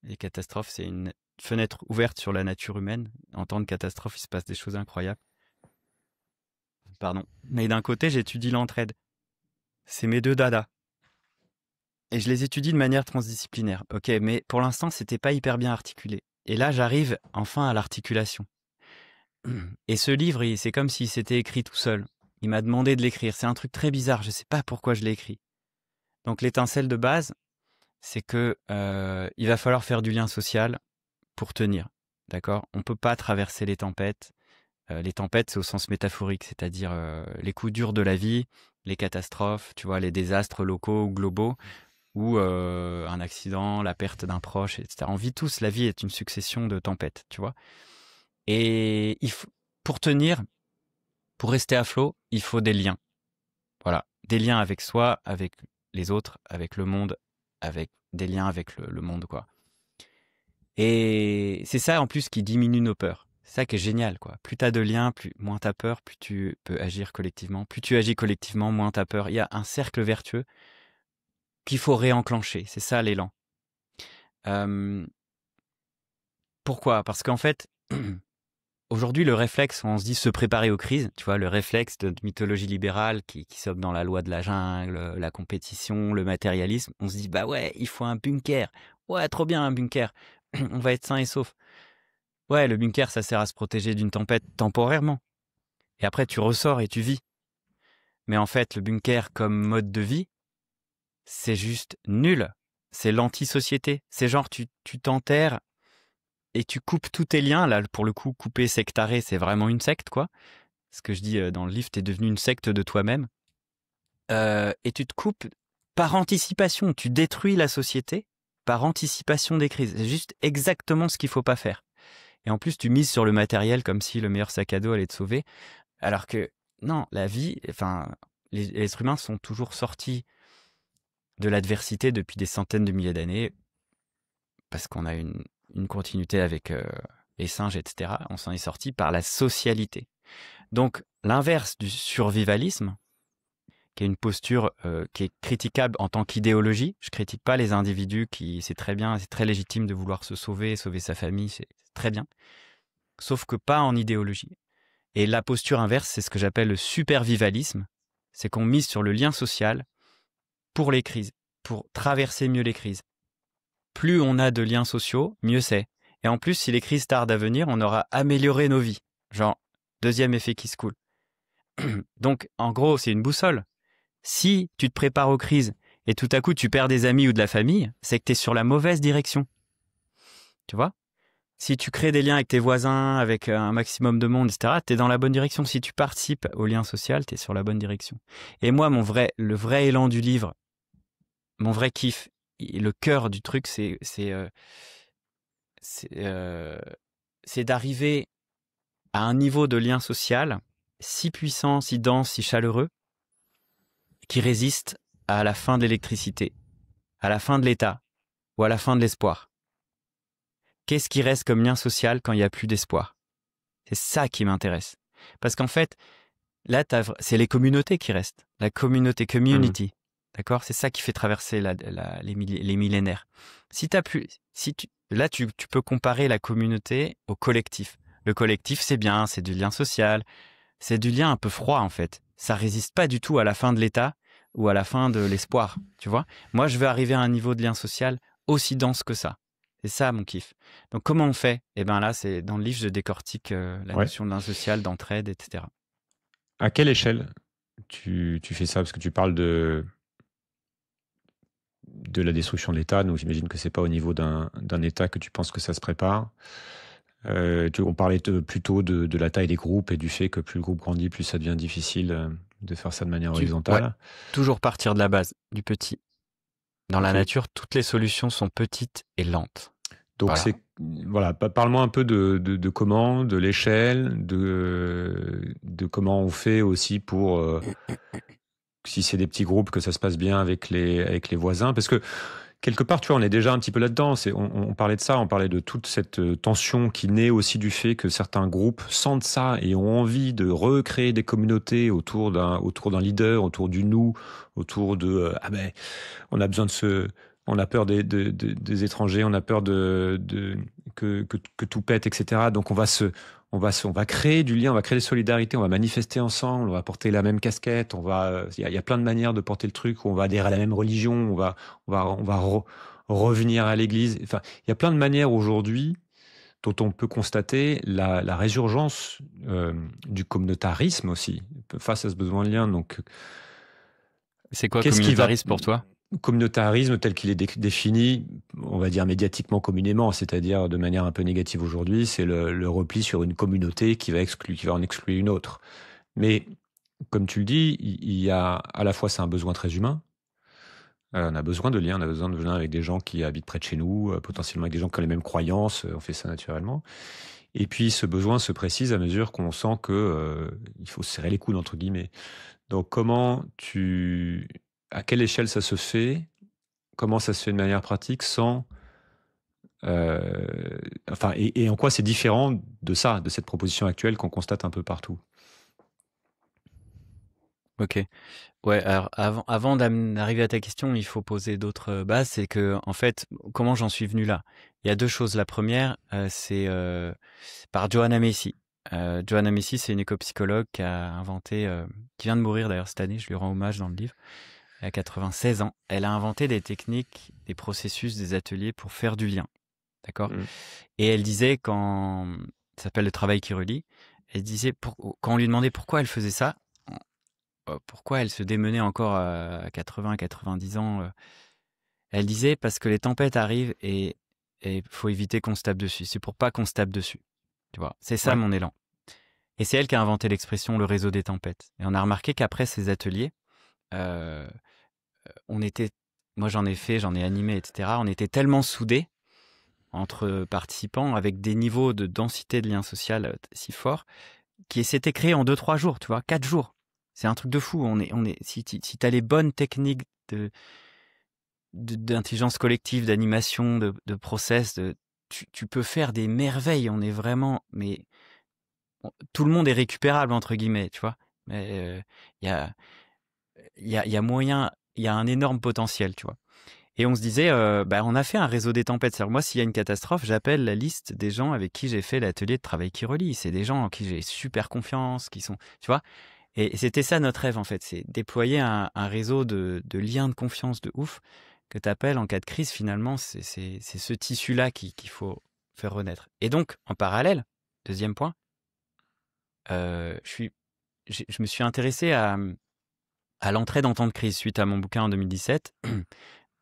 Les catastrophes, c'est une fenêtre ouverte sur la nature humaine. En temps de catastrophe, il se passe des choses incroyables. Pardon. Mais d'un côté, j'étudie l'entraide. C'est mes 2 dadas. Et je les étudie de manière transdisciplinaire. Ok, mais pour l'instant, c'était pas hyper bien articulé. Et là, j'arrive enfin à l'articulation. Et ce livre, c'est comme s'il s'était écrit tout seul. Il m'a demandé de l'écrire. C'est un truc très bizarre. Je ne sais pas pourquoi je l'ai écrit. Donc l'étincelle de base, c'est que il va falloir faire du lien social pour tenir. D'accord ? On ne peut pas traverser les tempêtes. Les tempêtes, c'est au sens métaphorique, c'est-à-dire les coups durs de la vie, les catastrophes, tu vois, les désastres locaux ou globaux, ou un accident, la perte d'un proche, etc. On vit tous. La vie est une succession de tempêtes, tu vois. Et pour tenir, pour rester à flot, il faut des liens. Voilà, des liens avec soi, avec les autres, avec le monde, avec des liens avec le monde, quoi. Et c'est ça en plus qui diminue nos peurs. C'est ça qui est génial, quoi. Plus t'as de liens, moins t'as peur, plus tu peux agir collectivement. Plus tu agis collectivement, moins t'as peur. Il y a un cercle vertueux qu'il faut réenclencher. C'est ça l'élan. Pourquoi ? Parce qu'en fait, aujourd'hui, le réflexe, on se dit se préparer aux crises, tu vois, le réflexe de mythologie libérale qui sommes dans la loi de la jungle, la compétition, le matérialisme, on se dit, bah ouais, il faut un bunker. Ouais, trop bien un bunker. On va être sain et sauf. Ouais, le bunker, ça sert à se protéger d'une tempête temporairement. Et après, tu ressors et tu vis. Mais en fait, le bunker comme mode de vie, c'est juste nul. C'est l'anti-société. C'est genre, tu t'enterres et tu coupes tous tes liens. Là, pour le coup, couper, sectarer, c'est vraiment une secte, quoi. Ce que je dis dans le livre, t'es devenu une secte de toi-même. Et tu te coupes par anticipation. Tu détruis la société par anticipation des crises. C'est juste exactement ce qu'il faut pas faire. Et en plus, tu mises sur le matériel comme si le meilleur sac à dos allait te sauver. Alors que, non, la vie, enfin, les êtres humains sont toujours sortis de l'adversité depuis des centaines de milliers d'années parce qu'on a une continuité avec les singes, etc. On s'en est sorti par la socialité. Donc, l'inverse du survivalisme, qui est une posture qui est critiquable en tant qu'idéologie. Je critique pas les individus c'est très bien, c'est très légitime de vouloir se sauver sa famille, c'est très bien. Sauf que pas en idéologie. Et la posture inverse, c'est ce que j'appelle le supervivalisme. C'est qu'on mise sur le lien social pour les crises, pour traverser mieux les crises. Plus on a de liens sociaux, mieux c'est. Et en plus, si les crises tardent à venir, on aura amélioré nos vies. Genre, deuxième effet qui se coule. Donc, en gros, c'est une boussole. Si tu te prépares aux crises et tout à coup tu perds des amis ou de la famille, c'est que tu es sur la mauvaise direction. Tu vois ? Si tu crées des liens avec tes voisins, avec un maximum de monde, etc., tu es dans la bonne direction. Si tu participes au lien social, tu es sur la bonne direction. Et moi, le vrai élan du livre, mon vrai kiff, le cœur du truc, c'est d'arriver à un niveau de lien social si puissant, si dense, si chaleureux, qui résiste à la fin de l'électricité, à la fin de l'État ou à la fin de l'espoir. qu'est-ce qui reste comme lien social quand il n'y a plus d'espoir? C'est ça qui m'intéresse. Parce qu'en fait, là, c'est les communautés qui restent. La community. D'accord? C'est ça qui fait traverser les millénaires. Là, tu peux comparer la communauté au collectif. Le collectif, c'est bien, c'est du lien social. C'est du lien un peu froid, en fait. Ça résiste pas du tout à la fin de l'état ou à la fin de l'espoir, tu vois? Moi, je veux arriver à un niveau de lien social aussi dense que ça. C'est ça, mon kiff. Donc, comment on fait? Eh bien là, c'est dans le livre, je décortique la notion de lien social, d'entraide, etc. À quelle échelle tu fais ça? Parce que tu parles de la destruction de l'État, donc j'imagine que c'est pas au niveau d'un État que tu penses que ça se prépare. On parlait plutôt de la taille des groupes et du fait que plus le groupe grandit, plus ça devient difficile de faire ça de manière horizontale. Ouais, toujours partir de la base, du petit. Dans la nature, toutes les solutions sont petites et lentes. Donc parle-moi un peu de comment, de l'échelle, de comment on fait aussi pour si c'est des petits groupes que ça se passe bien avec les voisins, parce que quelque part, tu vois, on est déjà un petit peu là-dedans. On parlait de ça, on parlait de toute cette tension qui naît aussi du fait que certains groupes sentent ça et ont envie de recréer des communautés autour d'un leader, autour du nous, autour de on a besoin on a peur des étrangers, on a peur que tout pète, etc. Donc on va créer du lien, on va créer des solidarités, on va manifester ensemble, on va porter la même casquette, il y a plein de manières de porter le truc, on va adhérer à la même religion, on va revenir à l'église. Enfin, il y a plein de manières aujourd'hui dont on peut constater la résurgence du communautarisme aussi, face à ce besoin de lien. Donc, c'est quoi communautarisme pour toi? Communautarisme tel qu'il est défini, on va dire médiatiquement communément, c'est-à-dire de manière un peu négative aujourd'hui, c'est le repli sur une communauté qui va en exclure une autre. Mais comme tu le dis, il y a à la fois c'est un besoin très humain. On a besoin de liens, on a besoin de liens avec des gens qui habitent près de chez nous, potentiellement avec des gens qui ont les mêmes croyances, on fait ça naturellement. Et puis ce besoin se précise à mesure qu'on sent que il faut serrer les coudes entre guillemets. Donc à quelle échelle ça se fait? Comment ça se fait de manière pratique sans... et en quoi c'est différent de cette proposition actuelle qu'on constate un peu partout? Ok. Ouais, alors avant d'arriver à ta question, il faut poser d'autres bases. C'est que, en fait, comment j'en suis venu là? Il y a deux choses. La première, c'est par Joanna Macy. Joanna Macy, c'est une éco-psychologue qui a inventé, qui vient de mourir d'ailleurs cette année, je lui rends hommage dans le livre. Elle a 96 ans. Elle a inventé des techniques, des processus, des ateliers pour faire du lien. D'accord? Et elle disait, ça s'appelle le travail qui relie, elle disait, quand on lui demandait pourquoi elle faisait ça, pourquoi elle se démenait encore à 80, 90 ans, elle disait parce que les tempêtes arrivent et faut éviter qu'on se tape dessus. C'est pour pas qu'on se tape dessus. Tu vois, c'est ça mon élan. Et c'est elle qui a inventé l'expression le réseau des tempêtes. Et on a remarqué qu'après ces ateliers, moi j'en ai animé, etc. On était tellement soudés entre participants avec des niveaux de densité de lien social si forts qui s'étaient créés en 2-3 jours, tu vois, 4 jours. C'est un truc de fou. Si tu as les bonnes techniques d'intelligence collective, d'animation, de process, tu peux faire des merveilles. On est vraiment, mais tout le monde est récupérable entre guillemets, tu vois. Mais il y a moyen, il y a un énorme potentiel, tu vois. Et on se disait, on a fait un réseau des tempêtes. C'est-à-dire, moi, s'il y a une catastrophe, j'appelle la liste des gens avec qui j'ai fait l'atelier de travail qui relie. C'est des gens en qui j'ai super confiance, qui sont, tu vois. Et c'était ça notre rêve, en fait. C'est déployer un réseau de liens de confiance de ouf que tu appelles en cas de crise. Finalement, c'est ce tissu-là qu'il faut faire renaître. Et donc, en parallèle, deuxième point, je me suis intéressé à l'entraide en temps de crise suite à mon bouquin en 2017.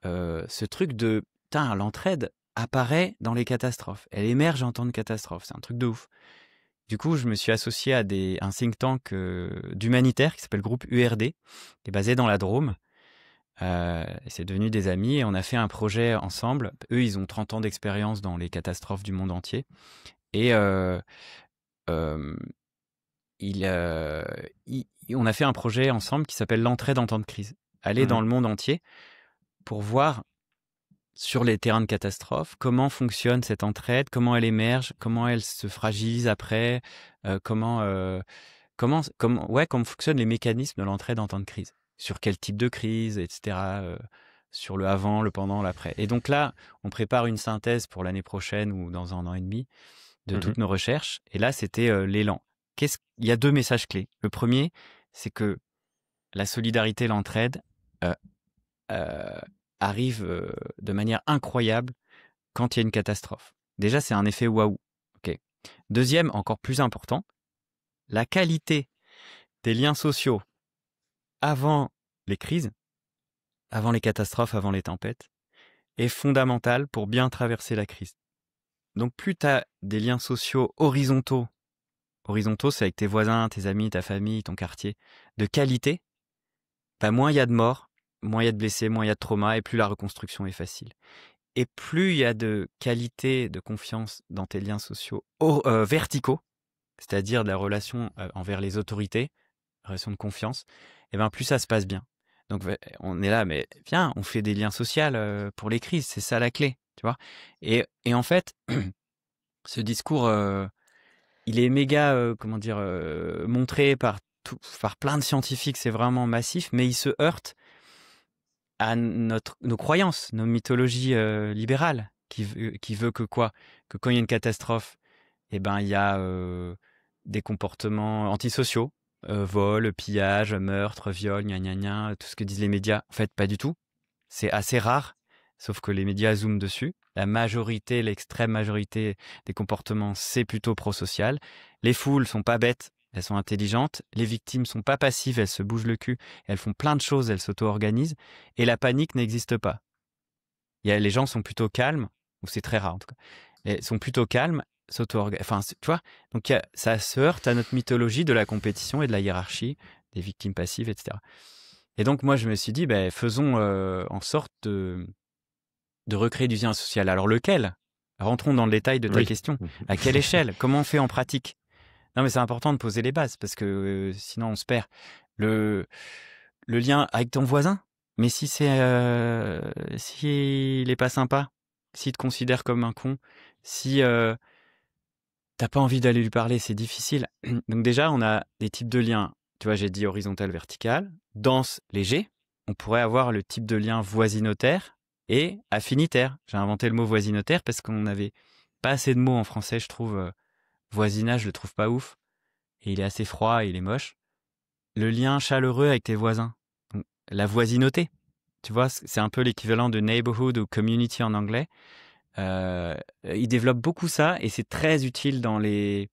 Ce truc de l'entraide apparaît dans les catastrophes. Elle émerge en temps de catastrophe. C'est un truc de ouf. Du coup, je me suis associé à un think tank d'humanitaires qui s'appelle Groupe URD, qui est basé dans la Drôme. Et c'est devenu des amis et on a fait un projet ensemble. Eux, ils ont 30 ans d'expérience dans les catastrophes du monde entier. Et on a fait un projet ensemble qui s'appelle l'entraide en temps de crise. Aller dans le monde entier pour voir sur les terrains de catastrophe, comment fonctionne cette entraide, comment elle émerge, comment elle se fragilise après, comment fonctionnent les mécanismes de l'entraide en temps de crise, sur quel type de crise, etc., sur le avant, le pendant, l'après. Et donc là, on prépare une synthèse pour l'année prochaine ou dans 1 an et demi de toutes nos recherches. Et là, c'était l'élan. Il y a 2 messages clés. Le premier, c'est que la solidarité, l'entraide arrive de manière incroyable quand il y a une catastrophe. Déjà, c'est un effet waouh. Okay. Deuxième, encore plus important, la qualité des liens sociaux avant les crises, avant les catastrophes, avant les tempêtes, est fondamentale pour bien traverser la crise. Donc plus tu as des liens sociaux horizontaux, c'est avec tes voisins, tes amis, ta famille, ton quartier, de qualité, moins il y a de morts, moins il y a de blessés, moins il y a de traumas, et plus la reconstruction est facile. Et plus il y a de qualité, de confiance dans tes liens sociaux verticaux, c'est-à-dire de la relation envers les autorités, relation de confiance, et ben plus ça se passe bien. Donc on est là, mais viens, on fait des liens sociaux pour les crises, c'est ça la clé, tu vois. Et en fait, ce discours, il est méga, montré par plein de scientifiques, c'est vraiment massif, mais il se heurte à nos croyances, nos mythologies libérales, qui veut que quoi? Que quand il y a une catastrophe, eh ben il y a des comportements antisociaux, vol, pillage, meurtre, viol, gna gna gna, tout ce que disent les médias. En fait, pas du tout. C'est assez rare, sauf que les médias zooment dessus. La majorité, l'extrême majorité des comportements, c'est plutôt prosocial. Les foules sont pas bêtes, elles sont intelligentes. Les victimes sont pas passives, elles se bougent le cul, elles font plein de choses, elles s'auto-organisent. Et la panique n'existe pas. Les gens sont plutôt calmes, ou c'est très rare en tout cas, ils sont plutôt calmes, enfin, tu vois, donc ça se heurte à notre mythologie de la compétition et de la hiérarchie, des victimes passives, etc. Et donc moi je me suis dit, faisons en sorte de recréer du lien social. Alors lequel? Rentrons dans le détail de ta question. À quelle échelle? Comment on fait en pratique? Non mais c'est important de poser les bases, parce que sinon on se perd. Le lien avec ton voisin, mais si il est pas sympa, s'il te considère comme un con, si t'as pas envie d'aller lui parler, c'est difficile. Donc déjà, on a des types de liens. Tu vois, j'ai dit horizontal, vertical, dense, léger. On pourrait avoir le type de lien voisinotaire et affinitaire. J'ai inventé le mot voisinotaire parce qu'on n'avait pas assez de mots en français, je trouve. Voisinage, je le trouve pas ouf. Et il est assez froid, et il est moche. Le lien chaleureux avec tes voisins. Donc, la voisinauté. Tu vois, c'est un peu l'équivalent de neighborhood ou community en anglais. Ils développent beaucoup ça et c'est très utile dans les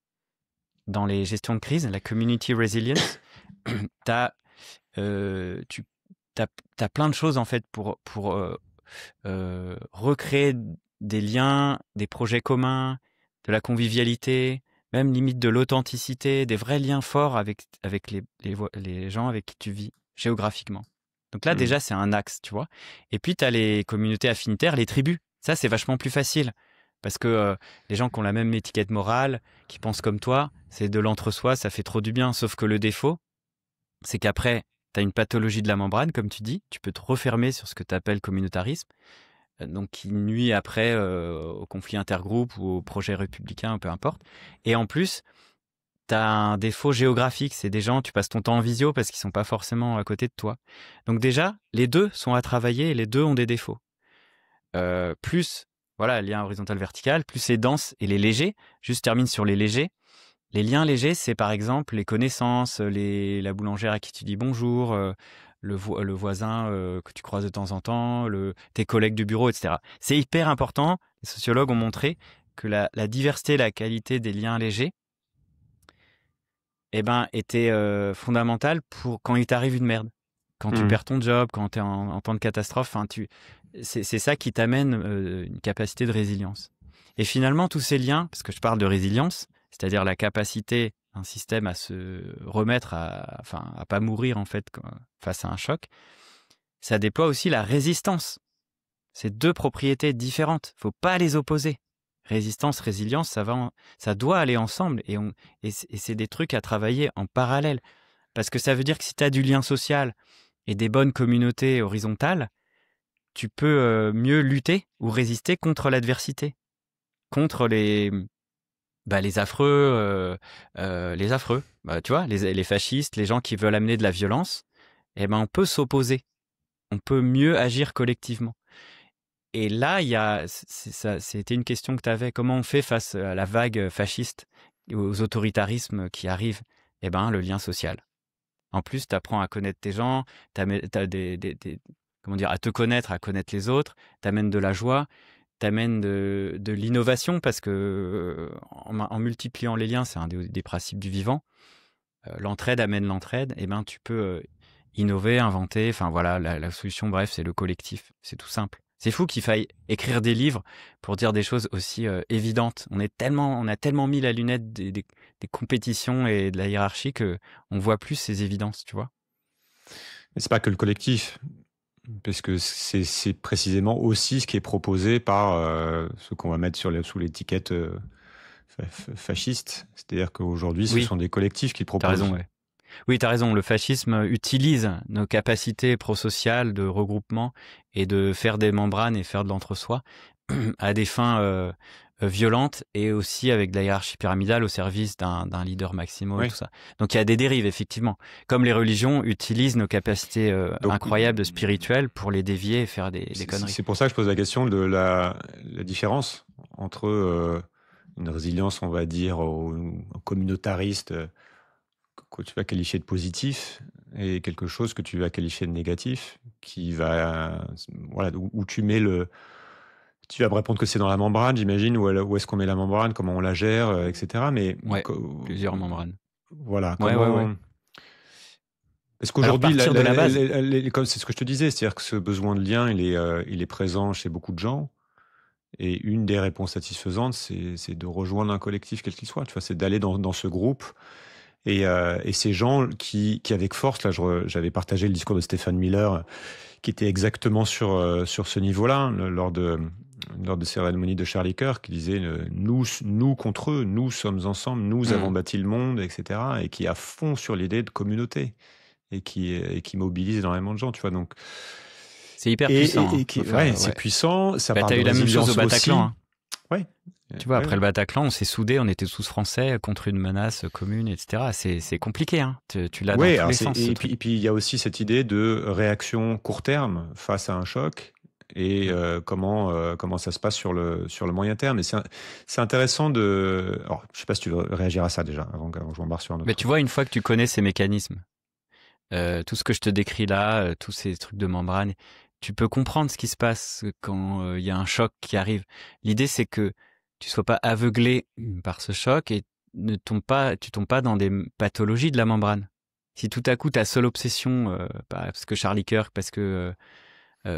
gestions de crise, la community resilience. T'as plein de choses en fait pour recréer des liens, des projets communs, de la convivialité, même limite de l'authenticité, des vrais liens forts avec les gens avec qui tu vis géographiquement. Donc là, déjà, c'est un axe, tu vois. Et puis, tu as les communautés affinitaires, les tribus. Ça, c'est vachement plus facile. Parce que les gens qui ont la même étiquette morale, qui pensent comme toi, c'est de l'entre-soi, ça fait trop du bien. Sauf que le défaut, c'est qu'après, tu as une pathologie de la membrane, comme tu dis. Tu peux te refermer sur ce que tu appelles communautarisme. Donc qui nuit après au conflit intergroupe ou au projet républicain, peu importe. Et en plus, tu as un défaut géographique. C'est des gens, tu passes ton temps en visio parce qu'ils sont pas forcément à côté de toi. Donc déjà, les deux sont à travailler et les deux ont des défauts. Plus, voilà, lien horizontal vertical, plus c'est dense et les légers. Juste termine sur les légers. Les liens légers, c'est par exemple les connaissances, la boulangère à qui tu dis bonjour, le voisin que tu croises de temps en temps, tes collègues du bureau, etc. C'est hyper important. Les sociologues ont montré que la diversité, la qualité des liens légers était fondamentale pour quand il t'arrive une merde. Quand tu perds ton job, quand tu es en temps de catastrophe, c'est ça qui t'amène une capacité de résilience. Et finalement, tous ces liens, parce que je parle de résilience, c'est-à-dire la capacité d'un système à se remettre, à pas mourir en fait face à un choc, ça déploie aussi la résistance. C'est deux propriétés différentes. Faut pas les opposer. Résistance, résilience, ça doit aller ensemble et c'est des trucs à travailler en parallèle. Parce que ça veut dire que si tu as du lien social et des bonnes communautés horizontales, tu peux mieux lutter ou résister contre l'adversité, contre les affreux, tu vois, les fascistes, les gens qui veulent amener de la violence. Eh ben, on peut s'opposer, on peut mieux agir collectivement. Et là, c'était une question que tu avais. Comment on fait face à la vague fasciste et aux autoritarismes qui arrivent? Eh ben, le lien social. En plus, tu apprends à connaître tes gens, t'as comment dire, à te connaître, à connaître les autres, t'amènes de la joie, t'amènes de l'innovation parce que en multipliant les liens, c'est un des principes du vivant. L'entraide amène l'entraide. Et ben, tu peux innover, inventer. Enfin voilà, la solution, bref, c'est le collectif. C'est tout simple. C'est fou qu'il faille écrire des livres pour dire des choses aussi évidentes. On a tellement mis la lunette des compétitions et de la hiérarchie que on voit plus ces évidences, tu vois. Mais c'est pas que le collectif, parce que c'est précisément aussi ce qui est proposé par ce qu'on va mettre sous l'étiquette fasciste. C'est-à-dire qu'aujourd'hui, ce sont des collectifs qui proposent. T'as raison, ouais. Oui, tu as raison. Le fascisme utilise nos capacités prosociales de regroupement et de faire des membranes et faire de l'entre-soi à des fins violentes et aussi avec de la hiérarchie pyramidale au service d'un leader maximo et tout ça. Donc il y a des dérives, effectivement. Comme les religions utilisent nos capacités incroyables spirituelles pour les dévier et faire des conneries. C'est pour ça que je pose la question de la différence entre une résilience, on va dire, au communautariste que tu vas qualifier de positif et quelque chose que tu vas qualifier de négatif, qui va, où tu mets tu vas me répondre que c'est dans la membrane, j'imagine, où est-ce qu'on met la membrane, comment on la gère, etc. Mais plusieurs membranes. Voilà. Est-ce qu'aujourd'hui, c'est ce que je te disais, c'est-à-dire que ce besoin de lien, il est présent chez beaucoup de gens. Et une des réponses satisfaisantes, c'est de rejoindre un collectif, quel qu'il soit. Tu vois, c'est d'aller dans ce groupe. Et ces gens qui avec force, là, j'avais partagé le discours de Stephen Miller, qui était exactement sur ce niveau-là, lors de cérémonie de Charlie Kirk, qui disait nous contre eux, nous sommes ensemble, nous avons bâti le monde, etc. Et qui est à fond sur l'idée de communauté et qui mobilise énormément de gens, tu vois. Donc c'est hyper puissant. C'est puissant. Ça parle t'as eu la même chose au Bataclan. Hein. Ouais. Tu vois, après le Bataclan, on s'est soudés, on était tous français contre une menace commune, etc. C'est compliqué, hein. Tu l'as dans tous les sens. Et puis il y a aussi cette idée de réaction court terme face à un choc et comment ça se passe sur le moyen terme. Et c'est intéressant de. Alors, je sais pas si tu veux réagir à ça déjà avant que je m'embarque sur un autre. Mais tu vois, une fois que tu connais ces mécanismes, tout ce que je te décris là, tous ces trucs de membrane, tu peux comprendre ce qui se passe quand il y a un choc qui arrive. L'idée, c'est que tu sois pas aveuglé par ce choc et tu tombes pas dans des pathologies de la membrane. Si tout à coup ta seule obsession, parce que Charlie Kirk, parce que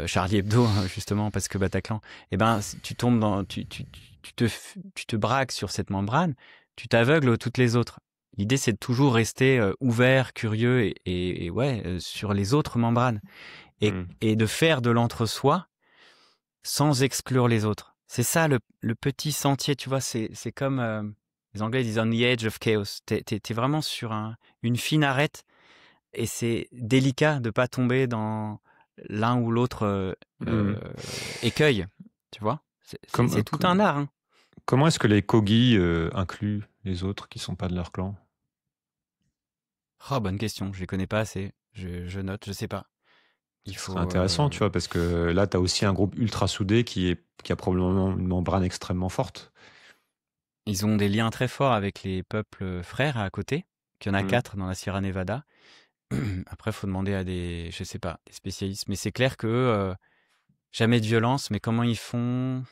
Charlie Hebdo, justement, parce que Bataclan, eh ben tu tombes tu te braques sur cette membrane, tu t'aveugles aux toutes les autres. L'idée, c'est de toujours rester ouvert, curieux et sur les autres membranes et de faire de l'entre-soi sans exclure les autres. C'est ça le petit sentier, tu vois, c'est comme les Anglais disent on the edge of chaos. T'es vraiment sur une fine arête et c'est délicat de pas tomber dans l'un ou l'autre écueil, tu vois. C'est tout un art. Hein. Comment est-ce que les Kogi incluent les autres qui sont pas de leur clan? Oh, bonne question, je les connais pas assez. Je note, je sais pas. C'est intéressant, tu vois, parce que là, tu as aussi un groupe ultra soudé qui a probablement une membrane extrêmement forte. Ils ont des liens très forts avec les peuples frères à côté, qu'il y en a 4 dans la Sierra Nevada. Après, il faut demander à des spécialistes. Mais c'est clair que jamais de violence, mais comment ils font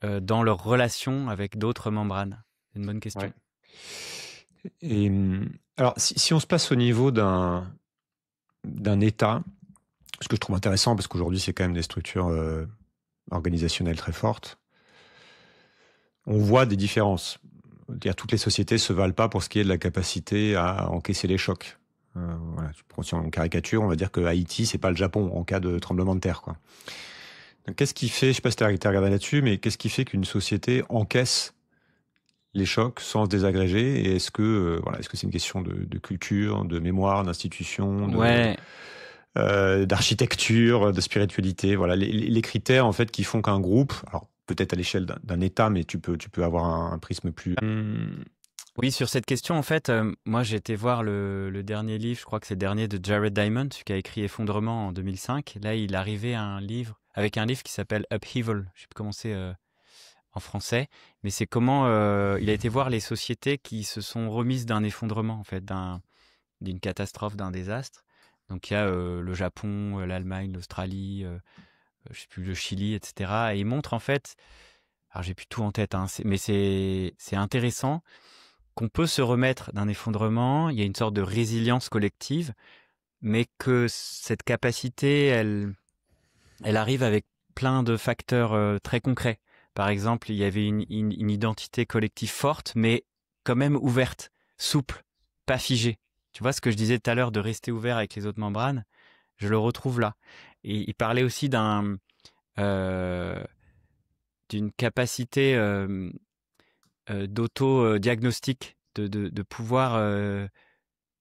dans leur relation avec d'autres membranes? C'est une bonne question. Ouais. Et alors, si on se place au niveau d'un État, ce que je trouve intéressant, parce qu'aujourd'hui, c'est quand même des structures organisationnelles très fortes, on voit des différences. Toutes les sociétés ne se valent pas pour ce qui est de la capacité à encaisser les chocs. Si on caricature, on va dire que Haïti, c'est pas le Japon en cas de tremblement de terre, quoi. Donc, qu'est-ce qui fait, je sais pas si tu as regardé là-dessus, mais qu'est-ce qui fait qu'une société encaisse les chocs sans se désagréger? Et est-ce que c'est une question de culture, de mémoire, d'institution, d'architecture, de spiritualité. Voilà, les critères en fait qui font qu'un groupe, alors peut-être à l'échelle d'un État, mais tu peux avoir un prisme plus. Oui, sur cette question, en fait, moi j'ai été voir le dernier livre, je crois que c'est le dernier de Jared Diamond, celui qui a écrit Effondrement en 2005. Là, il arrivait à un livre, avec un livre qui s'appelle Upheaval. Je sais plus comment c'est en français, mais c'est comment il a été voir les sociétés qui se sont remises d'un effondrement, en fait, d'une catastrophe, d'un désastre. Donc il y a le Japon, l'Allemagne, l'Australie, je sais plus, le Chili, etc. Et il montre en fait, alors j'ai plus tout en tête, hein, mais c'est intéressant qu'on peut se remettre d'un effondrement, il y a une sorte de résilience collective, mais que cette capacité, elle arrive avec plein de facteurs très concrets. Par exemple, il y avait une identité collective forte, mais quand même ouverte, souple, pas figée. Tu vois ce que je disais tout à l'heure de rester ouvert avec les autres membranes, je le retrouve là. Et il parlait aussi euh, d'une capacité d'auto-diagnostic, de pouvoir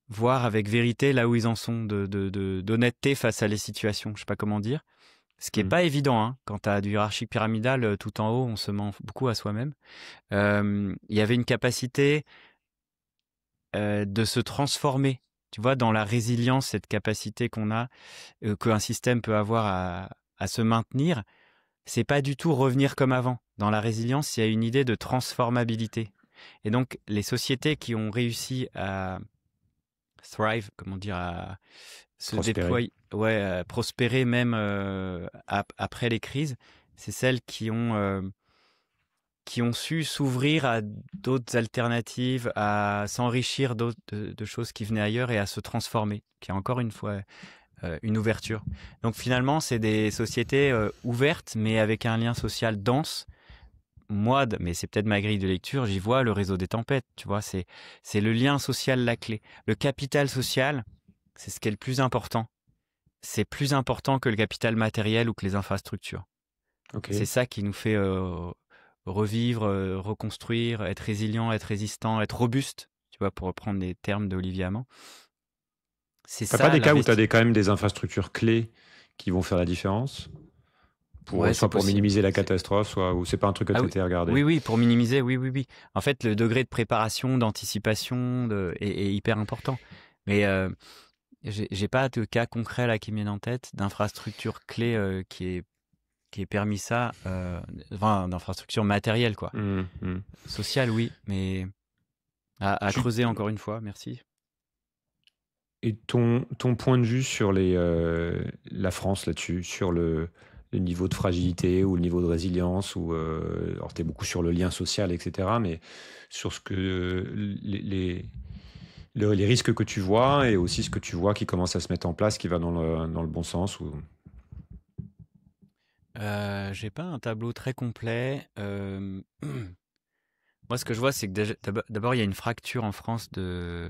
voir avec vérité là où ils en sont, d'honnêteté face à les situations. Je sais pas comment dire. Ce qui est pas évident, hein. Quand tu as du hiérarchique pyramidal tout en haut, on se ment beaucoup à soi-même. Il y avait une capacité de se transformer. Tu vois, dans la résilience, cette capacité qu'on a, qu'un système peut avoir à se maintenir, c'est pas du tout revenir comme avant. Dans la résilience, il y a une idée de transformabilité. Et donc, les sociétés qui ont réussi à thrive, comment dire, à se déployer, ouais, à prospérer même après les crises, c'est celles qui ont su s'ouvrir à d'autres alternatives, à s'enrichir de choses qui venaient ailleurs et à se transformer, qui est encore une fois une ouverture. Donc finalement, c'est des sociétés ouvertes, mais avec un lien social dense. Moi, mais c'est peut-être ma grille de lecture, j'y vois le réseau des tempêtes, tu vois, c'est le lien social la clé. Le capital social, c'est ce qui est le plus important. C'est plus important que le capital matériel ou que les infrastructures. Okay. C'est ça qui nous fait revivre, reconstruire, être résilient, être résistant, être robuste, tu vois, pour reprendre les termes d'Olivier Hamon. C'est ça. T'as pas des cas où tu as quand même des infrastructures clés qui vont faire la différence soit pour minimiser la catastrophe, soit ou c'est pas un truc que tu étais regardé. Oui, pour minimiser, oui. En fait, le degré de préparation, d'anticipation est hyper important. Mais j'ai pas de cas concret là qui me viennent en tête d'infrastructure clé qui ait permis ça, enfin d'infrastructure matérielle quoi. Sociale, oui, mais à creuser encore une fois. Merci. Et ton point de vue sur la France là-dessus, sur le niveau de fragilité ou le niveau de résilience, alors tu es beaucoup sur le lien social, etc., mais sur ce que les risques que tu vois et aussi ce que tu vois qui commence à se mettre en place, qui va dans le bon sens J'ai pas un tableau très complet. Moi, ce que je vois, c'est que d'abord, il y a une fracture en France du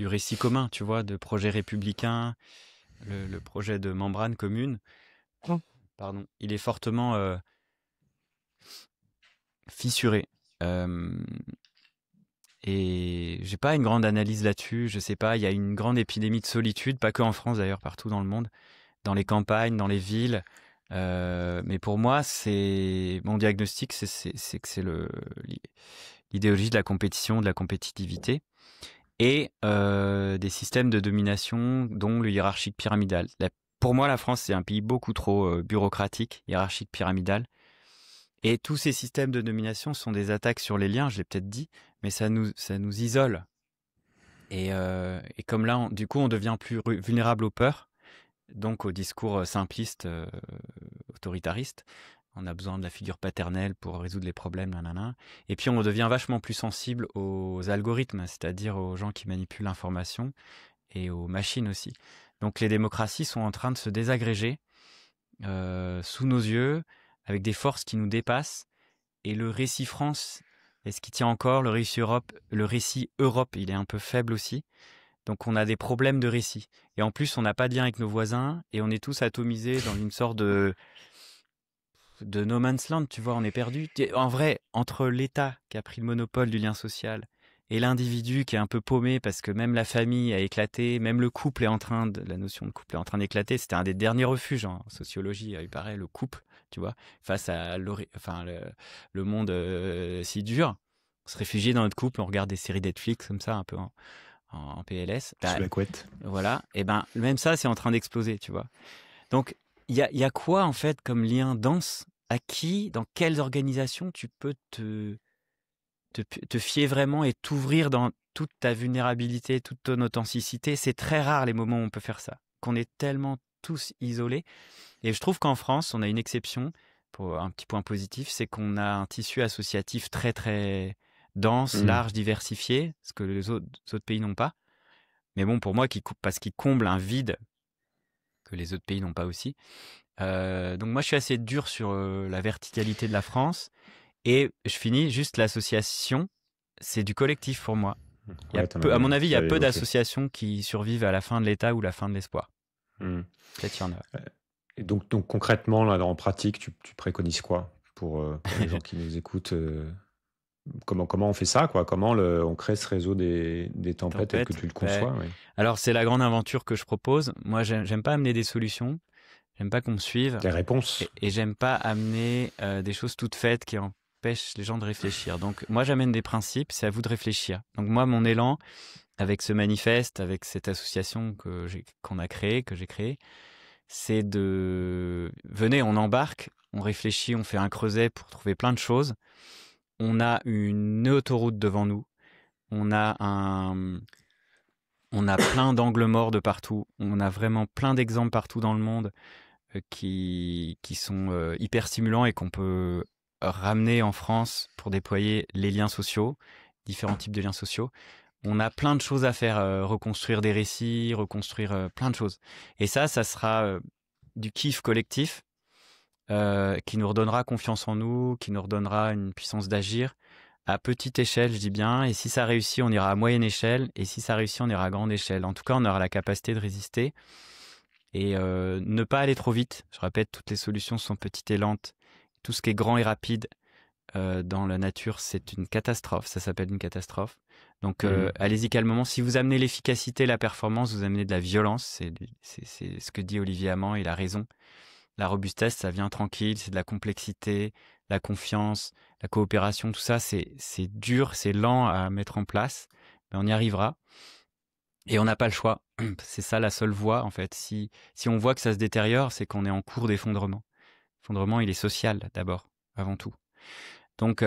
récit commun, tu vois, de projet républicain, le projet de membrane commune. Pardon, il est fortement fissuré. Et j'ai pas une grande analyse là-dessus. Je sais pas, il y a une grande épidémie de solitude, pas que en France d'ailleurs, partout dans le monde, dans les campagnes, dans les villes. Mais pour moi, mon diagnostic, c'est que c'est l'idéologie de la compétition, de la compétitivité, et des systèmes de domination, dont le hiérarchique pyramidal. Pour moi, la France, c'est un pays beaucoup trop bureaucratique, hiérarchique pyramidal. Et tous ces systèmes de domination sont des attaques sur les liens, je l'ai peut-être dit, mais ça nous isole. Et comme là, du coup, on devient plus vulnérable aux peurs, donc au discours simpliste, autoritariste. On a besoin de la figure paternelle pour résoudre les problèmes, nanana. Et puis on devient vachement plus sensible aux algorithmes, c'est-à-dire aux gens qui manipulent l'information et aux machines aussi. Donc les démocraties sont en train de se désagréger sous nos yeux, avec des forces qui nous dépassent. Et le récit France, est-ce qu'il tient encore? Le récit Europe, il est un peu faible aussi. Donc on a des problèmes de récit. Et en plus, on n'a pas de lien avec nos voisins et on est tous atomisés dans une sorte de no man's land, tu vois, on est perdu. En vrai, entre l'État qui a pris le monopole du lien social et l'individu qui est un peu paumé parce que même la famille a éclaté, même le couple est la notion de couple est en train d'éclater. C'était un des derniers refuges en sociologie, il paraît, le couple, tu vois, face à le monde si dur. On se réfugie dans notre couple, on regarde des séries Netflix comme ça, un peu en PLS. Sous la couette. Voilà, et ben même ça, c'est en train d'exploser, tu vois. Donc, il y a quoi, en fait, comme lien dense? À qui, dans quelles organisations tu peux te fier vraiment et t'ouvrir dans toute ta vulnérabilité, toute ton authenticité? C'est très rare les moments où on peut faire ça, qu'on est tellement tous isolés. Et je trouve qu'en France, on a une exception, pour un petit point positif, c'est qu'on a un tissu associatif très, très dense, large, diversifié, ce que les autres pays n'ont pas. Mais bon, pour moi, parce qu'il comble un vide que les autres pays n'ont pas aussi. Donc moi, je suis assez dur sur la verticalité de la France. Et je finis, juste l'association, c'est du collectif pour moi. À mon avis, il y a peu d'associations qui survivent à la fin de l'État ou la fin de l'espoir. Peut-être qu'il y en a. Et donc concrètement, là, en pratique, tu préconises quoi pour les gens qui nous écoutent comment on fait ça, quoi? Comment on crée ce réseau des tempêtes tel que tu le conçois? Ouais. Alors, c'est la grande aventure que je propose. Moi, j'aime pas amener des solutions. J'aime pas qu'on me suive. Des réponses. Et j'aime pas amener des choses toutes faites qui empêchent les gens de réfléchir. Donc, moi, j'amène des principes. C'est à vous de réfléchir. Donc, moi, mon élan, avec ce manifeste, avec cette association que j'ai créée, c'est venez, on embarque, on réfléchit, on fait un creuset pour trouver plein de choses. On a une autoroute devant nous. On a plein d'angles morts de partout. On a vraiment plein d'exemples partout dans le monde qui sont hyper stimulants et qu'on peut ramener en France pour déployer les liens sociaux, différents types de liens sociaux. On a plein de choses à faire, reconstruire des récits, reconstruire plein de choses. Et ça sera du kiff collectif qui nous redonnera confiance en nous, qui nous redonnera une puissance d'agir à petite échelle, je dis bien. Et si ça réussit, on ira à moyenne échelle. Et si ça réussit, on ira à grande échelle. En tout cas, on aura la capacité de résister et ne pas aller trop vite. Je répète, toutes les solutions sont petites et lentes. Tout ce qui est grand et rapide dans la nature, c'est une catastrophe. Ça s'appelle une catastrophe. Donc, allez-y calmement. Si vous amenez l'efficacité, la performance, vous amenez de la violence. C'est ce que dit Olivier Amand. Il a raison. La robustesse, ça vient tranquille. C'est de la complexité, la confiance, la coopération. Tout ça, c'est dur, c'est lent à mettre en place. Mais on y arrivera. Et on n'a pas le choix. C'est ça la seule voie, en fait. Si on voit que ça se détériore, c'est qu'on est en cours d'effondrement. L'effondrement, il est social, d'abord, avant tout. Donc,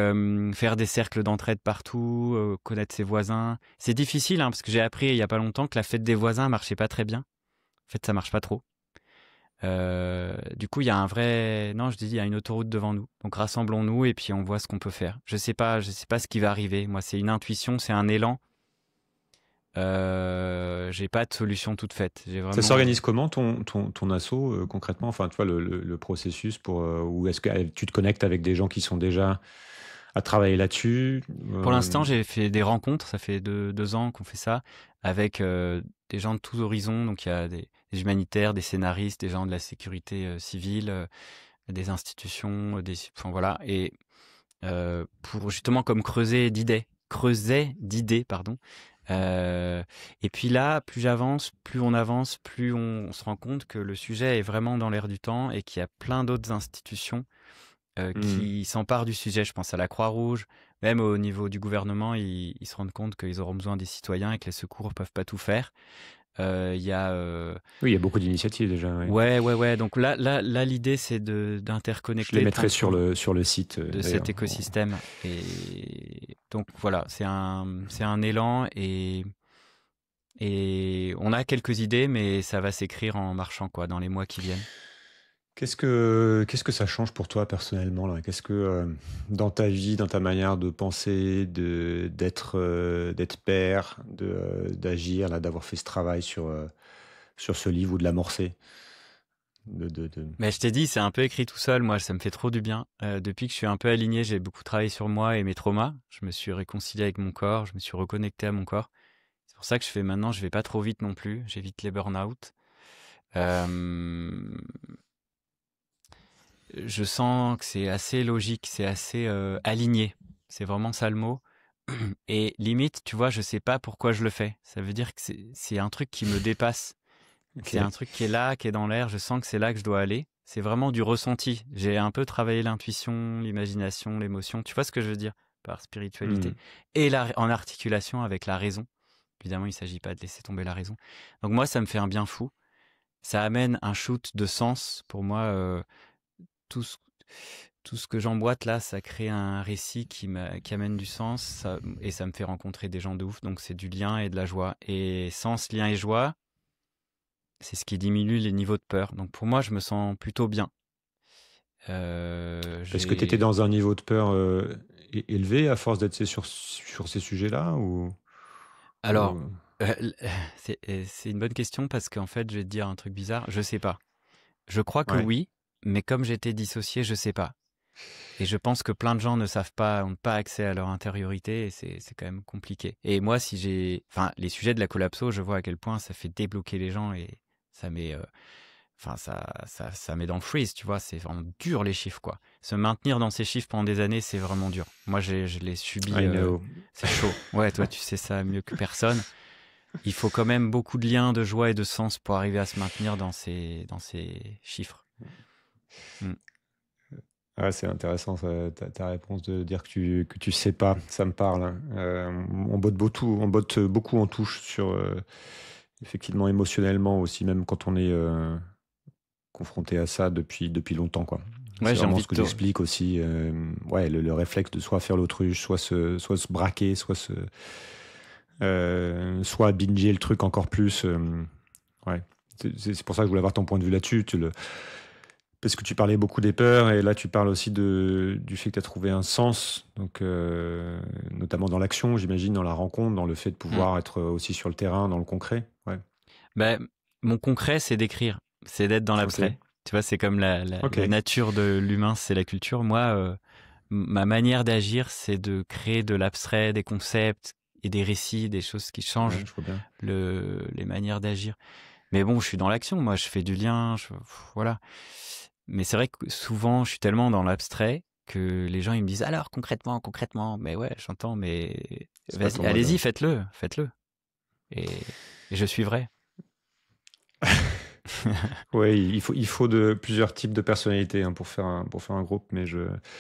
faire des cercles d'entraide partout, connaître ses voisins. C'est difficile, hein, parce que j'ai appris il n'y a pas longtemps que la fête des voisins marchait pas très bien. En fait, ça marche pas trop. Du coup, il y a il y a une autoroute devant nous. Donc, rassemblons-nous et puis on voit ce qu'on peut faire. Je sais pas ce qui va arriver. Moi, c'est une intuition, c'est un élan. J'ai pas de solution toute faite. Ça s'organise comment ton asso concrètement? Enfin, tu vois le processus ou est-ce que tu te connectes avec des gens qui sont déjà à travailler là-dessus? Pour l'instant, j'ai fait des rencontres. Ça fait 2 ans qu'on fait ça avec des gens de tous horizons. Donc, il y a des humanitaires, des scénaristes, des gens de la sécurité civile, des institutions, enfin voilà. Et pour justement comme creuset d'idées, pardon. Et puis là, plus j'avance, plus on avance, plus on se rend compte que le sujet est vraiment dans l'air du temps et qu'il y a plein d'autres institutions qui s'emparent du sujet. Je pense à la Croix-Rouge, même au niveau du gouvernement, ils se rendent compte qu'ils auront besoin des citoyens et que les secours ne peuvent pas tout faire. Oui, il y a beaucoup d'initiatives déjà. Ouais. Donc là, l'idée, c'est d'interconnecter. Je les mettrai sur le site de cet écosystème. Et donc voilà, c'est un élan et on a quelques idées, mais ça va s'écrire en marchant dans les mois qui viennent. Qu'est-ce que ça change pour toi personnellement là? Qu'est-ce que dans ta vie, dans ta manière de penser, d'être père, d'agir, là, d'avoir fait ce travail sur ce livre ou de l'amorcer? Mais je t'ai dit, c'est un peu écrit tout seul. Moi, ça me fait trop du bien. Depuis que je suis un peu aligné, j'ai beaucoup travaillé sur moi et mes traumas. Je me suis réconcilié avec mon corps, je me suis reconnecté à mon corps. C'est pour ça que maintenant, je vais pas trop vite non plus. J'évite les burn-out. Je sens que c'est assez logique, c'est assez aligné. C'est vraiment ça le mot. Et limite, tu vois, je sais pas pourquoi je le fais. Ça veut dire que c'est un truc qui me dépasse. C'est un Ok. truc qui est là, qui est dans l'air. Je sens que c'est là que je dois aller. C'est vraiment du ressenti. J'ai un peu travaillé l'intuition, l'imagination, l'émotion. Tu vois ce que je veux dire par spiritualité? Hmm. Et en articulation avec la raison. Évidemment, il ne s'agit pas de laisser tomber la raison. Donc moi, ça me fait un bien fou. Ça amène un shoot de sens. Pour moi, tout ce, tout ce que j'emboîte là, ça crée un récit qui amène du sens. Et ça me fait rencontrer des gens de ouf. Donc c'est du lien et de la joie. Et sens, lien et joie, c'est ce qui diminue les niveaux de peur. Donc pour moi, je me sens plutôt bien. Est-ce que tu étais J'ai... dans un niveau de peur élevé à force d'être sur ces sujets-là ou- Alors, c'est une bonne question parce qu'en fait, je vais te dire un truc bizarre. Je sais pas. Je crois que Ouais. oui, mais comme j'étais dissocié, je sais pas. Et je pense que plein de gens ne savent pas, n'ont pas accès à leur intériorité et c'est quand même compliqué. Et moi, enfin, les sujets de la collapso, je vois à quel point ça fait débloquer les gens et ça met, enfin, ça met dans le freeze, tu vois. C'est vraiment dur les chiffres, quoi. Se maintenir dans ces chiffres pendant des années, c'est vraiment dur. Moi, je l'ai subi, I know. c'est chaud. Ouais, toi, tu sais ça mieux que personne. Il faut quand même beaucoup de liens, de joie et de sens pour arriver à se maintenir dans ces chiffres. Mm. Ah, c'est intéressant ta réponse de dire que tu sais pas, ça me parle. Hein. On botte beaucoup en touche sur effectivement émotionnellement aussi, même quand on est confronté à ça depuis longtemps, quoi. Ouais, C'est j'ai vraiment envie ce de que te, j'explique aussi. Ouais, le réflexe de soit faire l'autruche, soit se braquer, soit binger le truc encore plus. Ouais. C'est pour ça que je voulais avoir ton point de vue là-dessus. Parce que tu parlais beaucoup des peurs et là tu parles aussi du fait que tu as trouvé un sens, donc notamment dans l'action, j'imagine, dans la rencontre, dans le fait de Mm. pouvoir être aussi sur le terrain, dans le concret. Ouais. Ben, mon concret, c'est d'écrire, c'est d'être dans Ok. l'abstrait. Tu vois, c'est comme la Ok. nature de l'humain, c'est la culture. Moi, ma manière d'agir, c'est de créer de l'abstrait, des concepts et des récits, des choses qui Ouais, changent je vois bien. les manières d'agir. Mais bon, je suis dans l'action, moi, je fais du lien, voilà. Mais c'est vrai que souvent, je suis tellement dans l'abstrait que les gens, ils me disent, alors, concrètement, concrètement. Mais ouais, j'entends, mais C'est pas vas-y, ton mode. allez-y, faites-le, faites-le. Et je suivrai. Ouais, il faut de plusieurs types de personnalités hein, pour faire un groupe, mais Il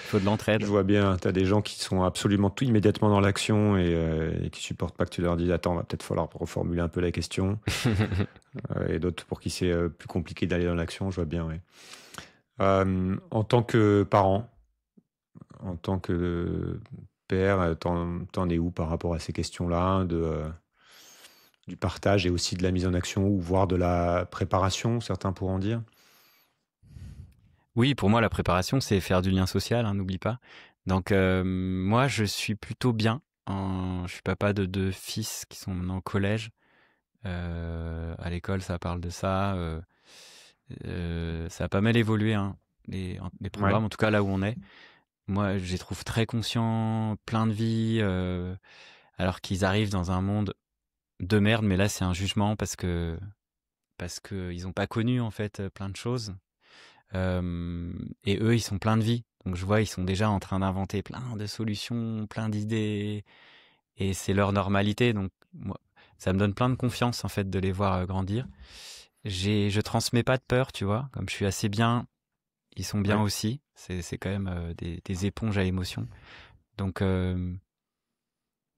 faut de je l'entraide. vois bien, tu as des gens qui sont absolument tout immédiatement dans l'action et qui supportent pas que tu leur dises attends, va peut-être falloir reformuler un peu la question. Et d'autres pour qui c'est plus compliqué d'aller dans l'action, je vois bien, ouais. En tant que parent, en tant que père, t'en es où par rapport à ces questions-là, du partage et aussi de la mise en action, ou voire de la préparation, certains pourront dire? Oui, pour moi, la préparation, c'est faire du lien social, hein, n'oublie pas. Donc, moi, je suis plutôt bien. Je suis papa de 2 fils qui sont maintenant au collège. À l'école, ça parle de ça. Ça a pas mal évolué, hein, les Ouais. programmes, en tout cas là où on est. Moi, je les trouve très conscients, plein de vie, alors qu'ils arrivent dans un monde de merde. Mais là, c'est un jugement parce que ils ont pas connu en fait plein de choses. Et eux, ils sont pleins de vie. Donc je vois, ils sont déjà en train d'inventer plein de solutions, plein d'idées, et c'est leur normalité. Donc moi, ça me donne plein de confiance en fait de les voir grandir. Je transmets pas de peur, tu vois. Comme je suis assez bien, ils sont bien Ouais. aussi. C'est quand même des éponges à émotions. Donc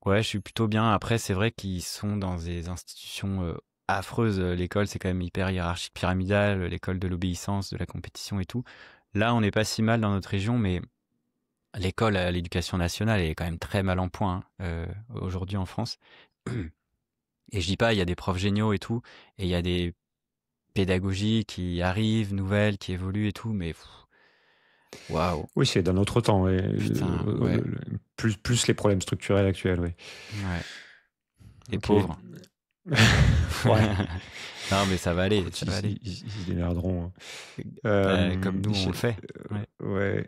ouais, je suis plutôt bien. Après, c'est vrai qu'ils sont dans des institutions affreuses. L'école, c'est quand même hyper hiérarchique, pyramidal. L'école de l'obéissance, de la compétition et tout. Là, on n'est pas si mal dans notre région, mais l'école à l'éducation nationale est quand même très mal en point hein, aujourd'hui en France. Et je dis pas, il y a des profs géniaux et tout, et il y a des pédagogies qui arrivent, nouvelles, qui évoluent et tout, mais waouh, Oui, c'est d'un autre temps, ouais. putain, ouais, Plus les problèmes structurels actuels, oui. ouais, les Ok. pauvres. Ouais. Non, mais ça va aller, Écoute, ça va aller. ils se démerderont. Hein. Comme nous, on le fait. Ouais. Ouais.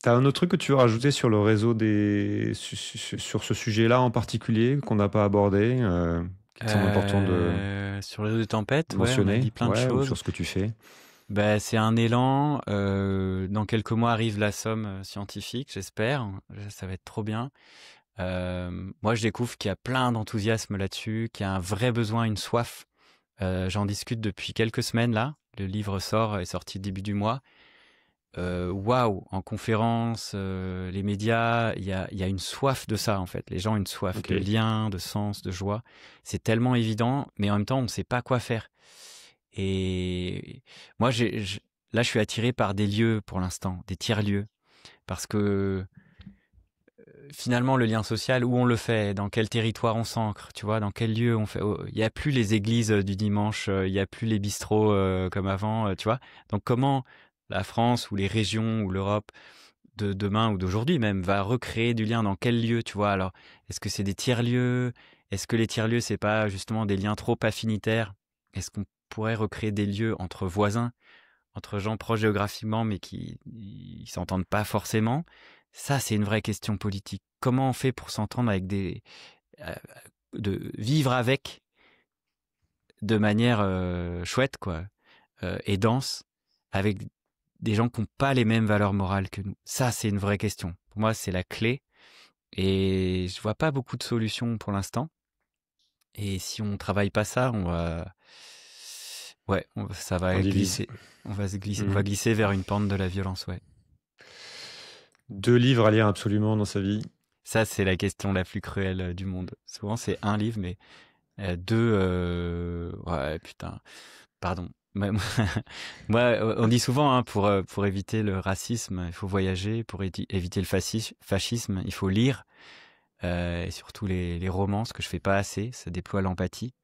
T'as un autre truc que tu veux rajouter sur le réseau sur ce sujet-là en particulier qu'on n'a pas abordé, qui te semble important de Sur les deux tempêtes, ouais, on a mentionner, dit plein de ouais, ou choses. sur ce que tu fais. Ben, c'est un élan. Dans quelques mois arrive la somme scientifique, j'espère. Ça va être trop bien. Moi, je découvre qu'il y a plein d'enthousiasme là-dessus, qu'il y a un vrai besoin, une soif. J'en discute depuis quelques semaines là. Le livre est sorti début du mois. Waouh, en conférence, les médias, il y a une soif de ça en fait. Les gens ont une soif de lien, de sens, de joie. C'est tellement évident, mais en même temps, on ne sait pas quoi faire. Et moi, là, je suis attiré par des lieux pour l'instant, des tiers-lieux, parce que finalement, le lien social, où on le fait, dans quel territoire on s'ancre, tu vois, dans quel lieu on fait. Il n'y a plus les églises du dimanche, il n'y a plus les bistrots comme avant, tu vois. Donc comment la France ou les régions ou l'Europe de demain ou d'aujourd'hui même va recréer du lien dans quel lieu, tu vois. Alors, est-ce que c'est des tiers-lieux? Est-ce que les tiers-lieux, c'est pas justement des liens trop affinitaires? Est-ce qu'on pourrait recréer des lieux entre voisins, entre gens proches géographiquement mais qui ne s'entendent pas forcément? Ça, c'est une vraie question politique. Comment on fait pour s'entendre avec de vivre avec de manière chouette, quoi, et dense, avec des gens qui n'ont pas les mêmes valeurs morales que nous. Ça, c'est une vraie question. Pour moi, c'est la clé. Et je vois pas beaucoup de solutions pour l'instant. Et si on travaille pas ça, ça va glisser. On va glisser vers une pente de la violence, ouais. 2 livres à lire absolument dans sa vie. Ça, c'est la question la plus cruelle du monde. Souvent, c'est un livre, mais 2... ouais, putain. Pardon. Moi, on dit souvent, hein, pour éviter le racisme, il faut voyager. Pour éviter le fascisme, il faut lire. Et surtout les romans, ce que je fais pas assez. Ça déploie l'empathie.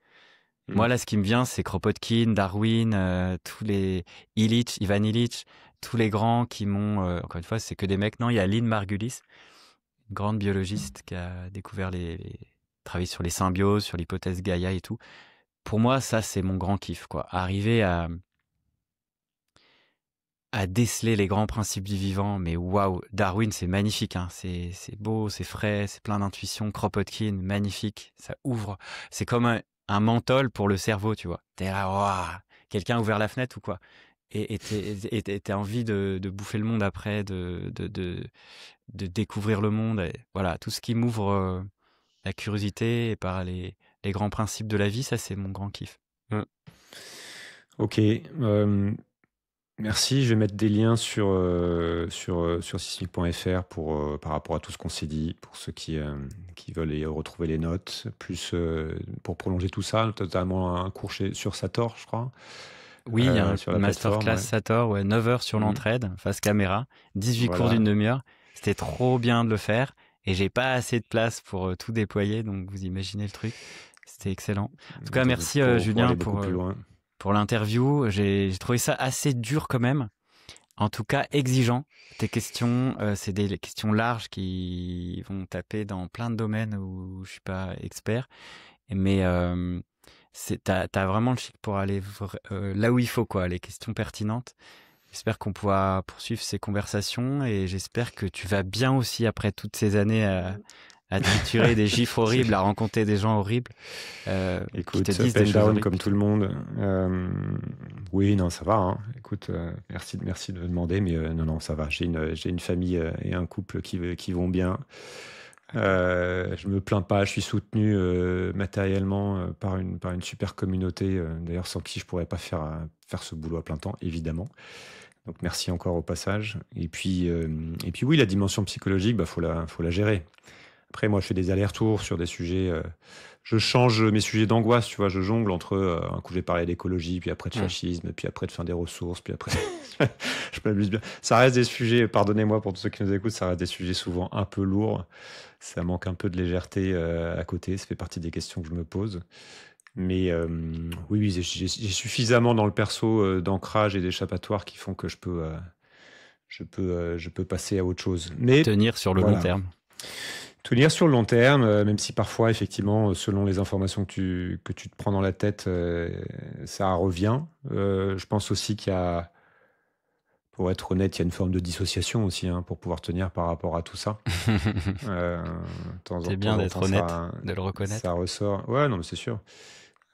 Moi, là, ce qui me vient, c'est Kropotkin, Darwin, tous les Ivan Illich, tous les grands qui m'ont... encore une fois, c'est que des mecs. Non, il y a Lynn Margulis, une grande biologiste qui a découvert travaillé sur les symbioses, sur l'hypothèse Gaïa et tout. Pour moi, ça, c'est mon grand kiff, quoi. Arriver à déceler les grands principes du vivant. Mais waouh, Darwin, c'est magnifique, hein. C'est beau, c'est frais, c'est plein d'intuition. Kropotkin, magnifique. Ça ouvre. C'est comme un menthol pour le cerveau, tu vois. T'es là, waouh, quelqu'un a ouvert la fenêtre ou quoi? Et t'as envie de bouffer le monde après, de découvrir le monde. Et voilà, tout ce qui m'ouvre la curiosité et par les grands principes de la vie, ça, c'est mon grand kiff. Ok. Merci. Je vais mettre des liens sur sismic.fr par rapport à tout ce qu'on s'est dit, pour ceux qui veulent retrouver les notes, plus pour prolonger tout ça, totalement un cours sur Sator, je crois. Oui, il y a une masterclass Sator, 9 heures sur l'entraide, face caméra, 18 cours d'une demi-heure. C'était trop bien de le faire et j'ai pas assez de place pour tout déployer, donc vous imaginez le truc. C'était excellent. En tout cas, merci Julien pour l'interview. J'ai trouvé ça assez dur quand même. En tout cas, exigeant. Tes questions, c'est des questions larges qui vont taper dans plein de domaines où je suis pas expert. Mais t'as vraiment le chic pour aller là où il faut, quoi, les questions pertinentes. J'espère qu'on pourra poursuivre ces conversations et j'espère que tu vas bien aussi après toutes ces années à triturer des chiffres horribles, à rencontrer des gens horribles. Écoute, qui te disent des down comme tout le monde. Oui, non, ça va. Hein. Écoute, merci de me demander, mais non, ça va. J'ai une famille et un couple qui vont bien. Je me plains pas, je suis soutenu matériellement par une super communauté, d'ailleurs sans qui je pourrais pas faire ce boulot à plein temps, évidemment. Donc merci encore au passage. Et puis oui, la dimension psychologique, faut la gérer. Après, moi, je fais des allers-retours sur des sujets. Je change mes sujets d'angoisse, tu vois. Je jongle entre un coup, j'ai parlé d'écologie, puis après de fascisme, puis après de fin des ressources, puis après. Je m'amuse bien. Ça reste des sujets, pardonnez-moi pour tous ceux qui nous écoutent, ça reste des sujets souvent un peu lourds. Ça manque un peu de légèreté à côté. Ça fait partie des questions que je me pose. Mais oui, j'ai suffisamment dans le perso d'ancrage et d'échappatoire qui font que je peux passer à autre chose. Mais tenir sur le long terme. Tenir sur le long terme, même si parfois, effectivement, selon les informations que tu te prends dans la tête, ça revient. Je pense aussi qu'il y a, pour être honnête, il y a une forme de dissociation aussi, hein, pour pouvoir tenir par rapport à tout ça. C'est bien d'être honnête, de le reconnaître. Ça ressort. Ouais, non, mais c'est sûr.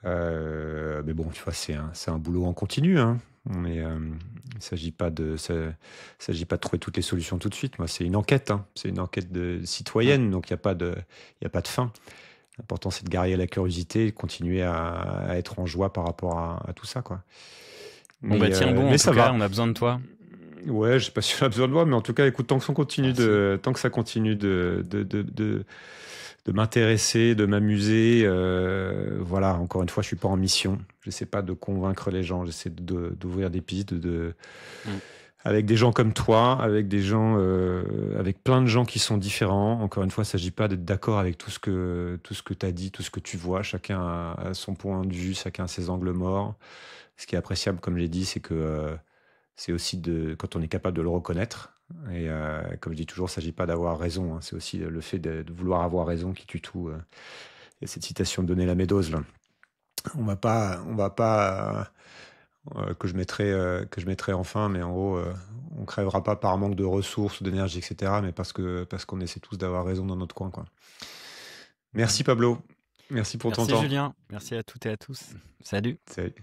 Mais bon, tu vois, c'est un boulot en continu, hein. Il s'agit pas s'agit pas de trouver toutes les solutions tout de suite. Moi, c'est une enquête, hein. C'est une enquête Mm. citoyenne, donc il y a pas de fin. L'important, c'est de garder la curiosité et de continuer à être en joie par rapport à tout ça, quoi. Bon, bah tiens, bon, en Mais tout ça cas, va. on a besoin de toi. Ouais, je sais pas si on a besoin de moi, mais en tout cas, écoute, Merci. tant que ça continue de m'intéresser, de m'amuser, voilà, encore une fois, je suis pas en mission. J'essaie pas de convaincre les gens, j'essaie d'ouvrir des pistes, Mm. avec des gens comme toi, avec des gens, avec plein de gens qui sont différents. Encore une fois, il s'agit pas d'être d'accord avec tout ce que tu as dit, tout ce que tu vois. Chacun a son point de vue, chacun a ses angles morts. Ce qui est appréciable, comme j'ai dit, c'est que c'est aussi quand on est capable de le reconnaître. Et comme je dis toujours, il ne s'agit pas d'avoir raison, hein. C'est aussi le fait de vouloir avoir raison qui tue tout. Il y a cette citation de Donner la Médose, là. On va pas que je mettrai enfin, mais en gros, on crèvera pas par manque de ressources, d'énergie, etc., mais parce qu'on essaie tous d'avoir raison dans notre coin, quoi. Merci Pablo, merci pour ton Merci temps. Julien. Merci à toutes et à tous. Salut. Salut.